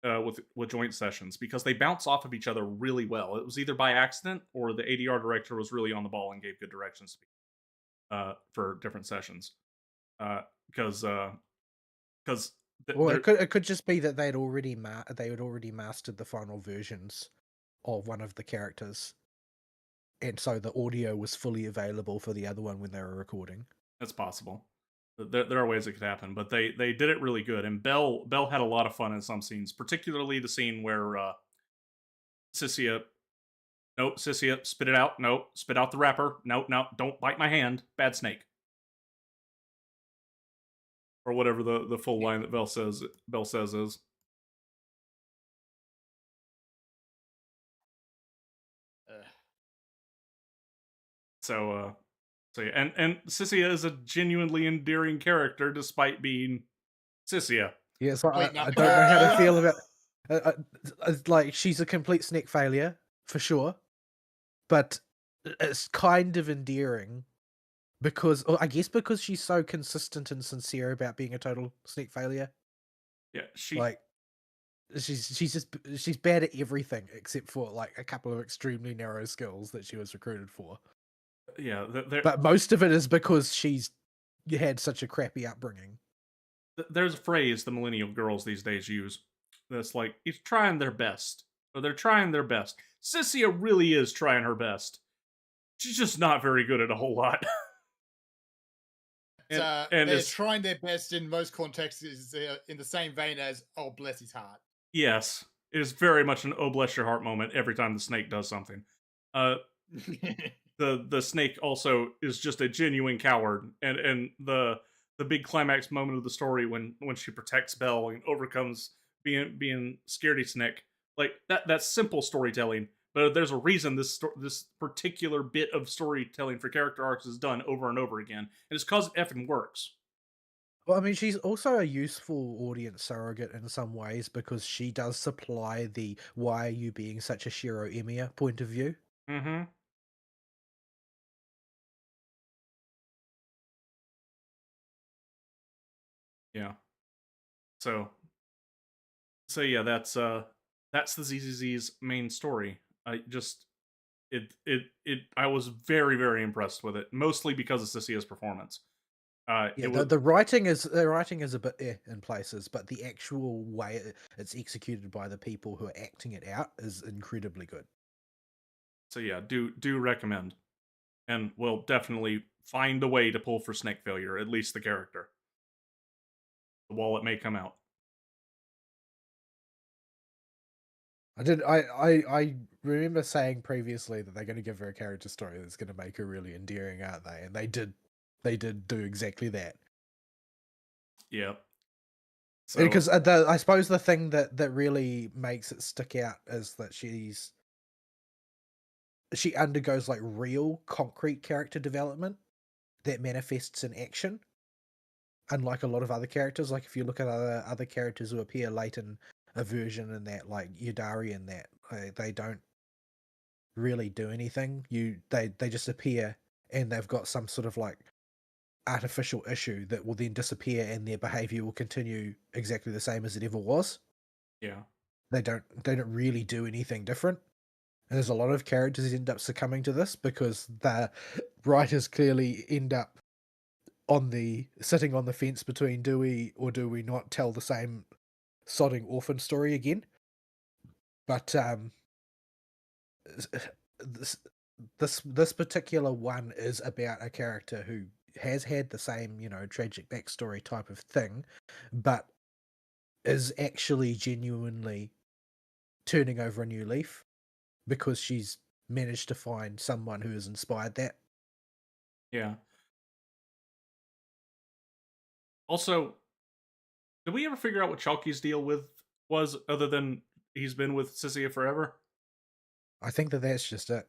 with joint sessions because they bounce off of each other really well. It was either by accident or the ADR director was really on the ball and gave good directions for different sessions. Because Well, it could just be that they had already mastered the final versions of one of the characters, and so the audio was fully available for the other one when they were recording. That's possible. There are ways it could happen, but they did it really good. And Belle had a lot of fun in some scenes, particularly the scene where Sissia, nope, Sissia, spit it out, nope, spit out the wrapper, nope, no, don't bite my hand, bad snake, or whatever the full line that Belle says is. So yeah, and Sissia is a genuinely endearing character despite being Sissia. Yeah, so I don't know how to feel about. Like she's a complete snake failure for sure, but it's kind of endearing because, or I guess, because she's so consistent and sincere about being a total snake failure. Yeah, she's bad at everything except for like a couple of extremely narrow skills that she was recruited for. Yeah, but most of it is because she's had such a crappy upbringing. There's a phrase the millennial girls these days use that's like, it's trying their best. Or they're trying their best. Sissia really is trying her best. She's just not very good at a whole lot. and they're trying their best in most contexts is in the same vein as, oh, bless his heart. Yes. It is very much an oh, bless your heart moment every time the snake does something. The snake also is just a genuine coward, and the big climax moment of the story when she protects Belle and overcomes being scaredy snake, like that's simple storytelling, but there's a reason this particular bit of storytelling for character arcs is done over and over again, and it's because it effing works. Well, I mean, she's also a useful audience surrogate in some ways because she does supply the "why are you being such a Shiro Emiya" point of view. Mm-hmm. Yeah. So yeah, that's the ZZZ's main story. I was very impressed with it, mostly because of Cissia's performance. Yeah, It was the writing is a bit in places, but the actual way it's executed by the people who are acting it out is incredibly good. so yeah. Do recommend, and we'll definitely find a way to pull for snake failure. At least the character. The wallet may come out. I remember saying previously that they're going to give her a character story that's going to make her really endearing, aren't they? And they did do exactly that. Yeah. So Because I suppose the thing that really makes it stick out is that she undergoes like real concrete character development that manifests in action, unlike a lot of other characters. Like if you look at other characters who appear late in a version in that, like Yudari and that, they don't really do anything. They just appear and they've got some sort of like artificial issue that will then disappear and their behavior will continue exactly the same as it ever was. yeah. They don't really do anything different. And there's a lot of characters that end up succumbing to this because the writers clearly end up sitting on the fence between do we or do we not tell the same sodding orphan story again. But this this particular one is about a character who has had the same, tragic backstory type of thing, but is actually genuinely turning over a new leaf because she's managed to find someone who has inspired that. Yeah. Also, did we ever figure out what Chalky's deal was other than he's been with Sissia forever? I think that's just it.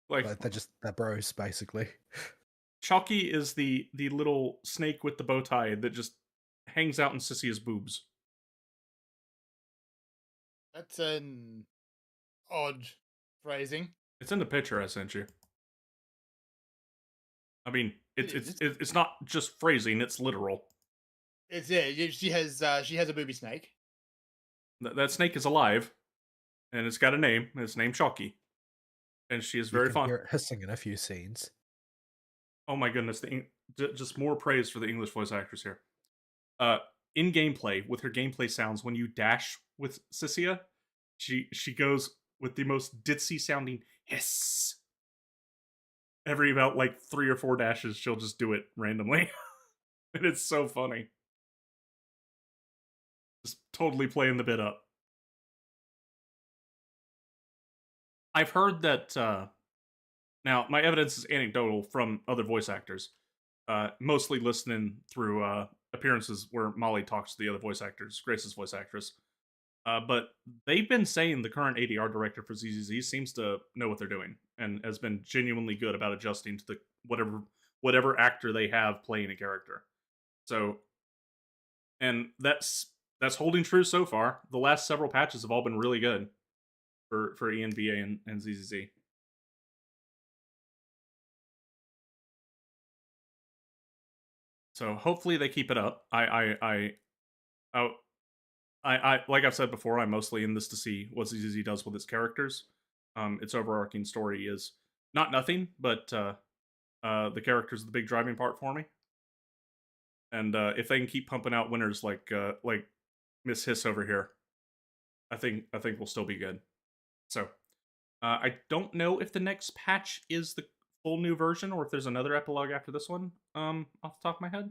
Like They're bros, basically. Chalky is the little snake with the bow tie that just hangs out in Sissia's boobs. That's an odd phrasing. It's in the picture I sent you. I mean, It is. it's not just phrasing; it's literal. It's she has a booby snake. That snake is alive, and it's got a name. And it's named Chalky, and she is very You can fun. hear it hissing in a few scenes. Oh my goodness! Just more praise for the English voice actors here. In gameplay, with her gameplay sounds, when you dash with Sissia, she goes with the most ditzy sounding hiss. Every about like 3 or 4 dashes, she'll just do it randomly, and it's so funny. Just totally playing the bit up. I've heard that. Now, my evidence is anecdotal from other voice actors, mostly listening through appearances where Molly talks to the other voice actors, Grace's voice actress. But they've been saying the current ADR director for ZZZ seems to know what they're doing and has been genuinely good about adjusting to the whatever actor they have playing a character. So, and that's holding true so far. The last several patches have all been really good for ENVA and ZZZ. So hopefully they keep it up. I like I've said before, I'm mostly in this to see what ZZZ does with its characters. Its overarching story is not nothing, but the characters are the big driving part for me. And if they can keep pumping out winners like Miss Hiss over here, I think we'll still be good. So I don't know if the next patch is the full new version or if there's another epilogue after this one. Off the top of my head.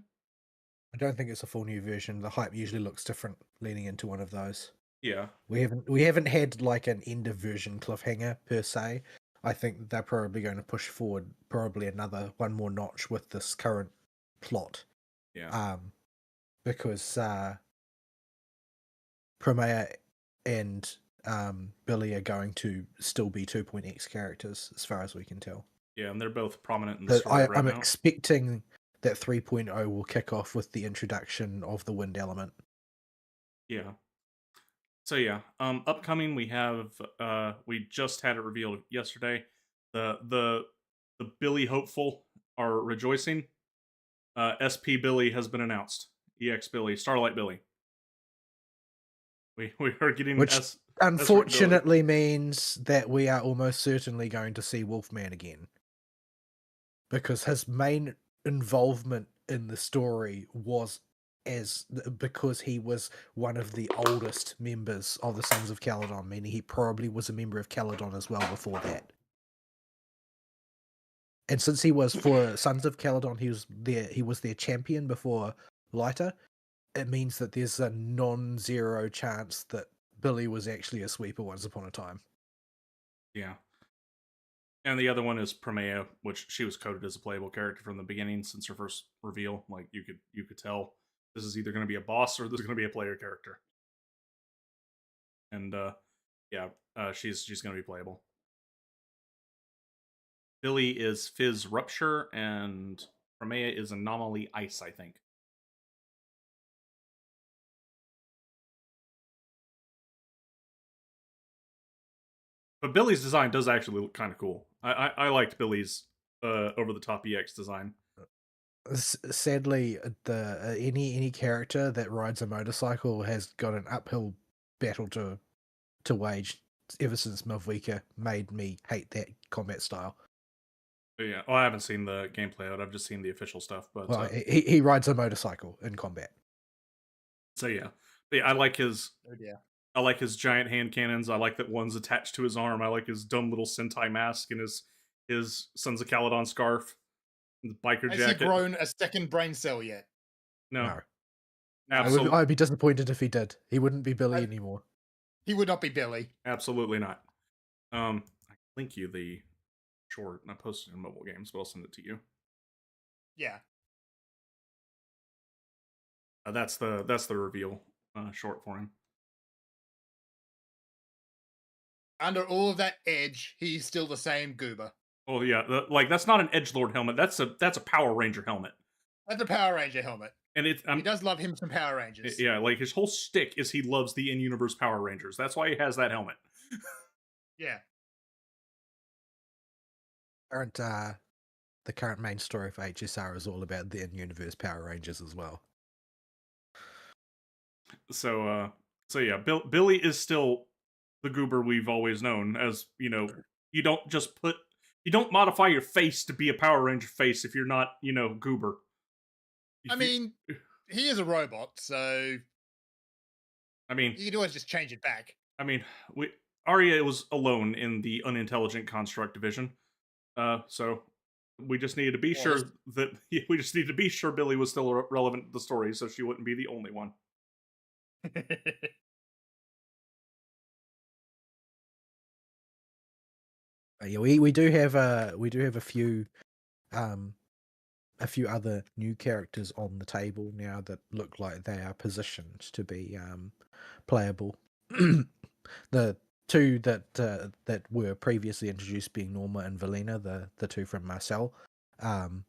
I don't think it's a full new version. The hype usually looks different leading into one of those. Yeah. We haven't had like an end of version cliffhanger per se. I think they're probably going to push forward probably one more notch with this current plot. Yeah. Because Promea and Billy are going to still be 2.x characters as far as we can tell. Yeah, and they're both prominent in the story right I'm now. expecting that 3.0 will kick off with the introduction of the wind element. Yeah. So yeah, upcoming we have we just had it revealed yesterday. The Billy hopeful are rejoicing. SP Billy has been announced. EX Billy, Starlight Billy. We are getting Which unfortunately means that we are almost certainly going to see Wolfman again. Because his main involvement in the story was because he was one of the oldest members of the Sons of Caledon, meaning he probably was a member of Caledon as well before that. And since he was for Sons of Caledon, he was their champion before Lyta. It means that there's a non-zero chance that Billy was actually a sweeper once upon a time. Yeah. And the other one is Promea, which she was coded as a playable character from the beginning since her first reveal. Like you could tell this is either going to be a boss or this is going to be a player character. And she's going to be playable. Billy is Fizz Rupture, and Promea is Anomaly Ice, I think. But Billy's design does actually look kind of cool. I liked Billy's over the top EX design. Sadly, the any character that rides a motorcycle has got an uphill battle to wage ever since Mavwika made me hate that combat style. But yeah, well, I haven't seen the gameplay out. I've just seen the official stuff. But well, he rides a motorcycle in combat. So yeah, I like his. Oh dear. I like his giant hand cannons. I like that one's attached to his arm. I like his dumb little Sentai mask and his Sons of Caledon scarf, and the biker Has jacket. he grown a second brain cell yet? No. Absolutely. I'd be disappointed if he did. He wouldn't be Billy anymore. He would not be Billy. Absolutely not. I link you the short. I posted it in mobile games, but I'll send it to you. Yeah. That's the reveal short for him. Under all of that edge, he's still the same goober. Oh yeah, that's not an edgelord helmet. That's a Power Ranger helmet. That's a Power Ranger helmet. And he does love him some Power Rangers. Yeah, like his whole shtick is he loves the in-universe Power Rangers. That's why he has that helmet. Yeah. The current main story for HSR is all about the in-universe Power Rangers as well. So yeah, Billy is still the goober we've always known as, you don't modify your face to be a Power Ranger face if you're not, goober. I mean, he is a robot, so I mean, you can always just change it back. I mean, Arya was alone in the unintelligent construct division. So we just needed to be sure Billy was still relevant to the story, so she wouldn't be the only one. Yeah, we do have a few other new characters on the table now that look like they are positioned to be playable. The two that were previously introduced being Norma and Velena, the two from Marcel, and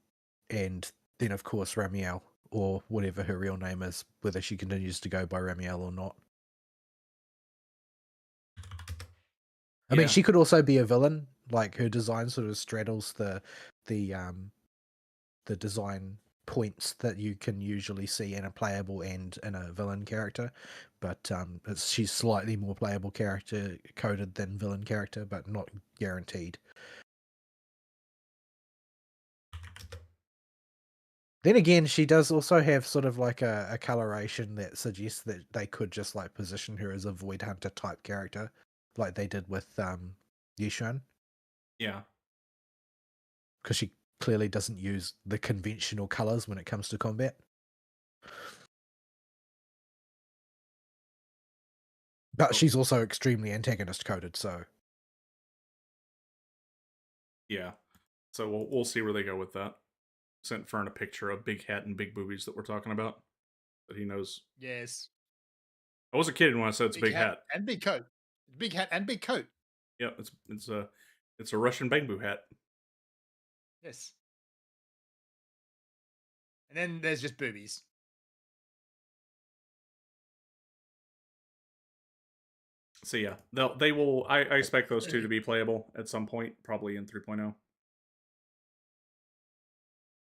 then of course Ramiel, or whatever her real name is, whether she continues to go by Ramiel or not. I mean, she could also be a villain. Like her design sort of straddles the design points that you can usually see in a playable and in a villain character, but she's slightly more playable character coded than villain character, but not guaranteed. Then again, she does also have sort of like a coloration that suggests that they could just like position her as a Void Hunter type character, like they did with Yushan. Yeah. Because she clearly doesn't use the conventional colors when it comes to combat. But she's also extremely antagonist coded, so yeah. So we'll see where they go with that. Sent Fern a picture of big hat and big boobies that we're talking about. That he knows. Yes. I wasn't kidding when I said it's big hat and big coat. Big hat and big coat. Yeah, it's a Russian bamboo hat. Yes. And then there's just boobies. So yeah, they will. I expect those two to be playable at some point, probably in 3.0.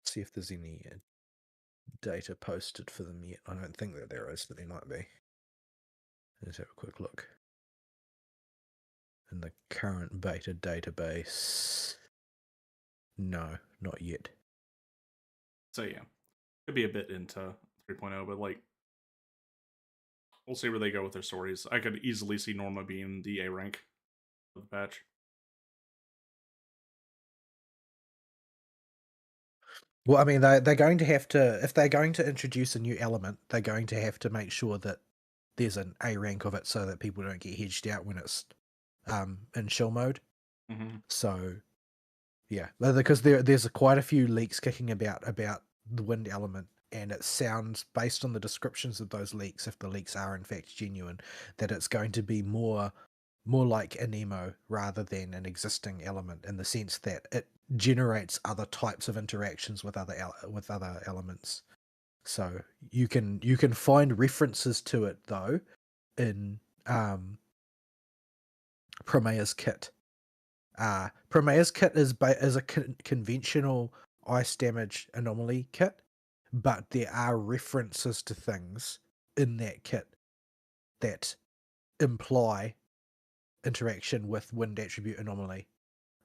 See if there's any data posted for them yet. I don't think that there is, but there might be. Let's have a quick look. In the current beta database, no, not yet. So yeah, could be a bit into 3.0, but like we'll see where they go with their stories. I could easily see Norma being the A rank of the patch. Well, I mean, they're going to have to, if they're going to introduce a new element, they're going to have to make sure that there's an A rank of it so that people don't get hedged out when it's in chill mode. Mm-hmm. So, yeah, because there's quite a few leaks kicking about the wind element, and it sounds, based on the descriptions of those leaks, if the leaks are in fact genuine, that it's going to be more like an emo rather than an existing element, in the sense that it generates other types of interactions with other elements. So you can find references to it though in Promea's kit. Promea's kit is a conventional ice damage anomaly kit, but there are references to things in that kit that imply interaction with wind attribute anomaly.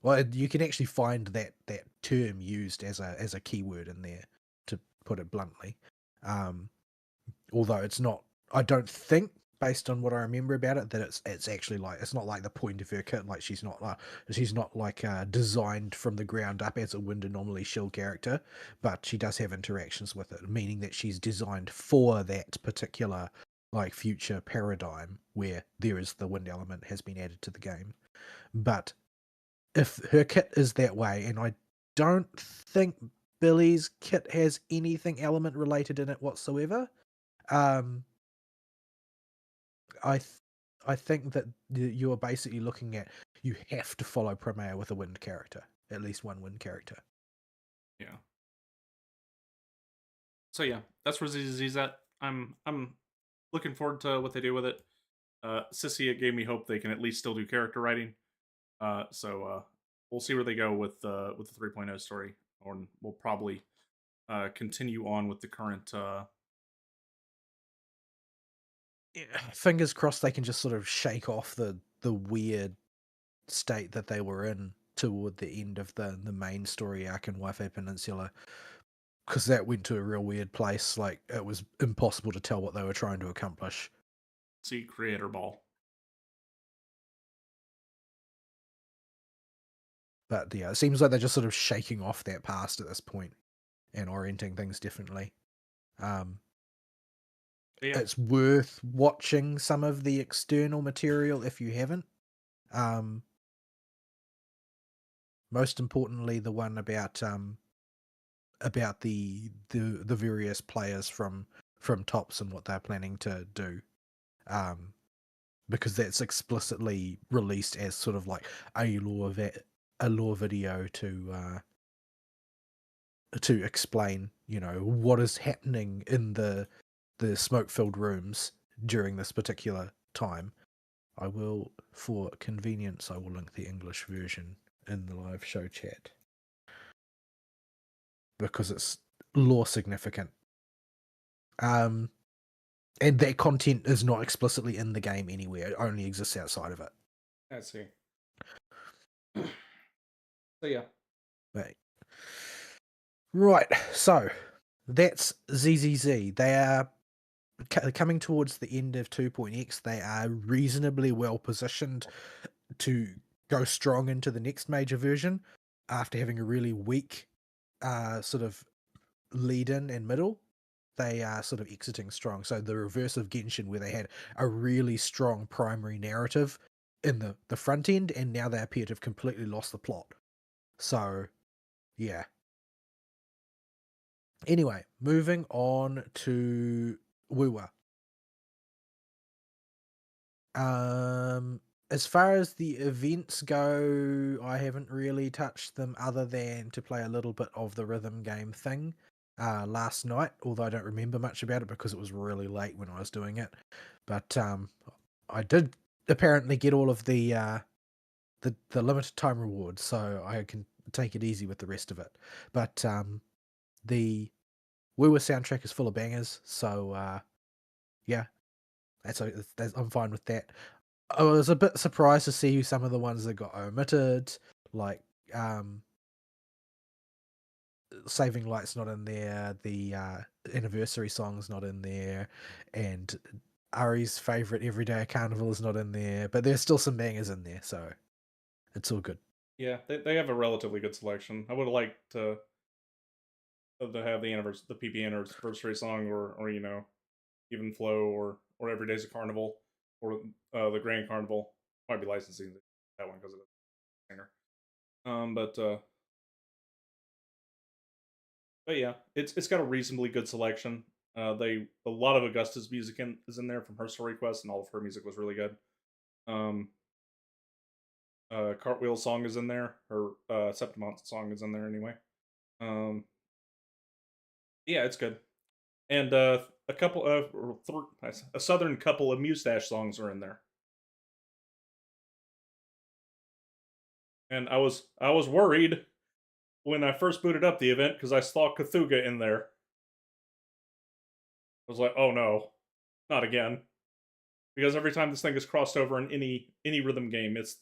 Well, you can actually find that term used as a keyword in there, to put it bluntly. Although it's not, I don't think, based on what I remember about it, that it's actually like, it's not like the point of her kit. Like she's not like designed from the ground up as a wind anomaly shield character, but she does have interactions with it, meaning that she's designed for that particular like future paradigm where there is the wind element has been added to the game. But if her kit is that way, and I don't think Billy's kit has anything element related in it whatsoever, um, I think that you're basically looking at, you have to follow Promare with a wind character, at least one wind character. Yeah. So yeah, that's where ZZZ's at. I'm looking forward to what they do with it. Sissy, it gave me hope they can at least still do character writing. So we'll see where they go with the 3.0 story, or we'll probably continue on with the current. Fingers crossed they can just sort of shake off the weird state that they were in toward the end of the main story arc in Wi-Fi Peninsula, because that went to a real weird place. Like, it was impossible to tell what they were trying to accomplish. See Creator Ball. But yeah, it seems like they're just sort of shaking off that past at this point and orienting things differently. Yeah. It's worth watching some of the external material if you haven't. Most importantly, the one about the various players from Tops and what they're planning to do, because that's explicitly released as sort of like a lore video to explain, you know, what is happening in the smoke-filled rooms during this particular time. I will, for convenience, I will link the English version in the live show chat, because it's lore significant. And that content is not explicitly in the game anywhere. It only exists outside of it. I see. So yeah. Right. So that's ZZZ. They are coming towards the end of 2.x. They are reasonably well positioned to go strong into the next major version after having a really weak sort of lead in and middle. They are sort of exiting strong. So the reverse of Genshin, where they had a really strong primary narrative in the front end, and now they appear to have completely lost the plot. So, yeah. Anyway, moving on to WuWa. As far as the events go, I haven't really touched them other than to play a little bit of the rhythm game thing last night, although I don't remember much about it because it was really late when I was doing it. But I did apparently get all of the limited time rewards, so I can take it easy with the rest of it. But the WuWa soundtrack is full of bangers, so yeah, I'm fine with that. I was a bit surprised to see some of the ones that got omitted, like Saving Light's not in there, the anniversary song's not in there, and Ari's favorite Everyday Carnival is not in there, but there's still some bangers in there, so it's all good. Yeah, they have a relatively good selection. I would have liked to have the PP anniversary song, or even Flow, or Every Day's a Carnival, or the Grand Carnival. Might be licensing that one because of the singer. But yeah, it's got a reasonably good selection. A lot of Augusta's music is in there from her story quest, and all of her music was really good. Um, Cartwheel song is in there. Her Septimont song is in there anyway. Um, yeah, it's good. And a couple of a southern couple of Mustache songs are in there. And I was worried when I first booted up the event because I saw Cthulhu in there. I was like, oh no, not again. Because every time this thing is crossed over in any rhythm game, it's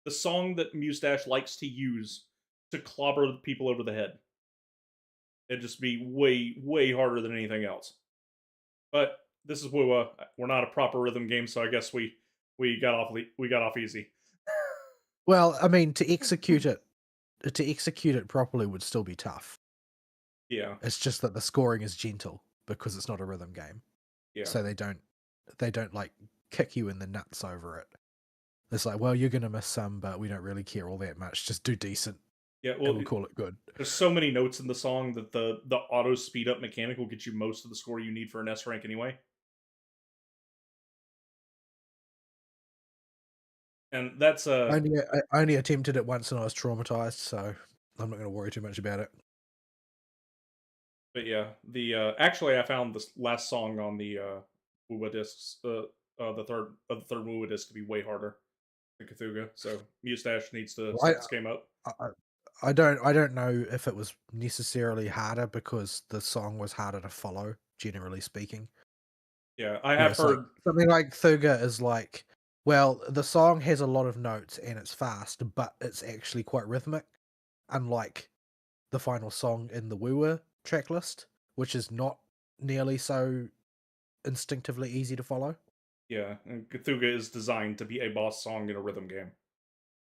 the song that Mustache likes to use to clobber people over the head. It'd just be way harder than anything else. But this is WuWa. We're not a proper rhythm game, so I guess we got off easy. Well, I mean, to execute it properly would still be tough. Yeah. It's just that the scoring is gentle because it's not a rhythm game. Yeah. So they don't like kick you in the nuts over it. It's like, well, you're gonna miss some, but we don't really care all that much. Just do decent. Yeah, well, and we'll call it good. There's so many notes in the song that the auto speed up mechanic will get you most of the score you need for an S rank anyway. And that's I only attempted it once and I was traumatized, so I'm not going to worry too much about it. But yeah, the actually I found this last song on the WuWa discs, the third WuWa disc to be way harder than Cthulhu. So Mustache needs to set this game up. I don't know if it was necessarily harder because the song was harder to follow, generally speaking. Yeah, I have heard like, something like Thuga is like, well, the song has a lot of notes and it's fast, but it's actually quite rhythmic, unlike the final song in the WuWa track list, which is not nearly so instinctively easy to follow. Yeah, and Cthulhu is designed to be a boss song in a rhythm game.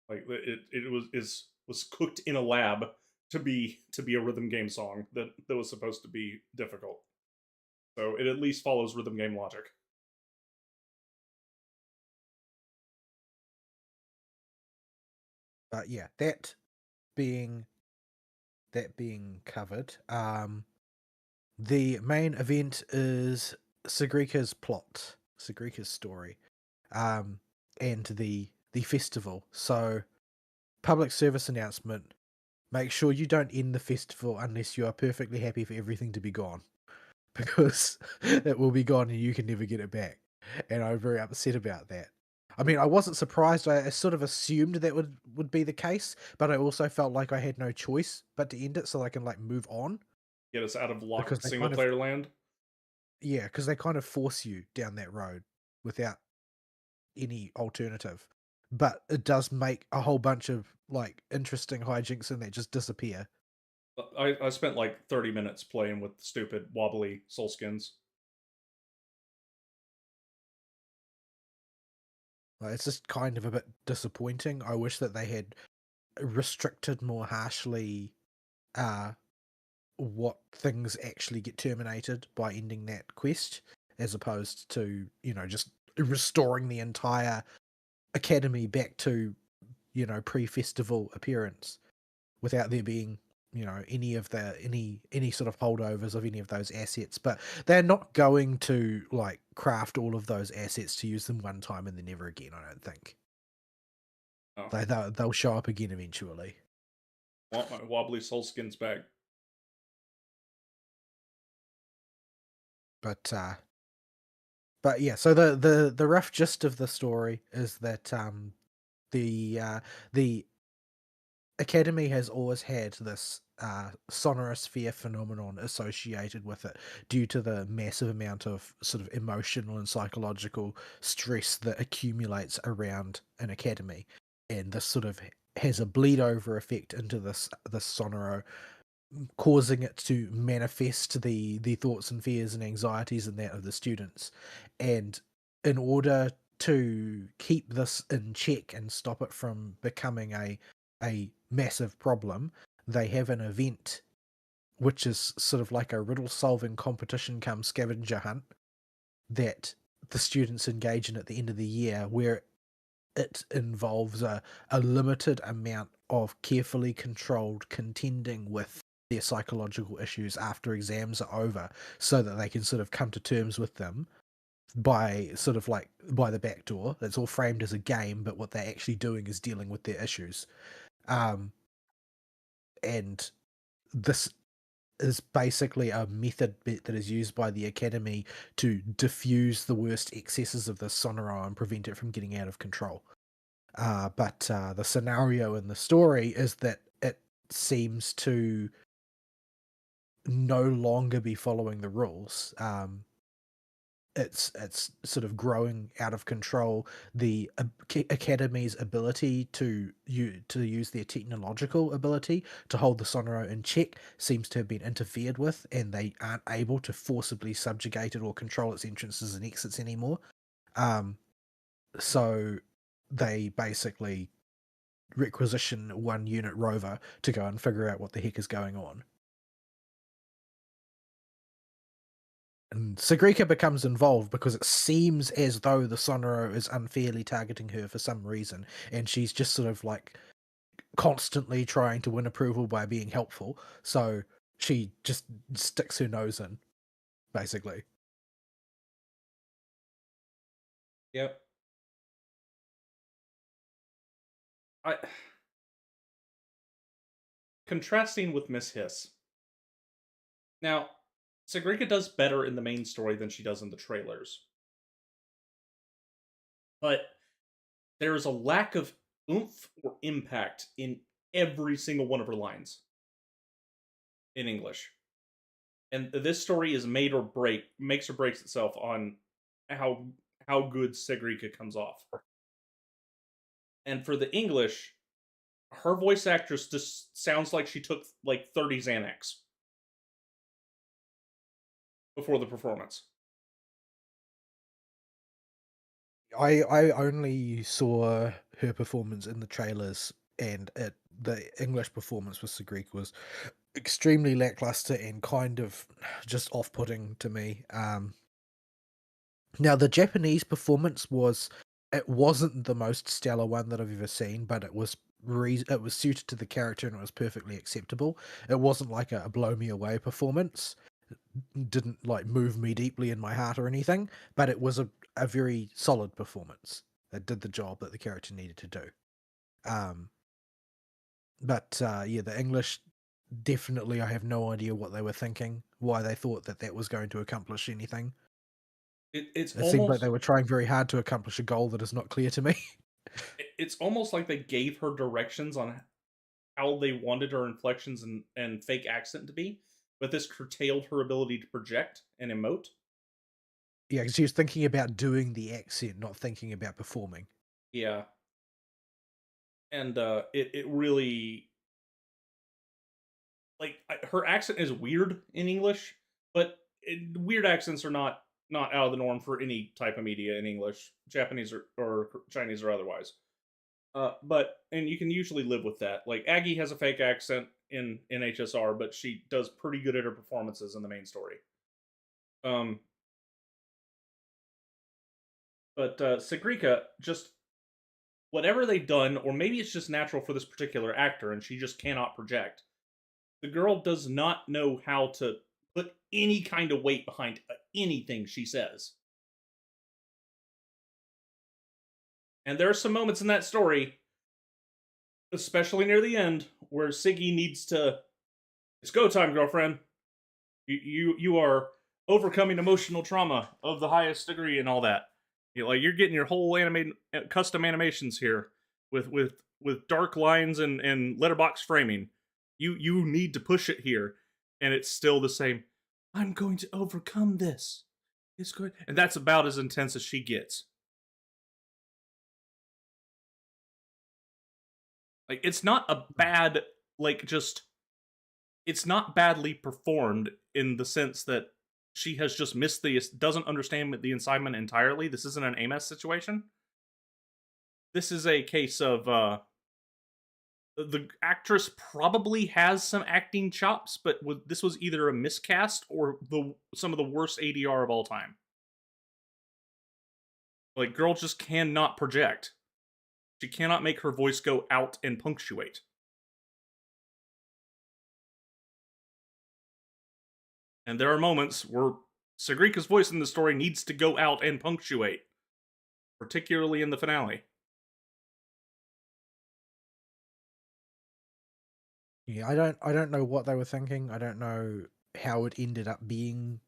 Like it was cooked in a lab to be a rhythm game song that was supposed to be difficult. So it at least follows rhythm game logic. But yeah, that being covered, the main event is Sagrika's plot, Sagrika's story, and the festival. So, public service announcement: make sure you don't end the festival unless you are perfectly happy for everything to be gone, because it will be gone and you can never get it back. And I'm very upset about that. I mean, I wasn't surprised. I sort of assumed that would be the case, but I also felt like I had no choice but to end it so I can like move on. Get us out of locked Because they single player land. Yeah, because they kind of force you down that road without any alternative. But it does make a whole bunch of like interesting hijinks in that just disappear. I spent like 30 minutes playing with stupid wobbly soul skins. Like, it's just kind of a bit disappointing. I wish that they had restricted more harshly what things actually get terminated by ending that quest, as opposed to, just restoring the entire academy back to, pre-festival appearance without there being, any sort of holdovers of any of those assets. But they're not going to like craft all of those assets to use them one time and then never again, I don't think. Oh. They'll show up again eventually. Want my wobbly soul skins back. But yeah, so the rough gist of the story is that the Academy has always had this sonosphere phenomenon associated with it due to the massive amount of sort of emotional and psychological stress that accumulates around an academy, and this sort of has a bleed over effect into this sonoro causing it to manifest the thoughts and fears and anxieties and that of the students. And in order to keep this in check and stop it from becoming a massive problem, they have an event which is sort of like a riddle solving competition come scavenger hunt that the students engage in at the end of the year, where it involves a limited amount of carefully controlled contending with their psychological issues after exams are over, so that they can sort of come to terms with them by sort of like by the back door. It's all framed as a game, but what they're actually doing is dealing with their issues. And this is basically a method that is used by the Academy to diffuse the worst excesses of the Sonoro and prevent it from getting out of control. But the scenario in the story is that it seems to no longer be following the rules. It's sort of growing out of control. The Academy's ability to use their technological ability to hold the Sonoro in check seems to have been interfered with, and they aren't able to forcibly subjugate it or control its entrances and exits anymore. So they basically requisition one unit rover to go and figure out what the heck is going on. And Sagrika becomes involved because it seems as though the Sonoro is unfairly targeting her for some reason, and she's just sort of like constantly trying to win approval by being helpful, so she just sticks her nose in, basically. Yep. Contrasting with Miss Hiss. Now, Sagrika does better in the main story than she does in the trailers. But there is a lack of oomph or impact in every single one of her lines in English. And this story is makes or breaks itself on how good Sagrika comes off. And for the English, her voice actress just sounds like she took like 30 Xanax before the performance. I only saw her performance in the trailers, and the English performance with Sagrika was extremely lackluster and kind of just off-putting to me. Now the Japanese performance wasn't the most stellar one that I've ever seen, but it was suited to the character and it was perfectly acceptable. It wasn't like a blow me away performance. It didn't like move me deeply in my heart or anything, but it was a very solid performance. It did the job that the character needed to do. But yeah, the English, definitely, I have no idea what they were thinking, why they thought that was going to accomplish anything. It seemed like they were trying very hard to accomplish a goal that is not clear to me. It's almost like they gave her directions on how they wanted her inflections and fake accent to be, but this curtailed her ability to project and emote. Yeah, because she was thinking about doing the accent, not thinking about performing. Yeah. And it really, like, her accent is weird in English, but weird accents are not out of the norm for any type of media in English, Japanese or Chinese or otherwise. And you can usually live with that. Like, Aggie has a fake accent in HSR, but she does pretty good at her performances in the main story. But Sagrika, just whatever they've done, or maybe it's just natural for this particular actor and she just cannot project. The girl does not know how to put any kind of weight behind anything she says. And there are some moments in that story, especially near the end, where Siggy needs to, it's go time, girlfriend. You are overcoming emotional trauma of the highest degree and all that. You're getting your whole custom animations here with dark lines and letterbox framing. You need to push it here, and it's still the same. I'm going to overcome this. It's good, and that's about as intense as she gets. Like, it's not a bad, like, just it's not badly performed in the sense that she has just missed doesn't understand the assignment entirely. This isn't an Amos situation. This is a case of the actress probably has some acting chops, but this was either a miscast or some of the worst ADR of all time. Like, girl just cannot project. She cannot make her voice go out and punctuate. And there are moments where Sagrika's voice in the story needs to go out and punctuate, particularly in the finale. Yeah, I don't know what they were thinking. I don't know how it ended up being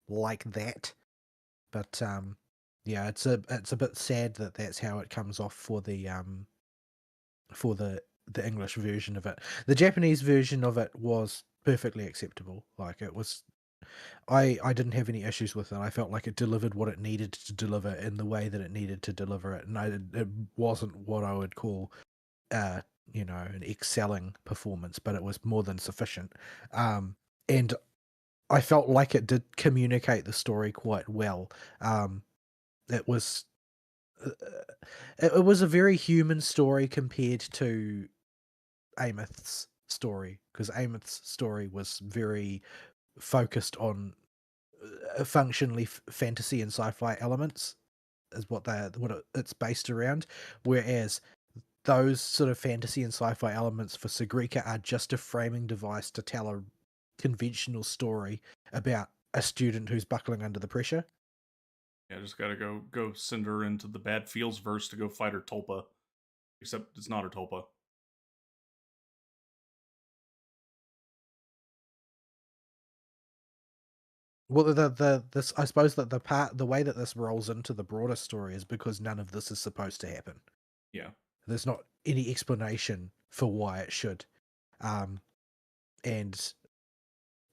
like that. But yeah, it's a bit sad that that's how it comes off for the English version of it. The Japanese version of it was perfectly acceptable. Like, it was, I didn't have any issues with it. I felt like it delivered what it needed to deliver in the way that it needed to deliver it, and it wasn't what I would call an excelling performance, but it was more than sufficient. And I felt like it did communicate the story quite well. It was it was a very human story compared to Ameth's story, because Ameth's story was very focused on functionally fantasy and sci-fi elements, is what it's based around, whereas those sort of fantasy and sci-fi elements for Sagrika are just a framing device to tell a conventional story about a student who's buckling under the pressure. Yeah, just gotta go send her into the Bad Feels verse to go fight her Tulpa. Except it's not her Tulpa. Well, this, I suppose that the way that this rolls into the broader story is because none of this is supposed to happen. Yeah. There's not any explanation for why it should. And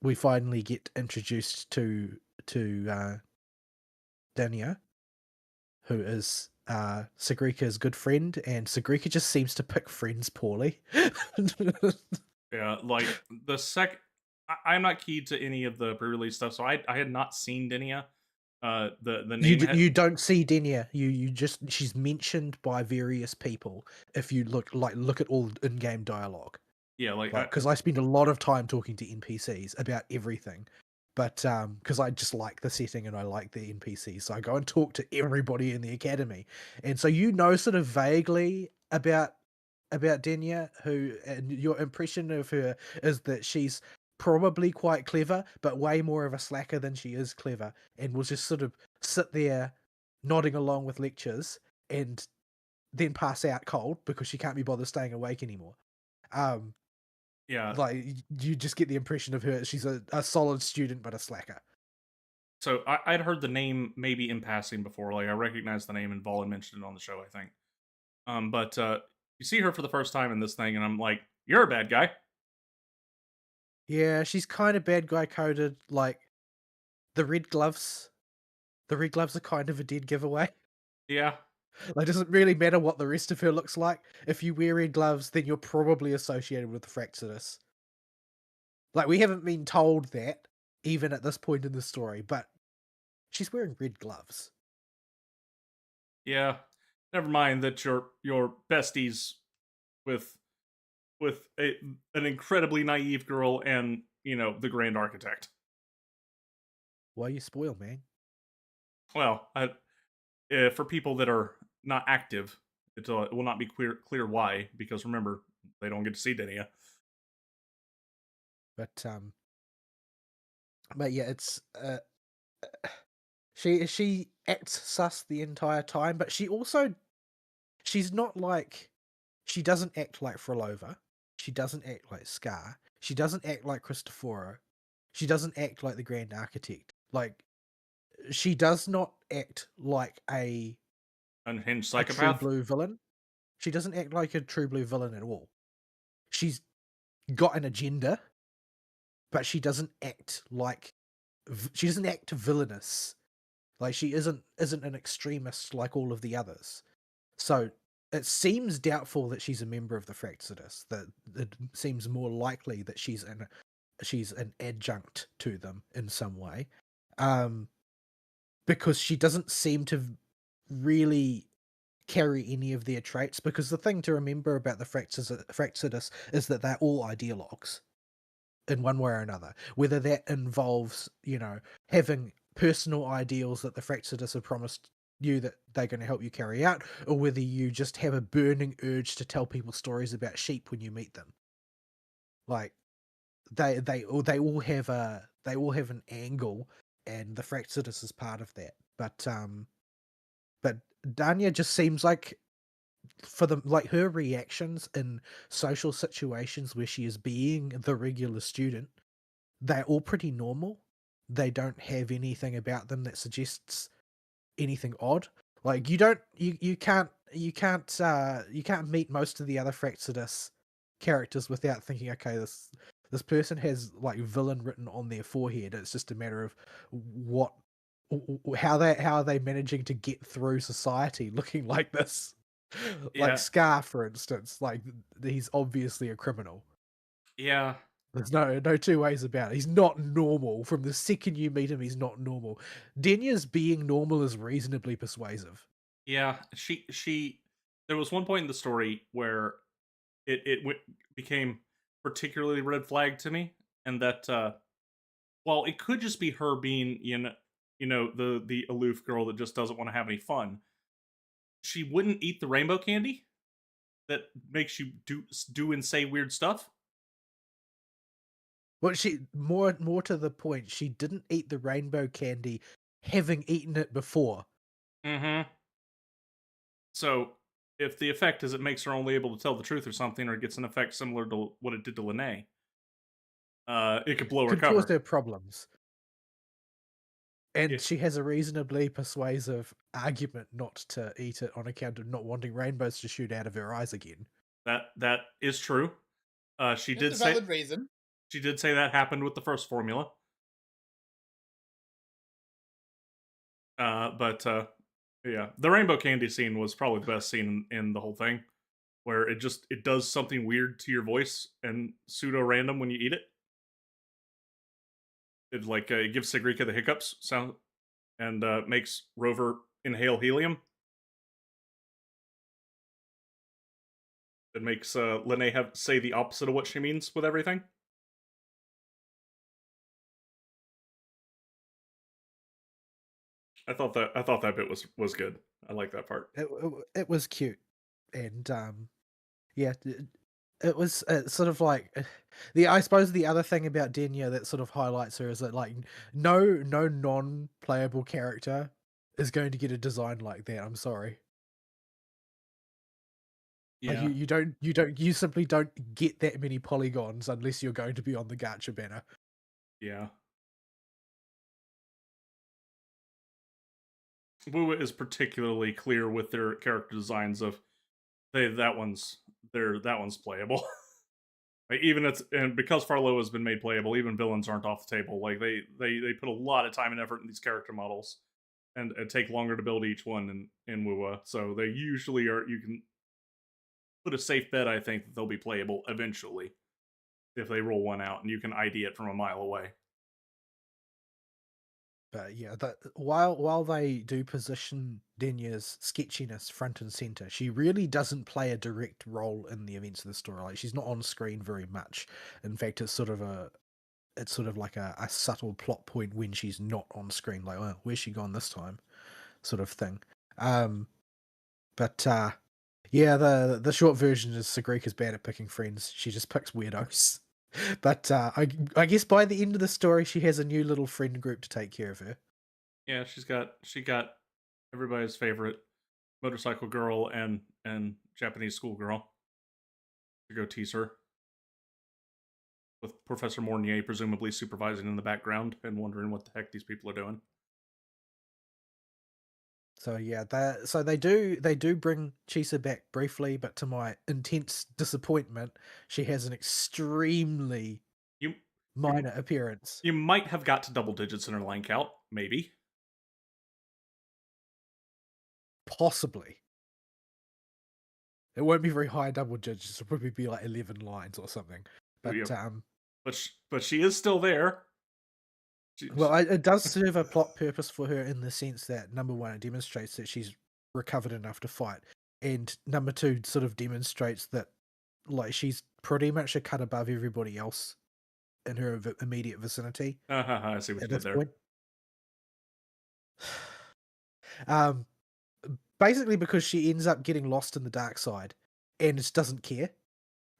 we finally get introduced to Dania, who is Sagrika's good friend, and Sagrika just seems to pick friends poorly. Yeah, like I'm not keyed to any of the pre-release stuff, so I had not seen Denia. The name you don't see Denia. You just, she's mentioned by various people if you look at all in-game dialogue. Yeah, like because I spend a lot of time talking to NPCs about everything, but because I just like the setting and I like the NPCs, so I go and talk to everybody in the academy, and so sort of vaguely about Denia, who, and your impression of her is that she's probably quite clever, but way more of a slacker than she is clever, and will just sort of sit there nodding along with lectures and then pass out cold because she can't be bothered staying awake anymore. Yeah. Like, you just get the impression of her, she's a solid student but a slacker. So I'd heard the name maybe in passing before. Like, I recognized the name and Vol had mentioned it on the show, I think. But you see her for the first time in this thing, and I'm like, you're a bad guy. Yeah, she's kind of bad guy coded. Like, the red gloves are kind of a dead giveaway. Yeah. Like, it doesn't really matter what the rest of her looks like. If you wear red gloves, then you're probably associated with the Fraxidus. Like, we haven't been told that, even at this point in the story, but she's wearing red gloves. Yeah. Never mind that your besties with an incredibly naive girl and, the Grand Architect. Why you spoil, man? Well, for people that are not active, it will not be clear why, because remember, they don't get to see Denia. But yeah, it's she acts sus the entire time, but she's not like, she doesn't act like Frolova, she doesn't act like Scar, she doesn't act like Cristoforo, she doesn't act like the Grand Architect. Like, she does not act like a Unhinged true psychopath. blue villain. She doesn't act like a true blue villain at all. She's got an agenda, but she doesn't act villainous. Like, she isn't an extremist like all of the others. So it seems doubtful that she's a member of the Fraxidus. That it seems more likely that she's she's an adjunct to them in some way, because she doesn't seem to really carry any of their traits. Because the thing to remember about the Fraxidus is that they're all ideologues in one way or another. Whether that involves, having personal ideals that the Fraxidus have promised you that they're going to help you carry out, or whether you just have a burning urge to tell people stories about sheep when you meet them. Like they all have an angle, and the Fraxidus is part of that. But Danya just seems like, for them, like her reactions in social situations where she is being the regular student, they're all pretty normal. They don't have anything about them that suggests anything odd. Like you can't meet most of the other Fraxidus characters without thinking, okay, this person has like villain written on their forehead. It's just a matter of how are they managing to get through society looking like this. Like Yeah, Scar, for instance, like he's obviously a criminal. yeah, There's no two ways about it. He's not normal. From the second you meet him, he's not normal. Denya's being normal is reasonably persuasive. yeah. She. There was one point in the story where became particularly red flag to me, and that while it could just be her being the aloof girl that just doesn't want to have any fun, she wouldn't eat the rainbow candy that makes you do and say weird stuff. Well, she more to the point, she didn't eat the rainbow candy having eaten it before. Mm-hmm. So if the effect is it makes her only able to tell the truth or something, or it gets an effect similar to what it did to Lene, it could blow her Could cause cover. her problems. And Yeah, she has a reasonably persuasive argument not to eat it on account of not wanting rainbows to shoot out of her eyes again. that is true. She That's did a say valid reason. that happened with the first formula. But yeah, the rainbow candy scene was probably the best scene in the whole thing, where it does something weird to your voice and pseudo random when you eat it. It like it gives Sigrika the hiccups sound and makes Rover inhale helium. It makes Lene have say the opposite of what she means with everything. I thought that bit was good. I like that part. It was cute, and yeah, it was sort of like I suppose the other thing about Denya that sort of highlights her is that like no non-playable character is going to get a design like that. I'm sorry. Like Yeah, you simply don't get that many polygons unless you're going to be on the Gacha banner. yeah. WuWa is particularly clear with their character designs of that one's playable. Like even and because Farlow has been made playable, even villains aren't off the table. Like they put a lot of time and effort in these character models, and take longer to build each one in WuWa. So they usually are. You can put a safe bet, I think, that they'll be playable eventually if they roll one out, and you can ID it from a mile away. But yeah, while they do position Denya's sketchiness front and center, she really doesn't play a direct role in the events of the story. Like she's not on screen very much. In fact, it's sort of like a subtle plot point when she's not on screen. Like, well, where's she gone this time? Sort of thing. But yeah, the short version is Sagrika's bad at picking friends. She just picks weirdos. But I guess by the end of the story, she has a new little friend group to take care of her. Yeah, she got everybody's favorite motorcycle girl and Japanese schoolgirl to go tease her, with Professor Mornier presumably supervising in the background and wondering what the heck these people are doing. So yeah, they do bring Chisa back briefly, but to my intense disappointment, she has an extremely You minor appearance. you might have got to double digits in her line count, maybe. Possibly. It won't be very high double digits. It'll probably be like 11 lines or something. But Yeah. but she is still there. Well, it does serve a plot purpose for her in the sense that, number one, it demonstrates that she's recovered enough to fight, and number two, sort of demonstrates that, like, she's pretty much a cut above everybody else in her immediate vicinity I see what at you did this there. point. Um, Basically because she ends up getting lost in the dark side and just doesn't care.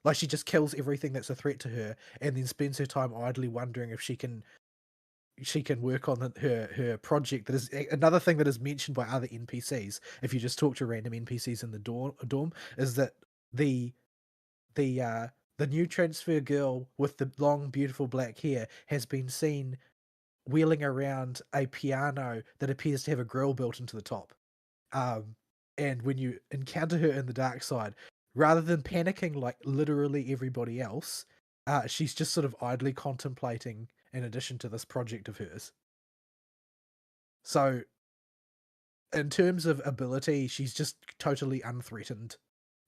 Like, she just kills everything that's a threat to her, and then spends her time idly wondering if she can work on her project. That is another thing that is mentioned by other NPCs. If you just talk to random NPCs in the dorm, is that the the uh the new transfer girl with the long, beautiful black hair has been seen wheeling around a piano that appears to have a grill built into the top. And when you encounter her in the dark side, rather than panicking like literally everybody else, she's just sort of idly contemplating in addition to this project of hers. So, in terms of ability, she's just totally unthreatened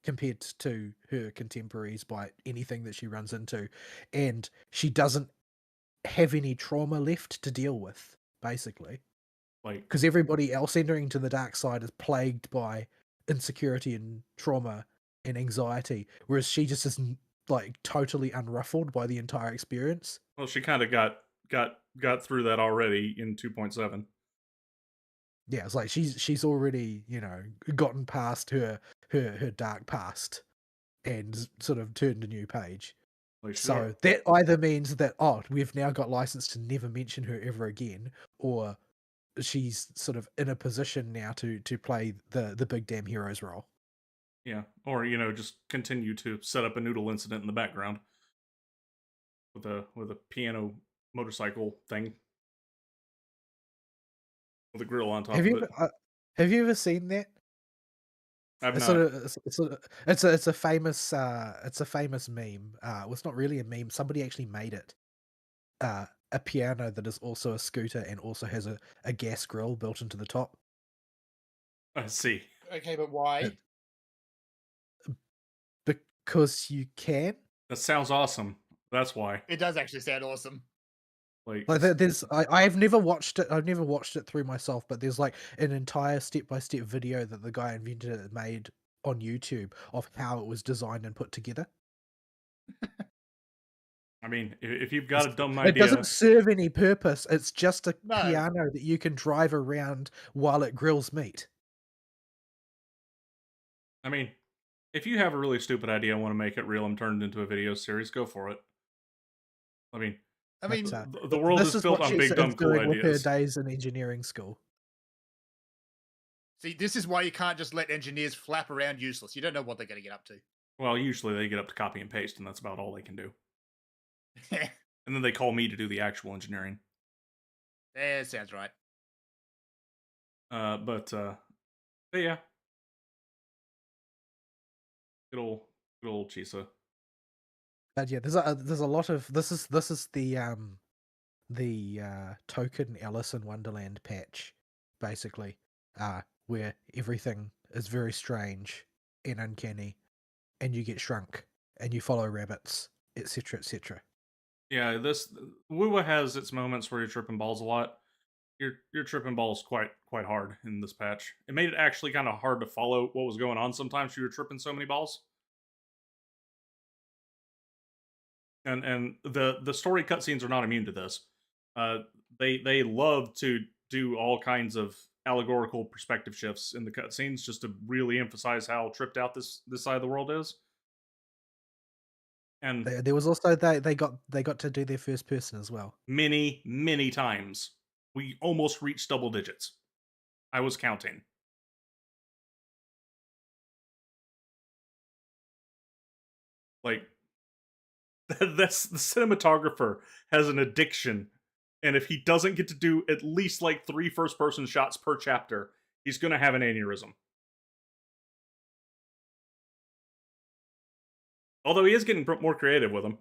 compared to her contemporaries by anything that she runs into. And she doesn't have any trauma left to deal with, basically. Like, Because everybody else entering to the dark side is plagued by insecurity and trauma and anxiety, whereas she just is like totally unruffled by the entire experience. well, she kind of got through that already in 2.7. Yeah, it's like she's already, gotten past her dark past and sort of turned a new page. Like, she's So that either means that, oh, we've now got license to never mention her ever again, or she's sort of in a position now to play the big damn hero's role. yeah, or just continue to set up a noodle incident in the background with a piano motorcycle thing with a grill on top Have of you it. have you ever seen that? I've It's not. sort of it's a famous meme. Well, it's not really a meme. Somebody actually made it. A piano that is also a scooter and also has a gas grill built into the top. I see. Okay, but why? Because you can. That sounds awesome. That's why. It does actually sound awesome. Like, Like there's I've never watched it. I've never watched it through myself, but there's like an entire step-by-step video that the guy invented it made on YouTube of how it was designed and put together. I mean, if you've got a dumb It idea, doesn't serve any purpose. It's just a No. piano that you can drive around while it grills meat. I mean, if you have a really stupid idea and want to make it real and turn it into a video series, go for it. I mean, I mean, the world This is is what built on she's big, dumb, cool doing with her ideas. days in engineering school. see, this is why you can't just let engineers flap around useless. You don't know what they're going to get up to. Well, usually they get up to copy and paste, and that's about all they can do. And then they call me to do the actual engineering. Yeah, sounds right. But yeah, good old Chisa. But yeah, there's a lot of this is the token Alice in Wonderland patch, basically, where everything is very strange and uncanny, and you get shrunk, and you follow rabbits, etc., etc. Yeah, this WuWa has its moments where you're tripping balls a lot. You're tripping balls quite hard in this patch. It made it actually kind of hard to follow what was going on. Sometimes you were tripping so many balls. And the story cutscenes are not immune to this. They love to do all kinds of allegorical perspective shifts in the cutscenes just to really emphasize how tripped out this side of the world is. And There was also they got to do their first person as well. many times we almost reached double digits. I was counting. Like, that's the cinematographer has an addiction, and if he doesn't get to do at least like 3 first-person shots per chapter, he's gonna have an aneurysm. Although he is getting more creative with them.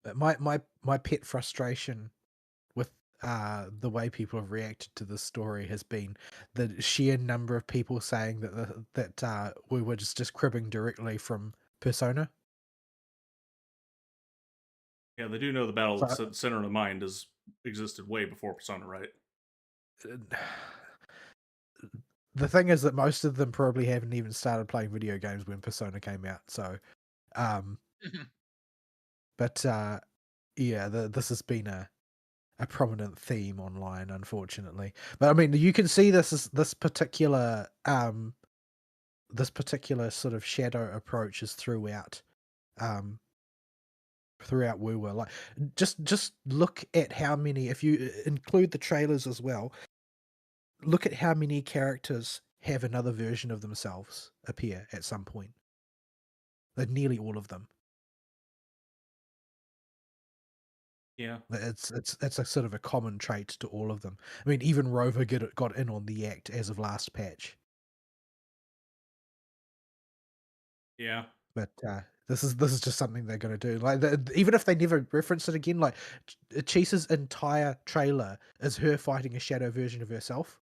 But my pet frustration with the way people have reacted to this story has been the sheer number of people saying that we were just cribbing directly from Persona. Yeah, they do know the battle So of center of the mind has existed way before Persona, right? the thing is that most of them probably haven't even started playing video games when Persona came out. So, um, but yeah, this has been a prominent theme online, unfortunately. But I mean, you can see this particular sort of shadow approach is throughout WuWa. Like, just look at how many, if you include the trailers as well, look at how many characters have another version of themselves appear at some point. Like nearly all of them. Yeah. It's a sort of a common trait to all of them. I mean, even Rover got in on the act as of last patch. Yeah. But this is just something they're going to do. Like even if they never reference it again, like Chisa's entire trailer is her fighting a shadow version of herself.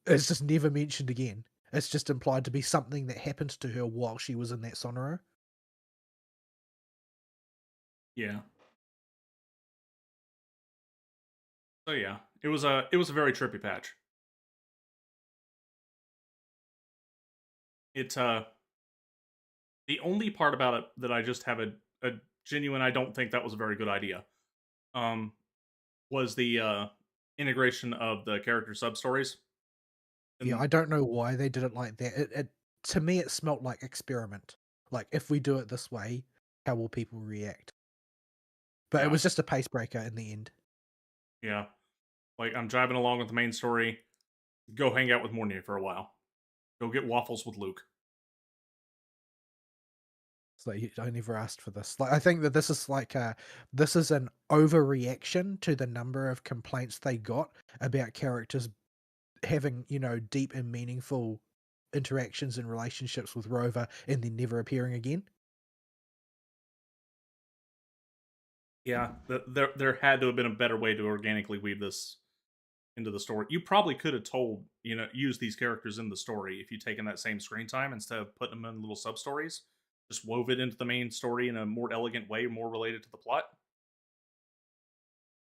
It's just never mentioned again. It's just implied to be something that happened to her while she was in that Sonoro. Yeah. So yeah, it was a very trippy patch. It the only part about it that I just have a genuine I don't think that was a very good idea. Um was the integration of the character sub stories. Yeah, And I don't know why they did it like that. It to me it smelt like experiment. Like if we do it this way, how will people react? But it yeah, was just a pace breaker in the end. yeah. Like I'm driving along with the main story, go hang out with Mornia for a while. Go get waffles with Luke. It's like I never asked for this. Like I think that this is like this is an overreaction to the number of complaints they got about characters having, deep and meaningful interactions and relationships with Rover and then never appearing again. Yeah, there had to have been a better way to organically weave this into the story. You probably could have told, use these characters in the story if you'd taken that same screen time instead of putting them in little sub stories. Just wove it into the main story in a more elegant way, more related to the plot.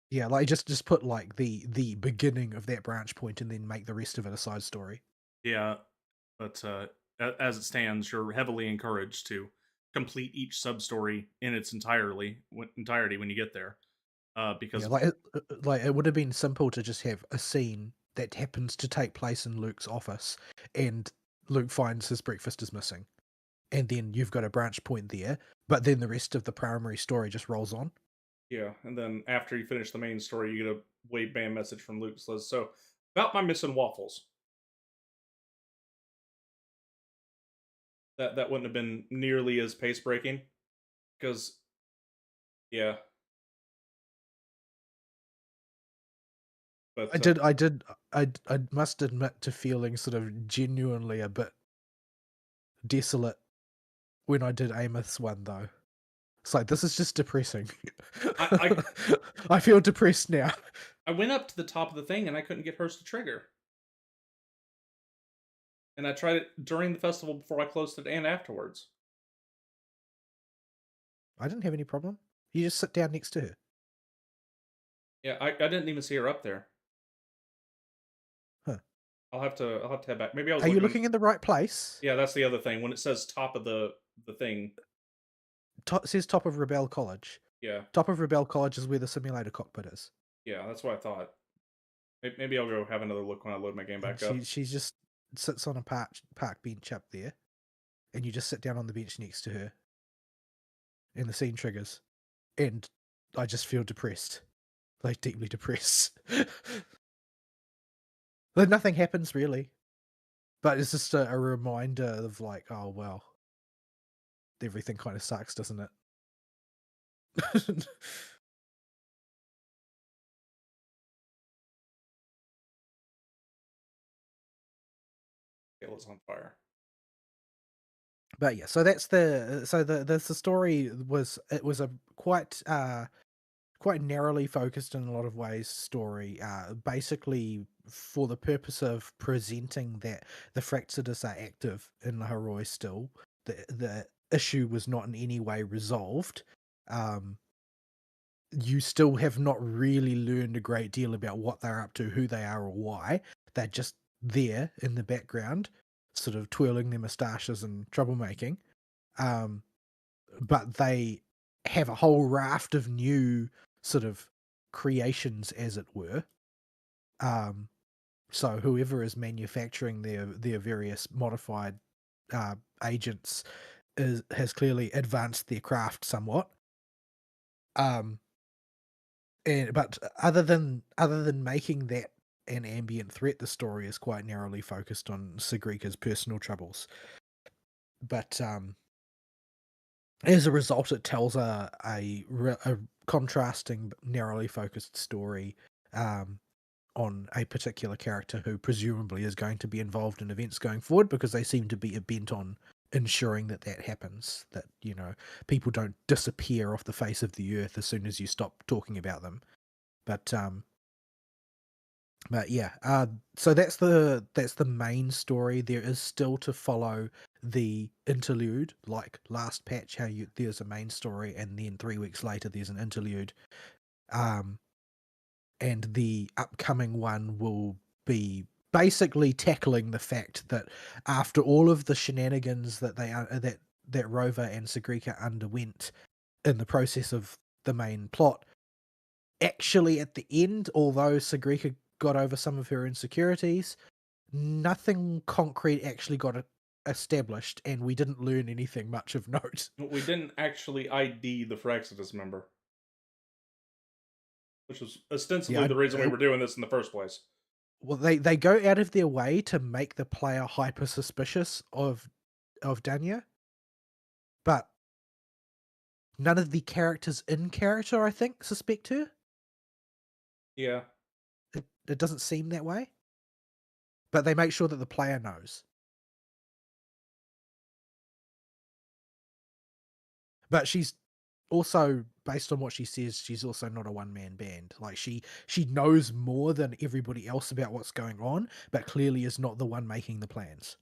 Yeah, like just put like the beginning of that branch point and then make the rest of it a side story. Yeah, but as it stands, you're heavily encouraged to complete each sub story in its entirety when you get there. Yeah, Because like it would have been simple to just have a scene that happens to take place in Luke's office, and Luke finds his breakfast is missing, and then you've got a branch point there. But then the rest of the primary story just rolls on. yeah, and then after you finish the main story, you get a wave band message from Luke that says, "So about my missing waffles." That wouldn't have been nearly as pace breaking because yeah, I but did, I did, I must admit to feeling sort of genuinely a bit desolate when I did Ameth's one, though. It's like this is just depressing. I I feel depressed now. I went up to the top of the thing and I couldn't get hers to trigger. And I tried it during the festival before I closed it and afterwards. I didn't have any problem. You just sit down next to her. Yeah, I didn't even see her up there. Huh. I'll have to head back. Maybe I was Are you looking. looking in the right place? Yeah, that's the other thing. When it says top of the thing, It says top of Rebel College. yeah, Top of Rebel College is where the simulator cockpit is. yeah, that's what I thought. Maybe I'll go have another look when I load my game And back up. she just sits on a park bench up there, and you just sit down on the bench next to her, and the scene triggers, and I just feel depressed, like deeply depressed. Like nothing happens really, but it's just a reminder of like, oh well, everything kind of sucks, doesn't it? It's on fire. But yeah, so that's the story was a quite narrowly focused in a lot of ways story, basically for the purpose of presenting that the Fraxidus are active in Laharoi still. The issue was not in any way resolved. you still have not really learned a great deal about what they're up to, who they are, or why. They're just there in the background, sort of twirling their moustaches and troublemaking. But they have a whole raft of new sort of creations, as it were. So whoever is manufacturing their various modified agents has clearly advanced their craft somewhat. But other than making that an ambient threat, the story is quite narrowly focused on Sagrika's personal troubles. But as a result, it tells a contrasting, narrowly focused story on a particular character who presumably is going to be involved in events going forward, because they seem to be bent on ensuring that happens, that, you know, people don't disappear off the face of the earth as soon as you stop talking about them. But yeah, so that's the main story. There is still to follow the interlude, like last patch, how there's a main story and then 3 weeks later there's an interlude. And the upcoming one will be basically tackling the fact that after all of the shenanigans that that Rover and Sagrika underwent in the process of the main plot, actually at the end, although Sagrika got over some of her insecurities, nothing concrete actually got established, and we didn't learn anything much of note. We didn't actually ID the Fraxidus member, which was ostensibly the reason we were doing this in the first place. Well, they go out of their way to make the player hyper suspicious of Danya, but none of the characters in character, I think, suspect her. Yeah. It doesn't seem that way, but they make sure that the player knows. But she's also, based on what she says, she's also not a one-man band. Like, she knows more than everybody else about what's going on, but clearly is not the one making the plans.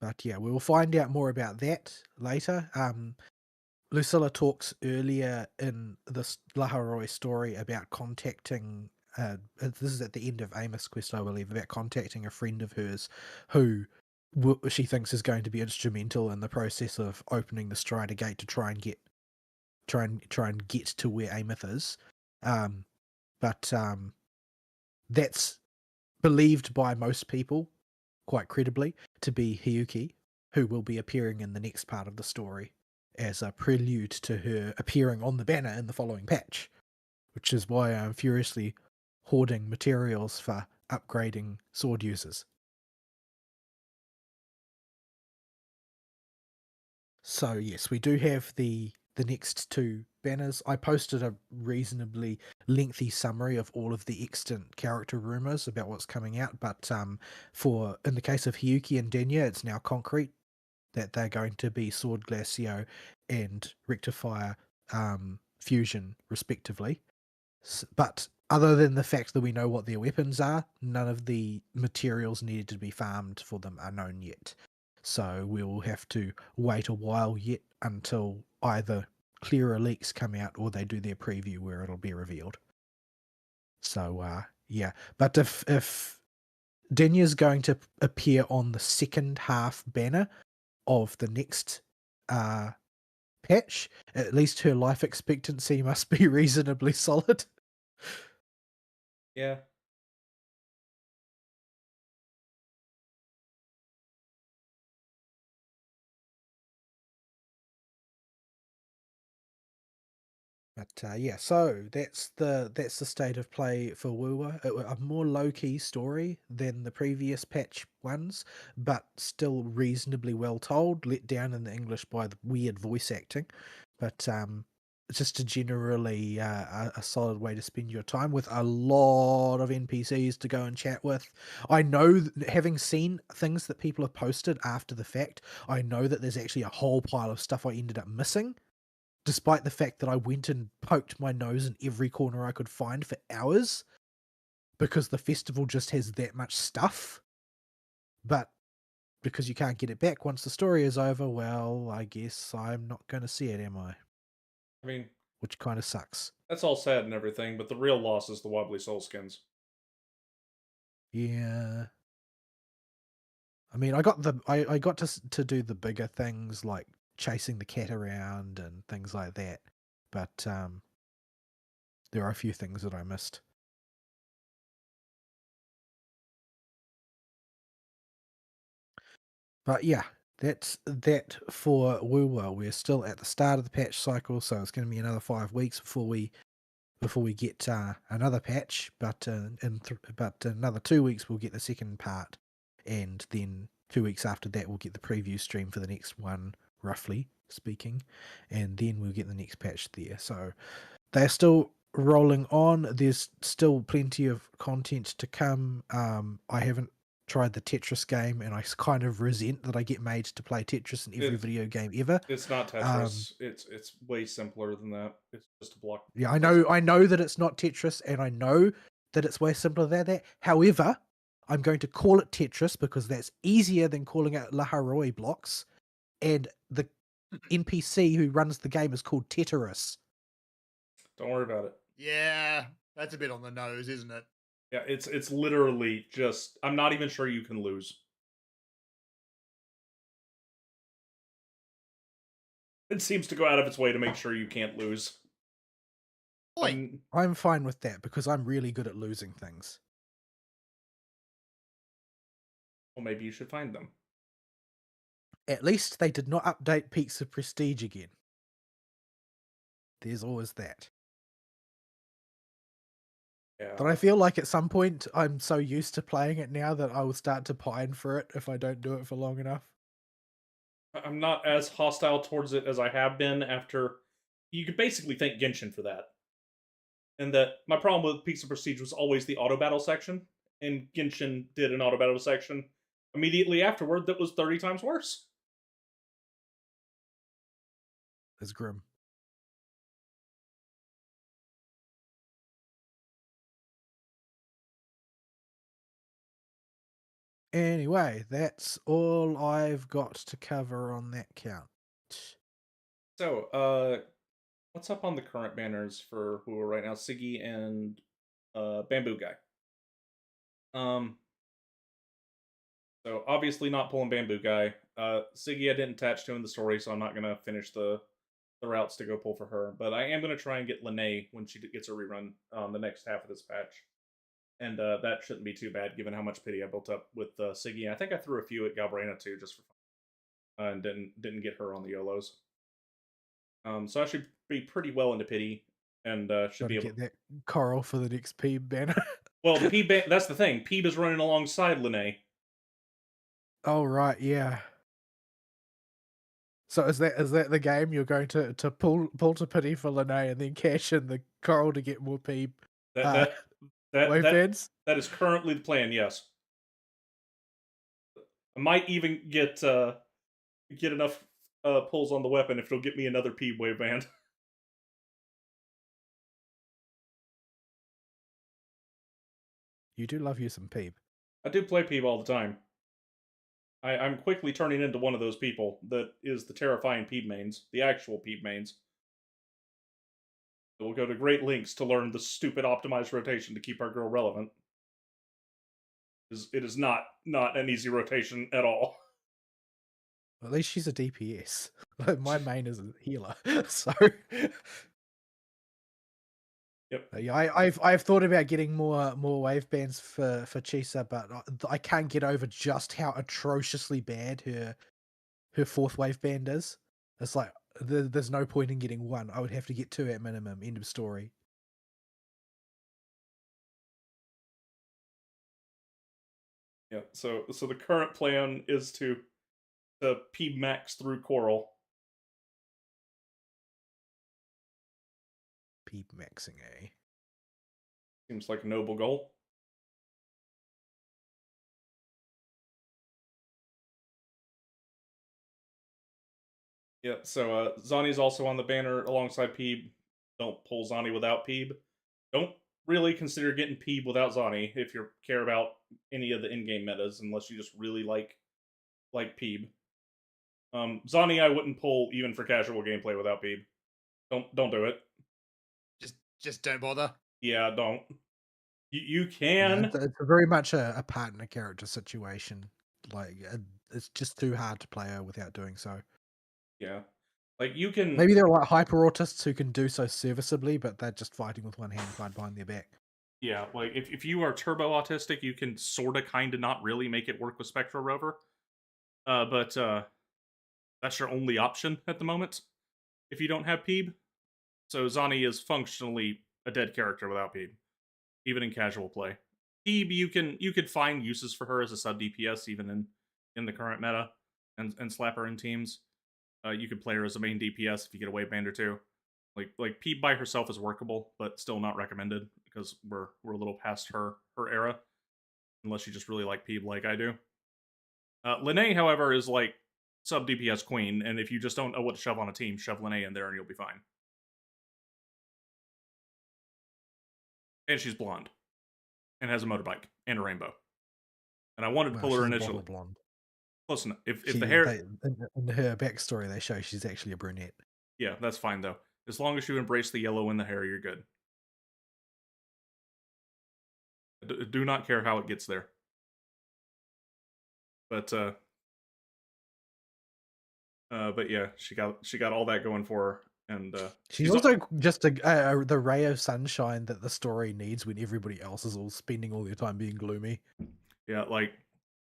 But yeah, we will find out more about that later. Lucilla talks earlier in this Laharoi story about contacting, this is at the end of Amos' quest, I believe, about contacting a friend of hers who she thinks is going to be instrumental in the process of opening the Strider Gate to try and get to where Amos is. But that's believed by most people, quite credibly, to be Hiyuki, who will be appearing in the next part of the story as a prelude to her appearing on the banner in the following patch, which is why I'm furiously hoarding materials for upgrading sword users. So yes, we do have the next two banners. I posted a reasonably lengthy summary of all of the extant character rumors about what's coming out, but in the case of Hiyuki and Denya, it's now concrete that they're going to be Sword Glacio and Rectifier Fusion, respectively. But other than the fact that we know what their weapons are, none of the materials needed to be farmed for them are known yet. So we'll have to wait a while yet until either clearer leaks come out or they do their preview where it'll be revealed. So yeah, but if Denya's going to appear on the second half banner of the next patch, at least her life expectancy must be reasonably solid. Yeah. But yeah, so that's the state of play for WuWa. A more low-key story than the previous patch ones, but still reasonably well told, let down in the English by the weird voice acting. But just a generally a solid way to spend your time with a lot of NPCs to go and chat with. I know, having seen things that people have posted after the fact, I know that there's actually a whole pile of stuff I ended up missing, despite the fact that I went and poked my nose in every corner I could find for hours, because the festival just has that much stuff. But because you can't get it back once the story is over, well, I guess I'm not going to see it, am I? I mean, Which kind of sucks. that's all sad and everything, but the real loss is the wobbly soul skins. Yeah. I mean, I got to do the bigger things like chasing the cat around and things like that, but there are a few things that I missed. But yeah, that's that for WuWa. We're still at the start of the patch cycle, so it's going to be another 5 weeks before we get another patch. But but another 2 weeks we'll get the second part, and then 2 weeks after that we'll get the preview stream for the next one, roughly speaking, and then we'll get the next patch there. So they're still rolling on. There's still plenty of content to come. I haven't tried the Tetris game, and I kind of resent that I get made to play Tetris in every video game ever. It's not Tetris. It's way simpler than that. It's just a block. Yeah, I know that it's not Tetris, and I know that it's way simpler than that. However, I'm going to call it Tetris because that's easier than calling it Laharoi blocks, and the NPC who runs the game is called Tetris. Don't worry about it. Yeah, that's a bit on the nose, isn't it? Yeah, it's literally just. I'm not even sure you can lose. It seems to go out of its way to make sure you can't lose. I'm fine with that because I'm really good at losing things. Well, maybe you should find them. At least they did not update Peaks of Prestige again. There's always that. Yeah. But I feel like at some point I'm so used to playing it now that I will start to pine for it if I don't do it for long enough. I'm not as hostile towards it as I have been after. You could basically thank Genshin for that. And that my problem with Peaks of Prestige was always the auto battle section, and Genshin did an auto battle section immediately afterward that was 30 times worse. It's grim. Anyway, that's all I've got to cover on that count. So, what's up on the current banners for WuWa right now? Siggy and Bamboo Guy. So obviously not pulling Bamboo Guy. Siggy I didn't attach to in the story, so I'm not gonna finish the routes to go pull for her. But I am gonna try and get Lene when she gets a rerun on the next half of this patch. And that shouldn't be too bad, given how much pity I built up with Siggy. I think I threw a few at Galbraina too, just for fun, and didn't get her on the YOLOs. So I should be pretty well into pity, and should be able to get that coral for the next Peeb banner. Well, the Peeb that's the thing. Peeb is running alongside Lene. Oh right, yeah. So is that the game you're going to pull to pity for Lene and then cash in the coral to get more Peeb? That that is currently the plan. Yes, I might even get enough pulls on the weapon if it'll get me another Peeb wave band. You do love you some Peeb. I do play Peeb all the time. I'm quickly turning into one of those people that is the terrifying Peeb mains, the actual Peeb mains. We'll go to great lengths to learn the stupid optimized rotation to keep our girl relevant. It is not an easy rotation at all. At least she's a DPS. My main is a healer, so. Yep. Yeah, I've thought about getting more wave bands for Chisa, but I can't get over just how atrociously bad her fourth wave band is. It's like there's no point in getting one. I would have to get two at minimum. End of story. Yeah. So the current plan is to Peeb max through Coral. Peeb maxing, eh? Seems like a noble goal. Yeah, so Zani's also on the banner alongside Peeb. Don't pull Zani without Peeb. Don't really consider getting Peeb without Zani if you care about any of the in-game metas, unless you just really like like Peeb. Zani I wouldn't pull even for casual gameplay without Peeb. Don't do it. Just don't bother. Yeah, don't. You Yeah, can. it's very much a partner character situation. Like it's just too hard to play her without doing so. Yeah. Like you can. Maybe there are like hyper autists who can do so serviceably, but they're just fighting with one hand tied behind their back. Yeah, like if you are turbo autistic, you can sorta kinda not really make it work with Spectral Rover. But that's your only option at the moment if you don't have Peeb. So Zani is functionally a dead character without Peeb, even in casual play. Peeb, you could find uses for her as a sub DPS even in the current meta, and slap her in teams. You could play her as a main DPS if you get a wave band or two. Like Peeb by herself is workable, but still not recommended because we're a little past her era, unless you just really like Peeb like I do. Linnae, however, is like sub DPS queen, and if you just don't know what to shove on a team, shove Linnae in there and you'll be fine. And she's blonde, and has a motorbike and a rainbow. And I wanted to pull her She's initially. bottle blonde. Close enough. If the hair, in her backstory, they show she's actually a brunette. yeah, that's fine though. As long as you embrace the yellow in the hair, you're good. Do not care how it gets there. But yeah, she got all that going for her, and she's also just the ray of sunshine that the story needs when everybody else is all spending all their time being gloomy. Yeah, like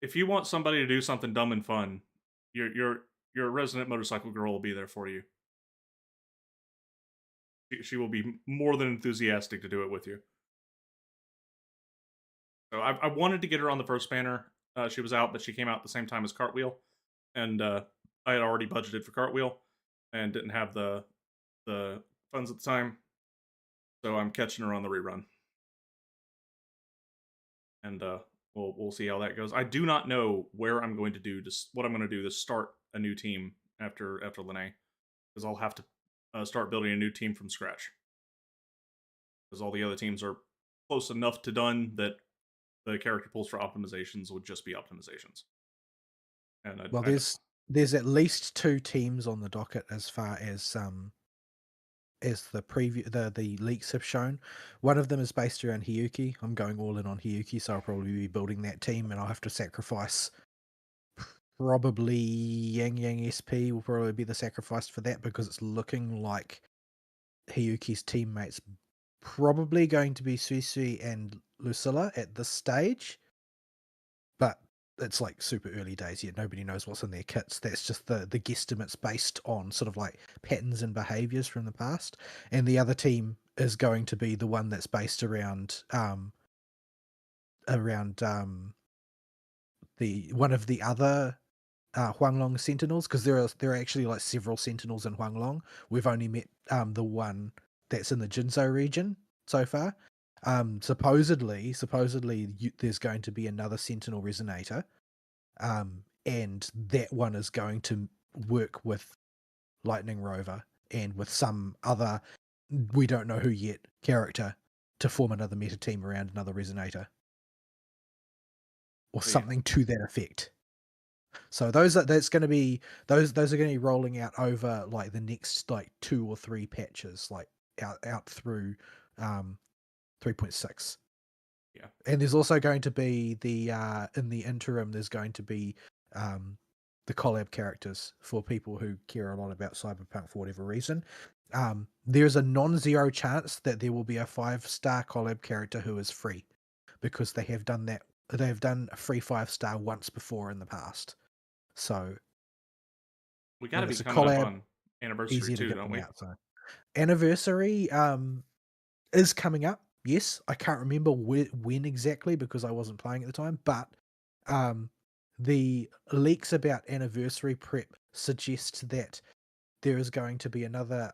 if you want somebody to do something dumb and fun, your resident motorcycle girl will be there for you. She will be more than enthusiastic to do it with you. So I wanted to get her on the first banner. She was out, but she came out at the same time as Cartwheel, and I had already budgeted for Cartwheel and didn't have the funds at the time, so I'm catching her on the rerun, and we'll see how that goes. I do not know where I'm going to do what I'm going to do to start a new team after Linnae, because I'll have to start building a new team from scratch, because all the other teams are close enough to done that the character pools for optimizations would just be optimizations. And there's at least 2 teams on the docket as far as the preview the leaks have shown. One of them is based around Hiyuki. I'm going all in on Hiyuki, so I'll probably be building that team, and I'll have to sacrifice probably Yang SP will probably be the sacrifice for that, because it's looking like Hiyuki's teammates probably going to be Suisui and Lucilla at this stage, but it's like super early days yet. Nobody knows what's in their kits. That's just the guesstimates based on sort of like patterns and behaviors from the past. And the other team is going to be the one that's based around the one of the other Huanglong Sentinels, because there are actually like several Sentinels in Huanglong. We've only met the one that's in the Jinzhou region so far. Supposedly, there's going to be another Sentinel Resonator, and that one is going to work with Lightning Rover and with some other, we don't know who yet, character to form another meta team around another Resonator, or something to that effect. So those are going to be rolling out over like the next like 2 or 3 patches, like out through 3.6. Yeah. And there's also going to be the in the interim there's going to be the collab characters for people who care a lot about Cyberpunk for whatever reason. There's a non-zero chance that there will be a 5-star collab character who is free, because they have done that. They've done a free 5-star once before in the past. So we got to be coming up on to anniversary too, don't we? Out, so. Anniversary is coming up. Yes, I can't remember when exactly because I wasn't playing at the time, but the leaks about anniversary prep suggest that there is going to be another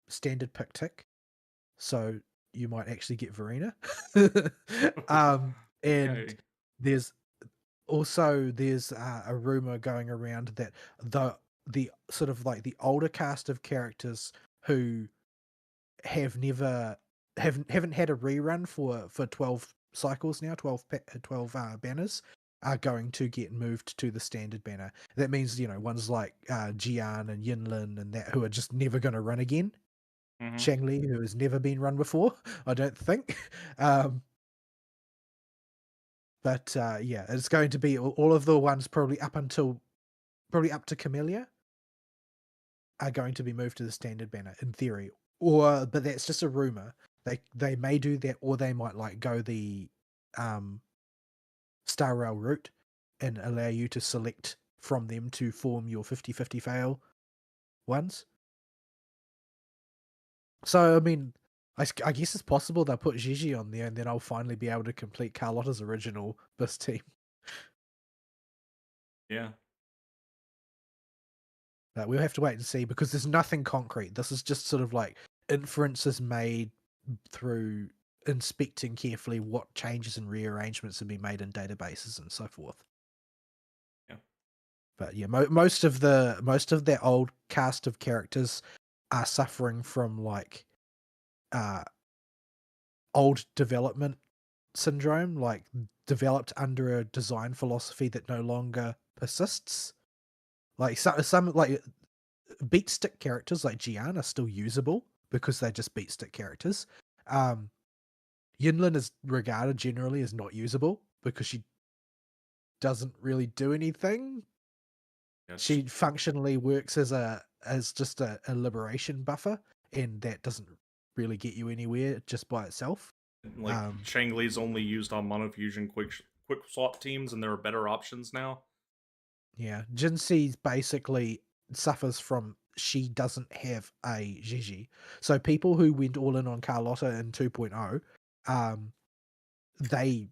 standard pick tick, so you might actually get Verena. And okay. there's a rumor going around that the sort of like the older cast of characters who haven't had a rerun for 12 cycles now, 12 banners, are going to get moved to the standard banner. That means, ones like Jian and Yinlin and that who are just never going to run again. Hmm. Shangli, who has never been run before, I don't think. But yeah, it's going to be all of the ones probably up to Camellia are going to be moved to the standard banner in theory. But that's just a rumor. They may do that, or they might like go the Star Rail route and allow you to select from them to form your 50-50 fail ones. So, I mean, I guess it's possible they'll put Gigi on there and then I'll finally be able to complete Carlotta's original BIS team. Yeah. But we'll have to wait and see because there's nothing concrete. This is just sort of like inferences made through inspecting carefully what changes and rearrangements have been made in databases and so forth. Yeah. But yeah, most of their old cast of characters are suffering from like old development syndrome, like developed under a design philosophy that no longer persists. Like some like beat stick characters like Jian are still usable because they're just beat stick characters. Yinlin is regarded generally as not usable because she doesn't really do anything. Yes. She functionally works as just a liberation buffer, and that doesn't really get you anywhere just by itself. Like Shangli's only used on monofusion quick swap teams, and there are better options now. Yeah, Jinxie basically suffers from she doesn't have a Gigi. So people who went all in on Carlotta in 2.0, they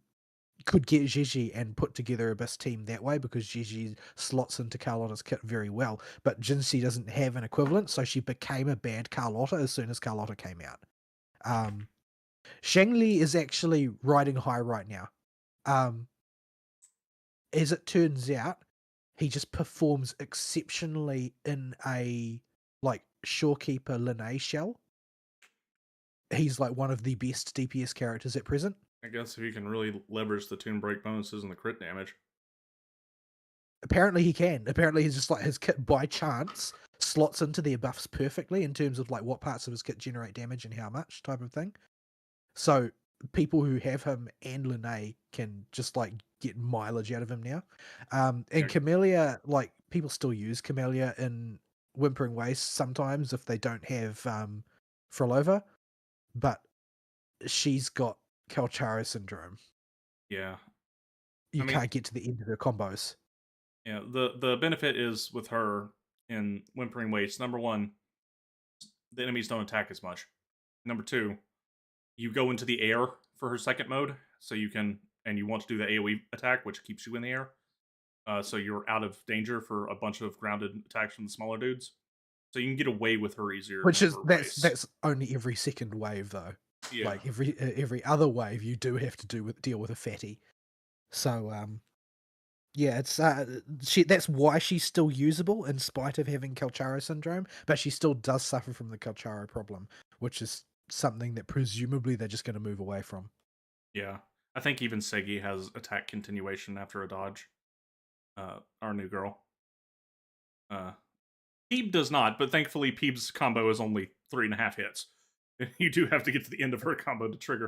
could get Gigi and put together a BIS team that way because Gigi slots into Carlotta's kit very well. But Jinxie doesn't have an equivalent, so she became a bad Carlotta as soon as Carlotta came out. Shangli is actually riding high right now. As it turns out, he just performs exceptionally in a like Shorekeeper Linnae shell. He's like one of the best DPS characters at present. I guess if you can really leverage the tune break bonuses and the crit damage. Apparently he can. Apparently he's just like his kit by chance slots into their buffs perfectly in terms of like what parts of his kit generate damage and how much type of thing. So people who have him and Linnae can just like get mileage out of him now. And Camellia, like people still use Camellia in Whimpering Waste sometimes if they don't have Frolova, but she's got Kalchara syndrome. Yeah. You can't get to the end of her combos. Yeah, the benefit is with her in Whimpering Waste. Number one, the enemies don't attack as much. Number two, you go into the air for her second mode, so you can, and you want to do the AoE attack, which keeps you in the air. So you're out of danger for a bunch of grounded attacks from the smaller dudes. So you can get away with her easier. Which is that's only every second wave though. Yeah. Like every other wave, you do have to deal with a fatty. So yeah, it's that's why she's still usable in spite of having Kalcharo syndrome, but she still does suffer from the Kalcharo problem, which is something that presumably they're just going to move away from. Yeah, I think even Segi has attack continuation after a dodge. Our new girl. Peeb does not, but thankfully Peeb's combo is only 3.5 hits. You do have to get to the end of her combo to trigger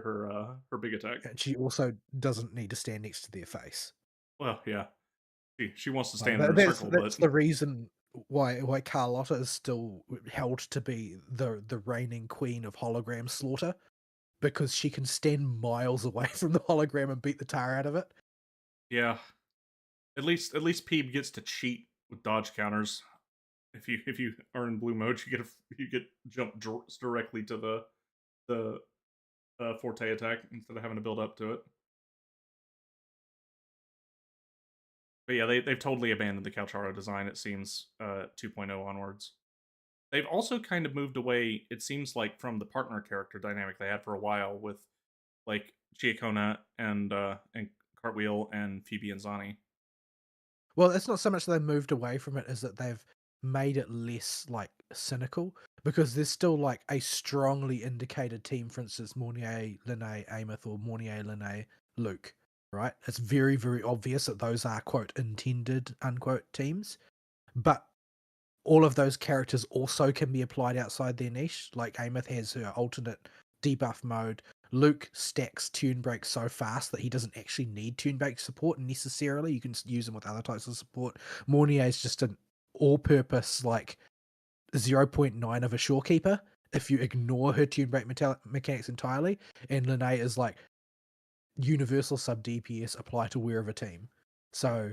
her big attack. And she also doesn't need to stand next to their face. Well, yeah. She wants to stand in a circle, that's the reason why Carlotta is still held to be the reigning queen of hologram slaughter, because she can stand miles away from the hologram and beat the tar out of it. Yeah. At least Peeb gets to cheat with dodge counters. If you are in blue mode, you get jump directly to the forte attack instead of having to build up to it. But yeah, they've totally abandoned the Kalcharo design, it seems, 2.0 onwards. They've also kind of moved away, it seems like, from the partner character dynamic they had for a while with, like, Chiakona and Cartwheel and Phoebe and Zani. Well, it's not so much that they moved away from it as that they've made it less, like, cynical, because there's still, like, a strongly indicated team, for instance, Mornier, Linnae, Amos, or Mornier, Linnae, Luke. right? It's very, very obvious that those are, quote, intended, unquote, teams. But all of those characters also can be applied outside their niche. Like Amith has her alternate debuff mode. Luke stacks tune break so fast that he doesn't actually need tune break support necessarily. You can use him with other types of support. Mornier is just an all-purpose like 0.9 of a shorekeeper if you ignore her tune break mechanics entirely. And Linnae is like universal sub DPS apply to wherever team. So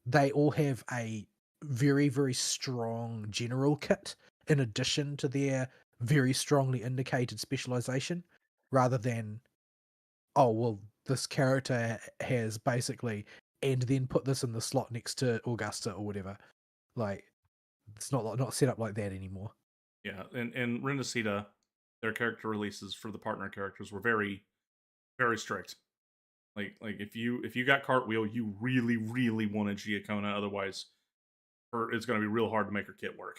they all have a very, very strong general kit in addition to their very strongly indicated specialization, rather than, oh, well, this character has basically, and then put this in the slot next to Augusta or whatever. Like, it's not set up like that anymore. Yeah, and Renacita, their character releases for the partner characters were very, very strict. Like if you got Cartwheel, you really wanted Giacona. Otherwise, it's going to be real hard to make her kit work.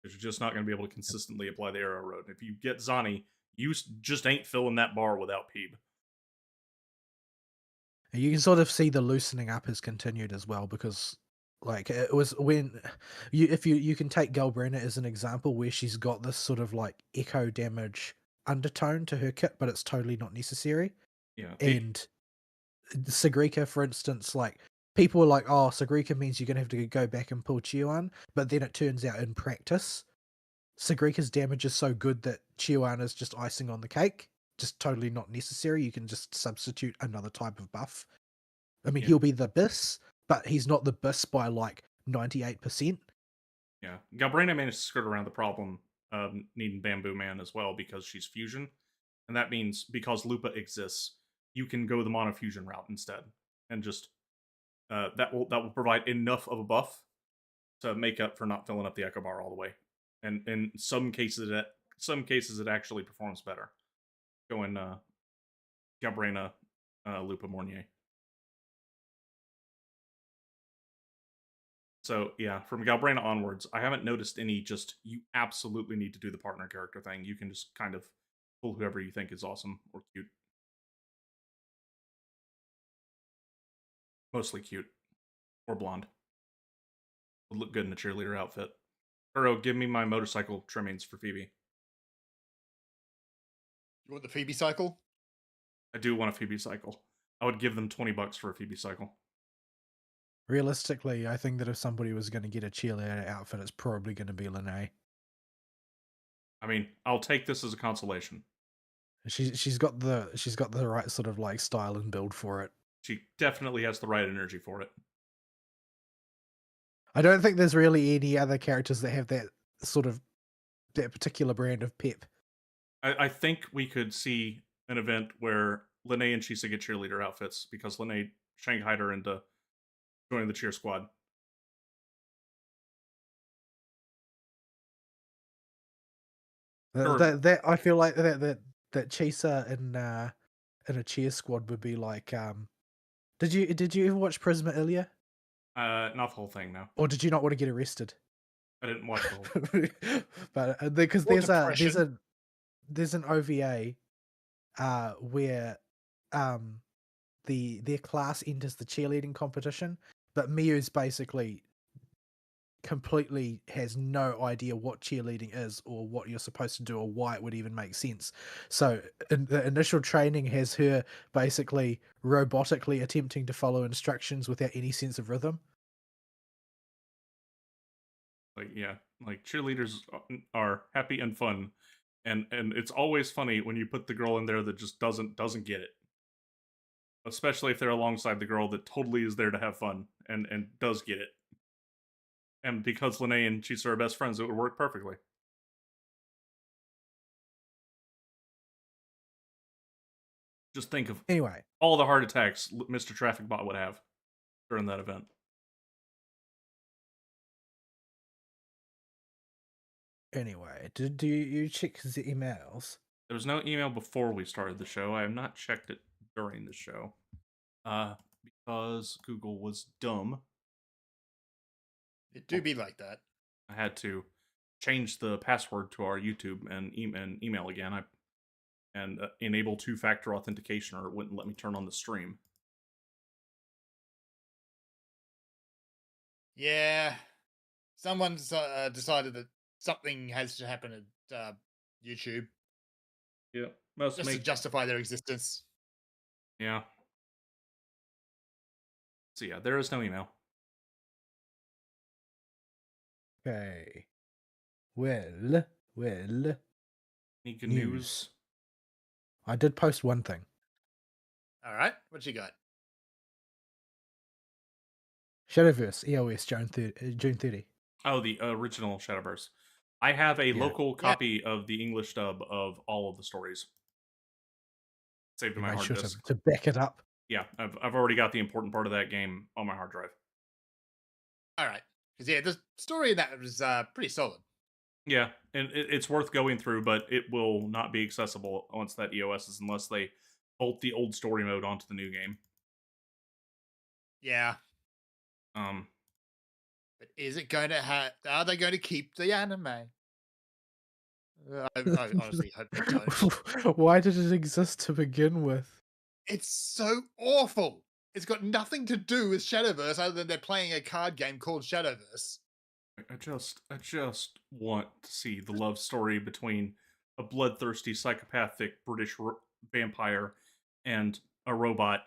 Because you're just not going to be able to consistently apply the arrow road. If you get Zani, you just ain't filling that bar without Peeb. You can sort of see the loosening up has continued as well, because like it was when you can take Galbrina as an example, where she's got this sort of like echo damage undertone to her kit, but it's totally not necessary. Yeah. And Sagrika, for instance, like people were like, oh, Sagrika means you're gonna have to go back and pull Chiwan, but then it turns out in practice, Sagrika's damage is so good that Chiwan is just icing on the cake, just totally not necessary. You can just substitute another type of buff. I mean, he'll be the Biss, but he's not the Biss by like 98%. Yeah. Galbrina managed to skirt around the problem of needing Bamboo Man as well because she's fusion. And that means because Lupa exists, you can go the mono fusion route instead. And just that will provide enough of a buff to make up for not filling up the echo bar all the way. And in some cases it actually performs better. Going Galbrina, Lupa Mornier. So yeah, from Galbrina onwards, I haven't noticed any just you absolutely need to do the partner character thing. You can just kind of pull whoever you think is awesome or cute. Mostly cute. Or blonde. Would look good in a cheerleader outfit. Burrow, give me my motorcycle trimmings for Phoebe. You want the Phoebe cycle? I do want a Phoebe cycle. I would give them $20 for a Phoebe cycle. Realistically, I think that if somebody was going to get a cheerleader outfit, it's probably going to be Linnae. I mean, I'll take this as a consolation. She's got the right sort of like style and build for it. She definitely has the right energy for it. I don't think there's really any other characters that have that particular brand of pep. I think we could see an event where Linnae and Chisa get cheerleader outfits because Linnae shanghaied her into joining the cheer squad. That I feel like that Chisa in a cheer squad would be like. Did you ever watch Prisma Ilya? Not the whole thing, no. Or did you not want to get arrested? I didn't watch the whole. But because there's an OVA where their class enters the cheerleading competition, but Miyu's basically completely has no idea what cheerleading is or what you're supposed to do or why it would even make sense. So the initial training has her basically robotically attempting to follow instructions without any sense of rhythm. Like, yeah, like cheerleaders are happy and fun, and it's always funny when you put the girl in there that just doesn't get it, especially if they're alongside the girl that totally is there to have fun and does get it. And because Linnae and Chisa are best friends, it would work perfectly. Just think of all the heart attacks Mr. Trafficbot would have during that event. Anyway, did you check the emails? There was no email before we started the show. I have not checked it during the show. Because Google was dumb. It do be like that. I had to change the password to our YouTube and email again. And enable two-factor authentication, or it wouldn't let me turn on the stream. Yeah, someone's decided that something has to happen at YouTube Yeah, must just to make justify their existence. yeah. So yeah, there is no email. Okay. Well, Any good news? news. I did post one thing. All right, what you got? Shadowverse EOS June 30. Oh, the original Shadowverse. I have a Yeah. local Yeah. copy of the English dub of all of the stories saved to You my made hard sure disk. to back it up. Yeah, I've already got the important part of that game on my hard drive. All right, because yeah, the story in that was pretty solid. Yeah, and it's worth going through, but it will not be accessible once that EOS is unless they bolt the old story mode onto the new game. Yeah, Um, but is it going to have? Are they going to keep the anime? I honestly hope they don't. Why did it exist to begin with? It's so awful. It's got nothing to do with Shadowverse other than they're playing a card game called Shadowverse. I just want to see the love story between a bloodthirsty, psychopathic British vampire and a robot,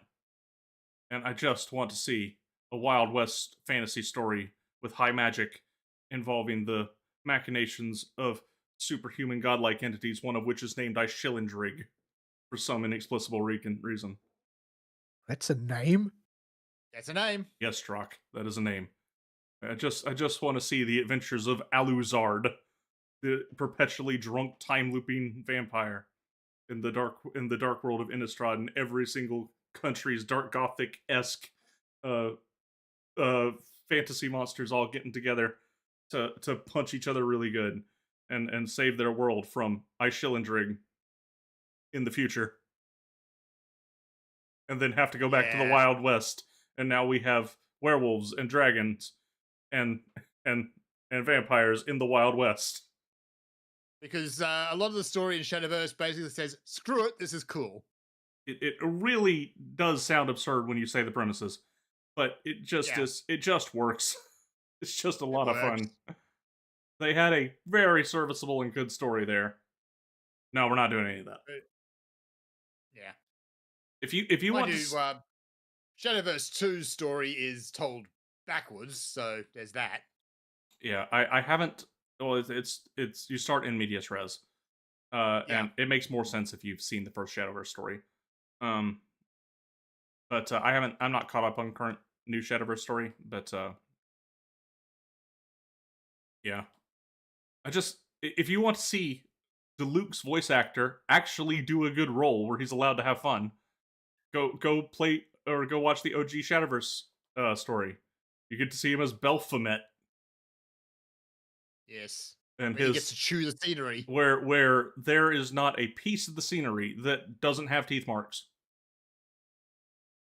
and I just want to see a Wild West fantasy story with high magic involving the machinations of superhuman godlike entities, one of which is named Ishillendrig for some inexplicable reason. That's a name? That's a name. Yes, Strock, that is a name. I just want to see the adventures of Aluzard, the perpetually drunk, time looping vampire, in the dark world of Innistrad, and every single country's dark gothic esque uh, fantasy monsters all getting together to punch each other really good and save their world from Ishillendrig in the future, and then have to go back to the Yeah, Wild West, and now we have werewolves and dragons and and vampires in the Wild West. because a lot of the story in Shadowverse basically says, "Screw it, this is cool." It really does sound absurd when you say the premises, but it just Yeah. is. It just works. It's just a It lot of works. fun. They had a very serviceable and good story there. No, we're not doing any of that. Yeah. If you Mind want you, to, Shadowverse 2's story is told backwards, so there's that. yeah, I haven't. Well, it's you start in medias res, Yeah. and it makes more sense if you've seen the first Shadowverse story. Um, but I haven't. I'm not caught up on current new Shadowverse story, but yeah, if you want to see the Luke's voice actor actually do a good role where he's allowed to have fun, go play or go watch the OG Shadowverse story. You get to see him as Belphomet Yes. and Where he gets to chew the scenery. where there is not a piece of the scenery that doesn't have teeth marks.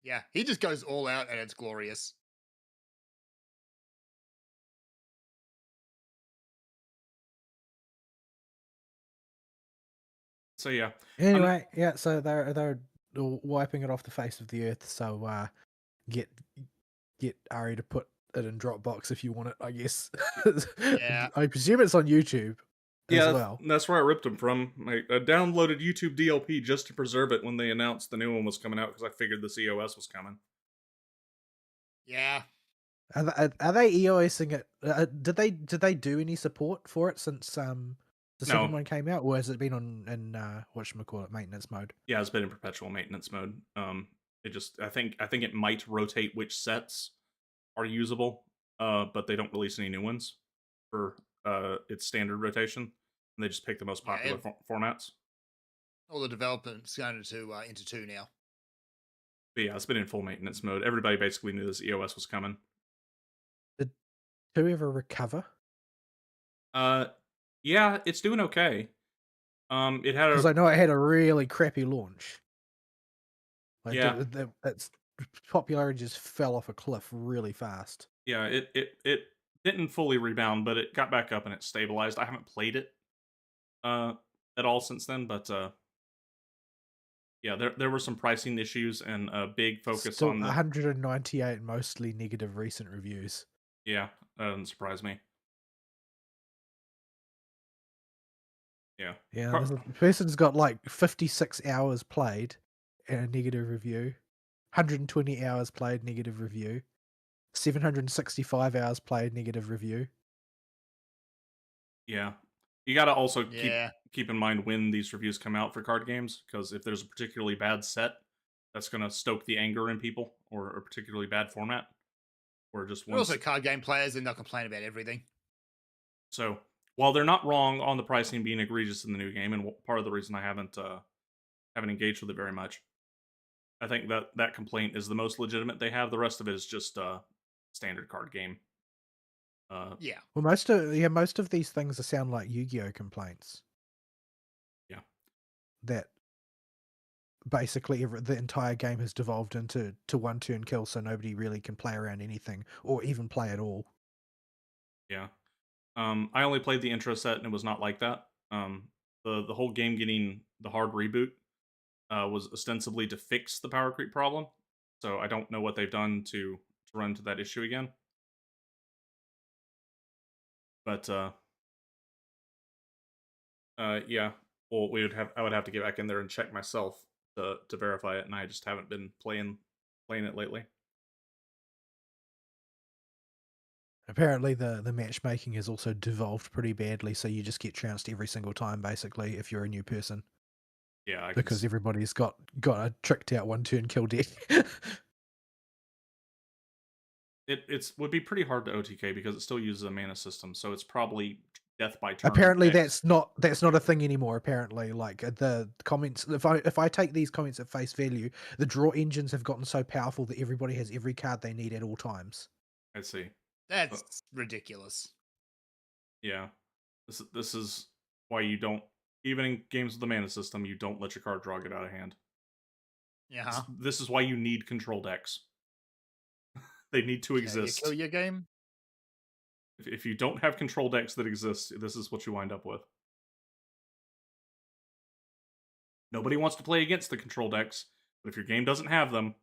Yeah, he just goes all out and it's glorious. So yeah. Anyway, yeah, so they're wiping it off the face of the earth, so get Ari to put it in Dropbox if you want it, I guess. Yeah. I presume it's on YouTube as Yeah, well. that's where I ripped them from. I downloaded YouTube DLP just to preserve it when they announced the new one was coming out because I figured the COS was coming. Yeah. Are they EOSing it? Did they do any support for it since the second No. one came out, or has it been in whatchamacallit, maintenance mode? Yeah, it's been in perpetual maintenance mode. It just I think it might rotate which sets are usable, but they don't release any new ones for its standard rotation. And they just pick the most Yeah, popular formats. all the development's going into 2 now. But yeah, it's been in full maintenance mode. Everybody basically knew this EOS was coming. Did 2 ever recover? Yeah, it's doing okay. It had Because I know it had a really crappy launch. Like yeah, its popularity just fell off a cliff really fast. yeah. It didn't fully rebound, but it got back up and it stabilized. I haven't played it at all since then, but yeah, there were some pricing issues and a big focus Still on the 198 mostly negative recent reviews. Yeah, that doesn't surprise me. Yeah. Yeah, Car- this person's got like 56 hours played and a negative review, 120 hours played, negative review, 765 hours played, negative review. Yeah. You got to also Yeah. keep in mind when these reviews come out for card games, because if there's a particularly bad set, that's going to stoke the anger in people, or a particularly bad format, or just They're once. also card game players and they'll complain about everything. So while they're not wrong on the pricing being egregious in the new game, and part of the reason I haven't engaged with it very much, I think that complaint is the most legitimate they have. The rest of it is just standard card game. Yeah. Well, most of these things sound like Yu-Gi-Oh complaints Yeah. that basically the entire game has devolved into one turn kill, so nobody really can play around anything or even play at all. Yeah. I only played the intro set and it was not like that. The whole game getting the hard reboot was ostensibly to fix the power creep problem. So I don't know what they've done to run into that issue again. But yeah. Well, I would have to get back in there and check myself to verify it, and I just haven't been playing it lately. Apparently, the matchmaking has also devolved pretty badly, so you just get trounced every single time, basically, if you're a new person. Yeah, Because everybody's got a tricked out one turn kill deck. it's would be pretty hard to OTK because it still uses a mana system, so it's probably death by turn. Apparently, X. that's not a thing anymore. Apparently, like the comments, if I take these comments at face value, the draw engines have gotten so powerful that everybody has every card they need at all times. I see. That's ridiculous. Yeah, this is why you don't, even in games with the mana system, you don't let your card draw get out of hand. Yeah. This is why you need control decks. They need to exist. You kill your game. If you don't have control decks that exist, this is what you wind up with. Nobody wants to play against the control decks, but if your game doesn't have them,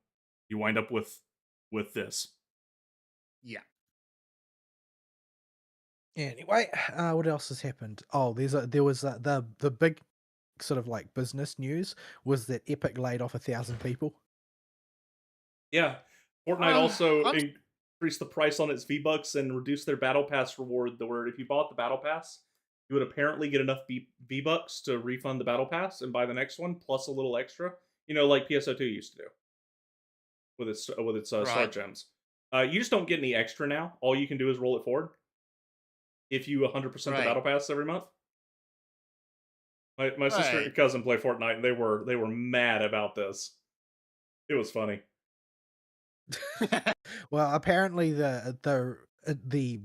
you wind up with this. Yeah. Anyway, what else has happened? Oh, there was the big sort of like business news was that Epic laid off 1,000 people. Yeah, Fortnite also I'm increased the price on its V-Bucks and reduced their Battle Pass reward. Where if you bought the Battle Pass, you would apparently get enough V-Bucks to refund the Battle Pass and buy the next one plus a little extra. You know, like PSO2 used to do with its right. Start Gems. You just don't get any extra now. All you can do is roll it forward. If you 100% the Battle Pass every month. My sister and cousin play Fortnite, and they were mad about this. It was funny. Well, apparently the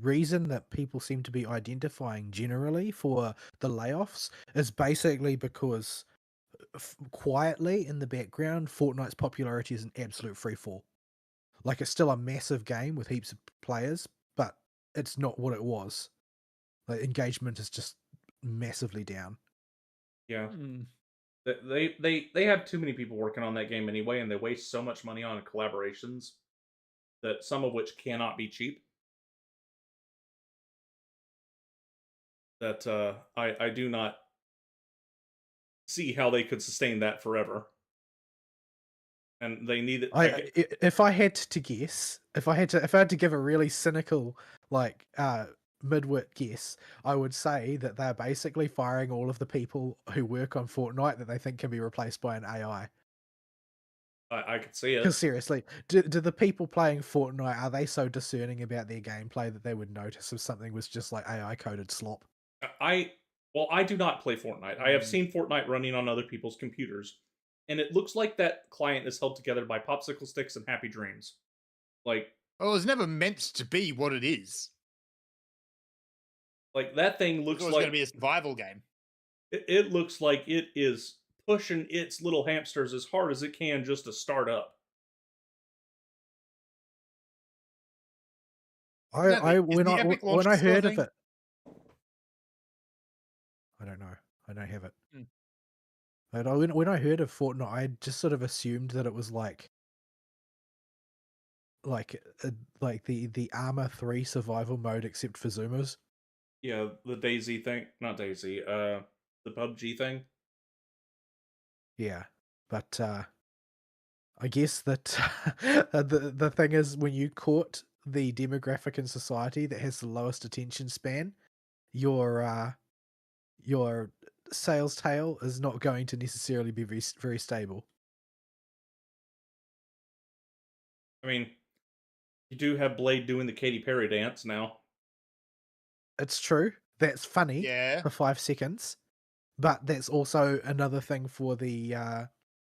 reason that people seem to be identifying generally for the layoffs is basically because quietly in the background, Fortnite's popularity is an absolute freefall. Like, it's still a massive game with heaps of players, but it's not what it was. Like, engagement is just massively down. Yeah. They have too many people working on that game anyway, and they waste so much money on collaborations that some of which cannot be cheap. That I do not see how they could sustain that forever. And they need it. If I had to guess, if I had to give a really cynical, like, midwit guess, I would say that they're basically firing all of the people who work on Fortnite that they think can be replaced by an AI. I could see it. Because seriously, do the people playing Fortnite, are they so discerning about their gameplay that they would notice if something was just like AI coded slop? I do not play Fortnite. I have seen Fortnite running on other people's computers, and it looks like that client is held together by popsicle sticks and happy dreams. Like, well, it was never meant to be what it is. Like, that thing looks like it's going to be a survival game. It looks like it is pushing its little hamsters as hard as it can just to start up. When I heard of it, I don't know. I don't have it. When I heard of Fortnite, I just sort of assumed that it was like like the Arma 3 survival mode except for Zoomers. Yeah, the DayZ thing, not DayZ, the PUBG thing. Yeah, but I guess that the thing is, when you court the demographic in society that has the lowest attention span, your your sales tail is not going to necessarily be very stable. I mean, you do have Blade doing the Katy Perry dance now. It's true. That's funny Yeah. for 5 seconds, but that's also another thing for the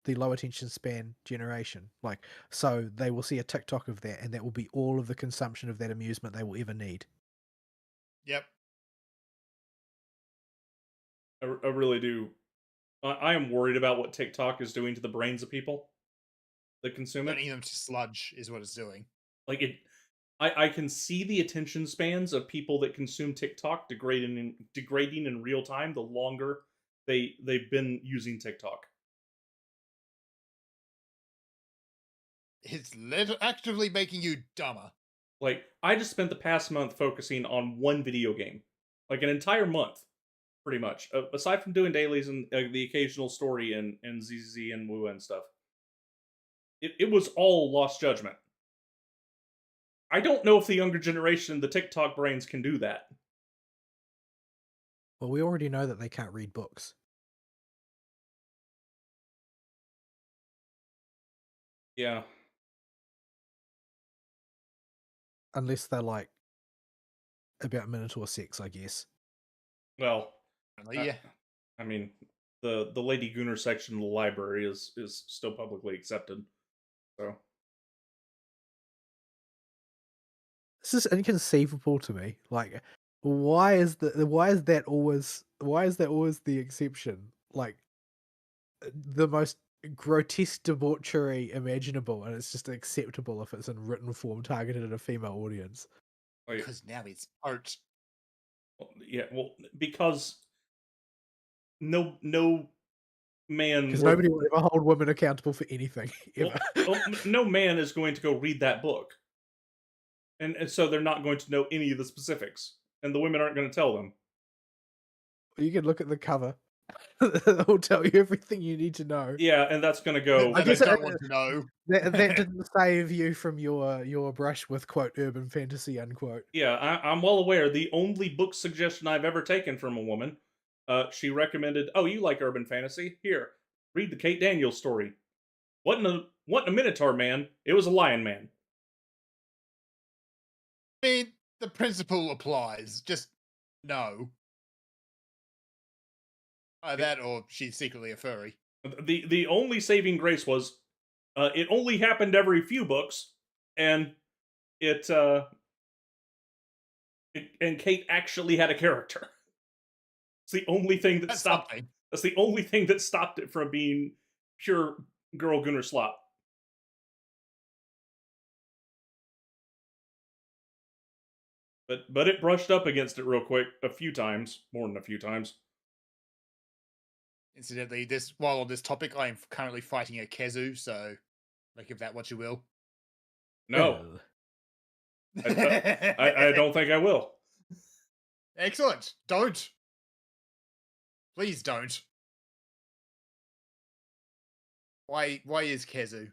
low attention span generation. Like, so they will see a TikTok of that, and that will be all of the consumption of that amusement they will ever need. Yep. I really do. I am worried about what TikTok is doing to the brains of people that consume it. Turning them to sludge is what it's doing. Like it, I can see the attention spans of people that consume TikTok degrading in real time the longer they've been using TikTok. It's actively making you dumber. Like, I just spent the past month focusing on one video game, like an entire month, pretty much. Aside from doing dailies and the occasional story and ZZZ and WuWa and stuff, it was all Lost Judgment. I don't know if the younger generation, the TikTok brains, can do that. Well, we already know that they can't read books. Yeah. Unless they're like about Minotaur sex, I guess. Well, Yeah. I mean, the Lady Gunner section of the library is still publicly accepted. So This is inconceivable to me. Like, why is that always the exception? Like, the most grotesque debauchery imaginable, and it's just acceptable if it's in written form targeted at a female audience. like, Because now it's art. yeah, well, because no man, Because nobody will ever hold women accountable for anything ever. no man is going to go read that book, and so they're not going to know any of the specifics, and the women aren't going to tell them. You can look at the cover; it will tell you everything you need to know. Yeah, and that's going to go. I don't want to know. That didn't save you from your brush with quote urban fantasy unquote. Yeah, I'm well aware. The only book suggestion I've ever taken from a woman, she recommended, "Oh, you like urban fantasy? Here, read the Kate Daniels story." What a Minotaur man? It was a lion man. I mean, the principle applies. Just no. That or she's secretly a furry. The only saving grace was, it only happened every few books, and and Kate actually had a character. It's the only thing that stopped. Something. That's the only thing that stopped it from being pure girl Gunner slop. But it brushed up against it real quick a few times, more than a few times. Incidentally, while on this topic, I am currently fighting a Kezu, so make of that what you will. No, I don't think I will. Excellent. Don't. Please don't. Why is Kezu?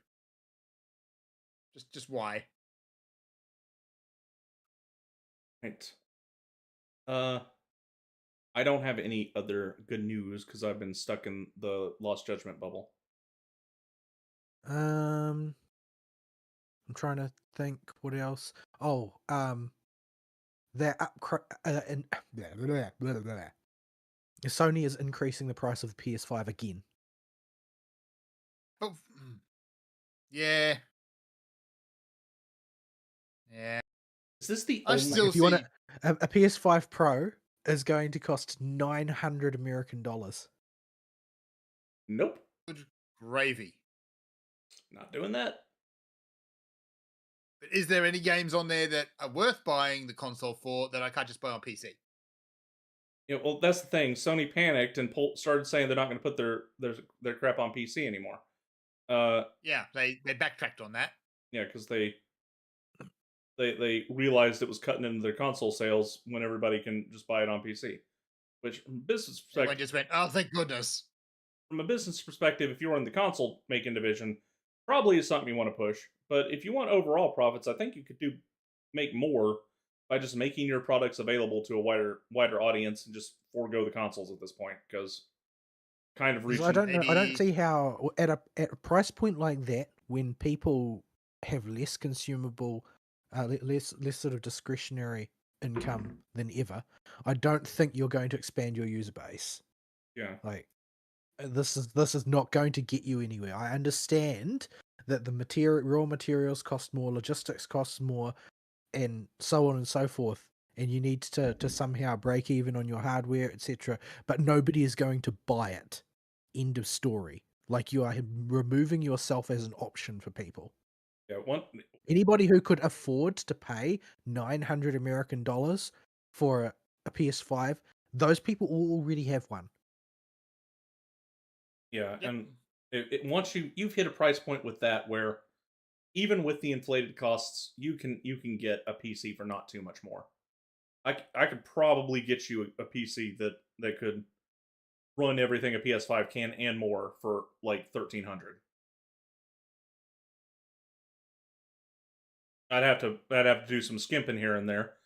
Just why? Right. I don't have any other good news because I've been stuck in the Lost Judgment bubble. I'm trying to think what else. Oh, they're Sony is increasing the price of the PS5 again. Oh, yeah. Yeah. Is this the I only? still If you see. want a PS5 Pro is going to cost $900 American. Nope, Good gravy. not doing that. But is there any games on there that are worth buying the console for that I can't just buy on PC? Yeah, well, that's the thing. Sony panicked and started saying they're not going to put their crap on PC anymore. Yeah, they backtracked on that. Yeah, because they they realized it was cutting into their console sales when everybody can just buy it on PC. Which, from a business Everyone perspective, just went, "Oh, thank goodness." if you're in the console making division, probably is something you want to push. But if you want overall profits, I think you could make more by just making your products available to a wider audience and just forego the consoles at this point, because kind of 'Cause I reaching. don't know. I don't Maybe see how at a price point like that, when people have less consumable, less sort of discretionary income than ever, I don't think you're going to expand your user base. Yeah, Like this is not going to get you anywhere. I understand that the raw materials cost more, logistics costs more, and so on and so forth, and you need to somehow break even on your hardware, etc. But nobody is going to buy it. End of story. Like, you are removing yourself as an option for people. yeah. Anybody who could afford to pay $900 for a PS5, those people will already have one. Yeah, Yep. and once you've hit a price point with that where even with the inflated costs, you can get a PC for not too much more. I could probably get you a PC that could run everything a PS5 can and more for like 1,300. I'd have to do some skimping here and there.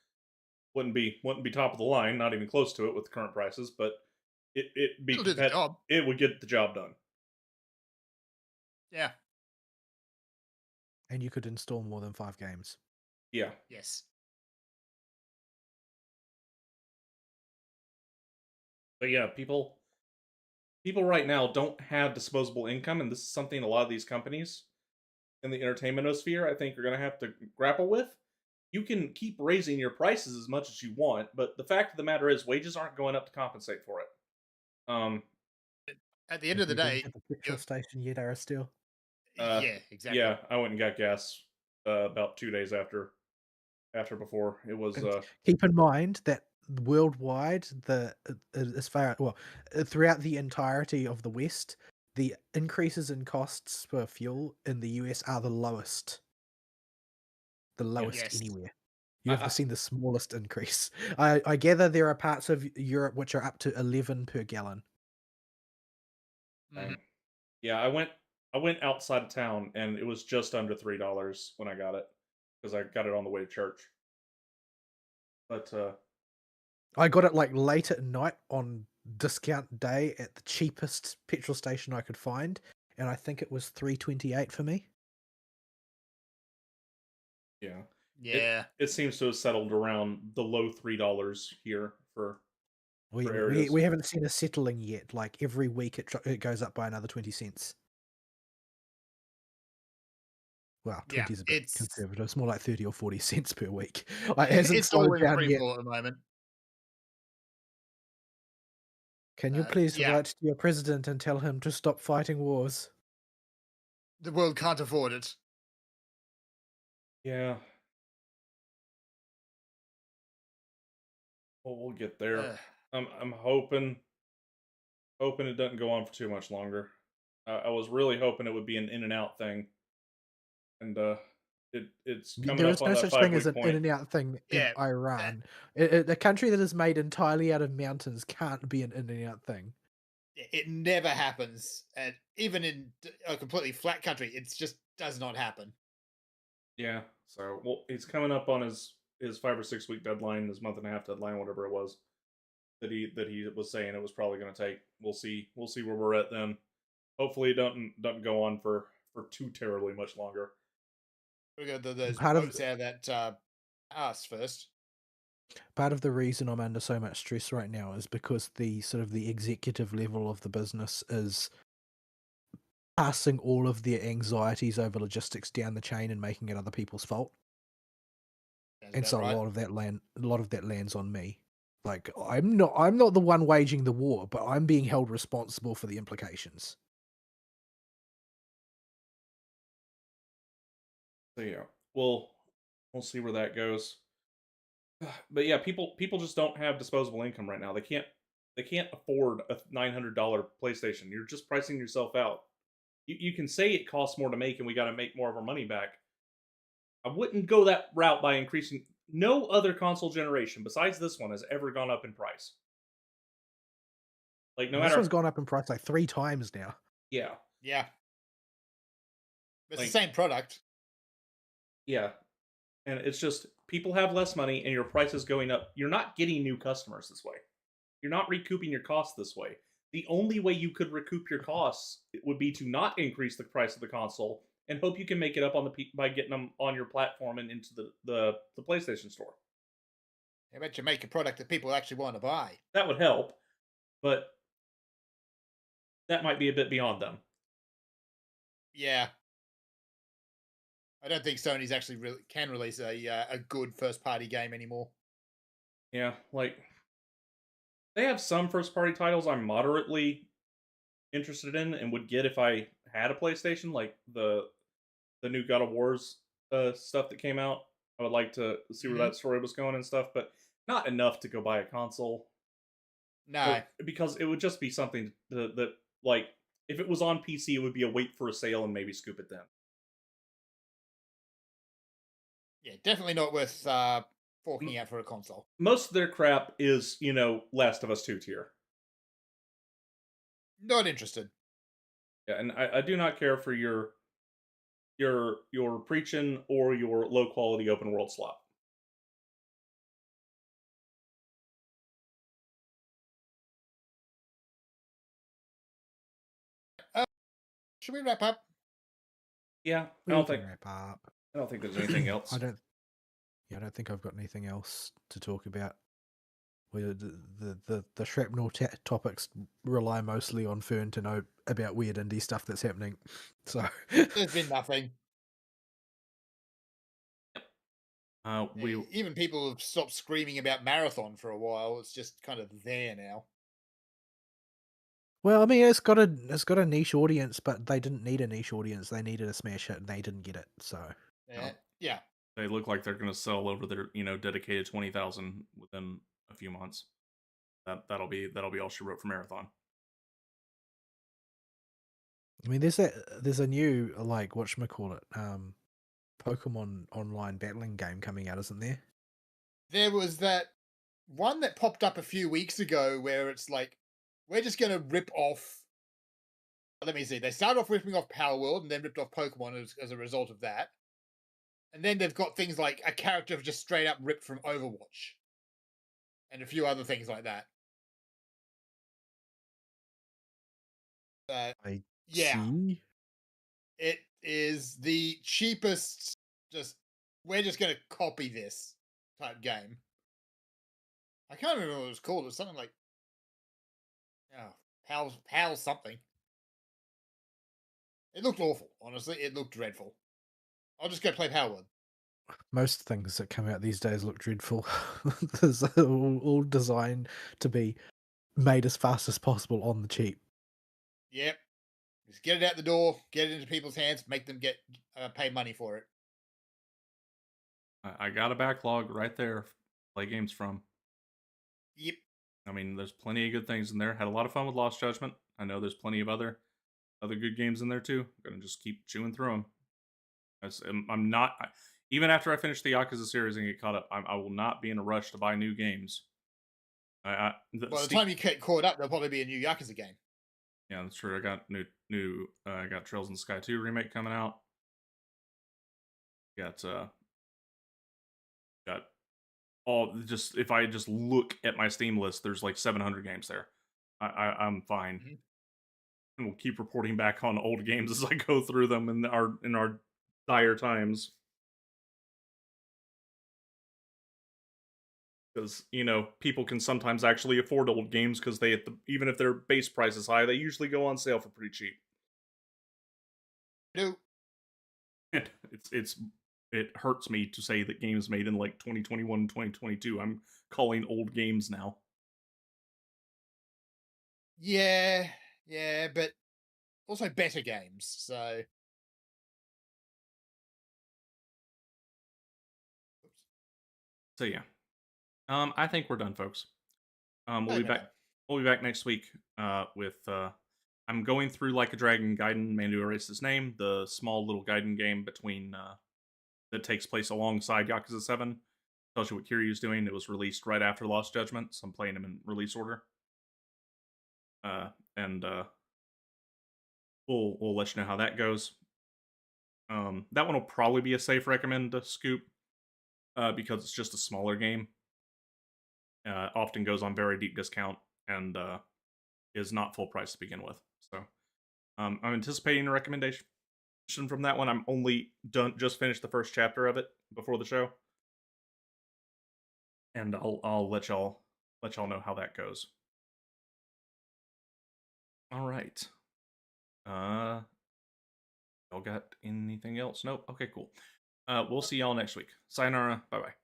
Wouldn't be top of the line, not even close to it with the current prices, but it'd be it'll do the job. it would get the job done. Yeah. And you could install more than 5 games. Yeah. Yes. But yeah, people right now don't have disposable income, and this is something a lot of these companies in the entertainment sphere, I think, are going to have to grapple with. You can keep raising your prices as much as you want, but the fact of the matter is, wages aren't going up to compensate for it. Um, At the end Have of the you been day, to the petrol station yet, Aristill? yeah, exactly. yeah, I went and got gas about 2 days after before. It was And keep in mind that worldwide, as far well, throughout the entirety of the West, the increases in costs for fuel in the US are the lowest yeah. Yes. anywhere. You I, have I, seen the smallest increase. I gather there are parts of Europe which are up to 11 per gallon. Mhm. yeah, I went outside of town and it was just under $3 when I got it because I got it on the way to church. But I got it like late at night on discount day at the cheapest petrol station I could find, and I think it was 3.28 for me. yeah, it Yeah. it seems to have settled around the low $3 here for areas. We haven't seen a settling yet. Like, every week it goes up by another 20 cents. Well, Yeah. 20 is a bit It's conservative. It's more like 30 or 40 cents per week. It hasn't it's all slowed in down free yet. fall at the moment. Can you please Yeah. write to your president and tell him to stop fighting wars? The world can't afford it. Yeah, well, we'll get there. Uh, I'm hoping it doesn't go on for too much longer. I was really hoping it would be an in and out thing, and it's coming There up is on no that such thing as 5 week an in point. and out thing in yeah. That, Iran. A country that is made entirely out of mountains can't be an in and out thing. it never happens, and even in a completely flat country, it just does not happen. Yeah, so well, he's coming up on his 5 or 6 week deadline, his month and a half deadline, whatever it was that he was saying it was probably going to take. We'll see where we're at then. Hopefully, it doesn't go on for too terribly much longer. We got those Part of boats out of that ass first. Part of the reason I'm under so much stress right now is because the sort of the executive level of the business is passing all of their anxieties over logistics down the chain and making it other people's fault. Sounds And about so right. a lot of that lands on me. Like, I'm not the one waging the war, but I'm being held responsible for the implications. So yeah, we'll see where that goes. But yeah, people just don't have disposable income right now. They can't afford a $900 PlayStation. You're just pricing yourself out. You can say it costs more to make and we got to make more of our money back, I wouldn't go that route by increasing. No other console generation besides this one has ever gone up in price. Like no This one's matter, gone up in price like 3 times now. yeah, Yeah. It's the like same product. yeah, and it's just people have less money and your price is going up. You're not getting new customers this way. You're not recouping your costs this way. The only way you could recoup your costs would be to not increase the price of the console and hope you can make it up on by getting them on your platform and into the PlayStation Store. I bet you make a product that people actually want to buy. That would help, but that might be a bit beyond them. Yeah. I don't think Sony's actually can release a good first party game anymore. Yeah, like they have some first party titles I'm moderately interested in and would get if I had a PlayStation, like the new God of War's stuff that came out. I would like to see where that story was going and stuff, but not enough to go buy a console. No. Because it would just be something that like if it was on PC, it would be a wait for a sale and maybe scoop it then. Yeah, definitely not worth forking out for a console. Most of their crap is, Last of Us 2 tier. Not interested. Yeah, and I do not care for your preaching or your low quality open world slop. Should we wrap up? Yeah, We can wrap up. I don't think there's anything else. I don't think I've got anything else to talk about. The shrapnel topics rely mostly on Fern to know about weird indie stuff that's happening. So there's been nothing. Even people have stopped screaming about Marathon for a while. It's just kind of there now. Well, I mean, it's got a niche audience, but they didn't need a niche audience. They needed a smash hit, and they didn't get it. So yeah, they look like they're going to sell over their dedicated 20,000 within a few months. That'll be all she wrote for Marathon. I mean, there's a new whatchamacallit, Pokemon online battling game coming out, isn't there? There was that one that popped up a few weeks ago where it's like, we're just going to rip off. Let me see. They started off ripping off Power World and then ripped off Pokemon as a result of that. And then they've got things like a character just straight up ripped from Overwatch. And a few other things like that. See? It is the cheapest, we're just going to copy this type game. I can't remember what it was called. It was something like, Pal something. It looked awful, honestly. It looked dreadful. I'll just go play Power World. Most things that come out these days look dreadful. They're all designed to be made as fast as possible on the cheap. Yep. Just get it out the door, get it into people's hands, make them get pay money for it. I got a backlog right there. Play games from. Yep. I mean, there's plenty of good things in there. Had a lot of fun with Lost Judgment. I know there's plenty of other good games in there too. I'm gonna just keep chewing through them. I'm not even after I finish the Yakuza series and get caught up. I will not be in a rush to buy new games. By the time you get caught up, there'll probably be a new Yakuza game. Yeah, that's true. I got new. I got Trails in the Sky 2 remake coming out. Got all just if I just look at my Steam list, there's like 700 games there. I'm fine. Mm-hmm. And we'll keep reporting back on old games as I go through them in our dire times. Because people can sometimes actually afford old games because even if their base price is high, they usually go on sale for pretty cheap. No. It hurts me to say that games made in like 2021 and 2022, I'm calling old games now. Yeah, but also better games, so. So yeah. I think we're done, folks. We'll be back. We'll be back next week with. I'm going through Like a Dragon Gaiden, Mandu Erase's name, the small little Gaiden game between that takes place alongside Yakuza 7. Tells you what Kiryu's doing. It was released right after Lost Judgment, so I'm playing him in release order. And we'll let you know how that goes. That one will probably be a safe recommend to scoop because it's just a smaller game. Often goes on very deep discount and is not full price to begin with. So I'm anticipating a recommendation from that one. I'm only just finished the first chapter of it before the show, and I'll let y'all know how that goes. All right. Y'all got anything else? Nope. Okay, cool. We'll see y'all next week. Sayonara. Bye bye.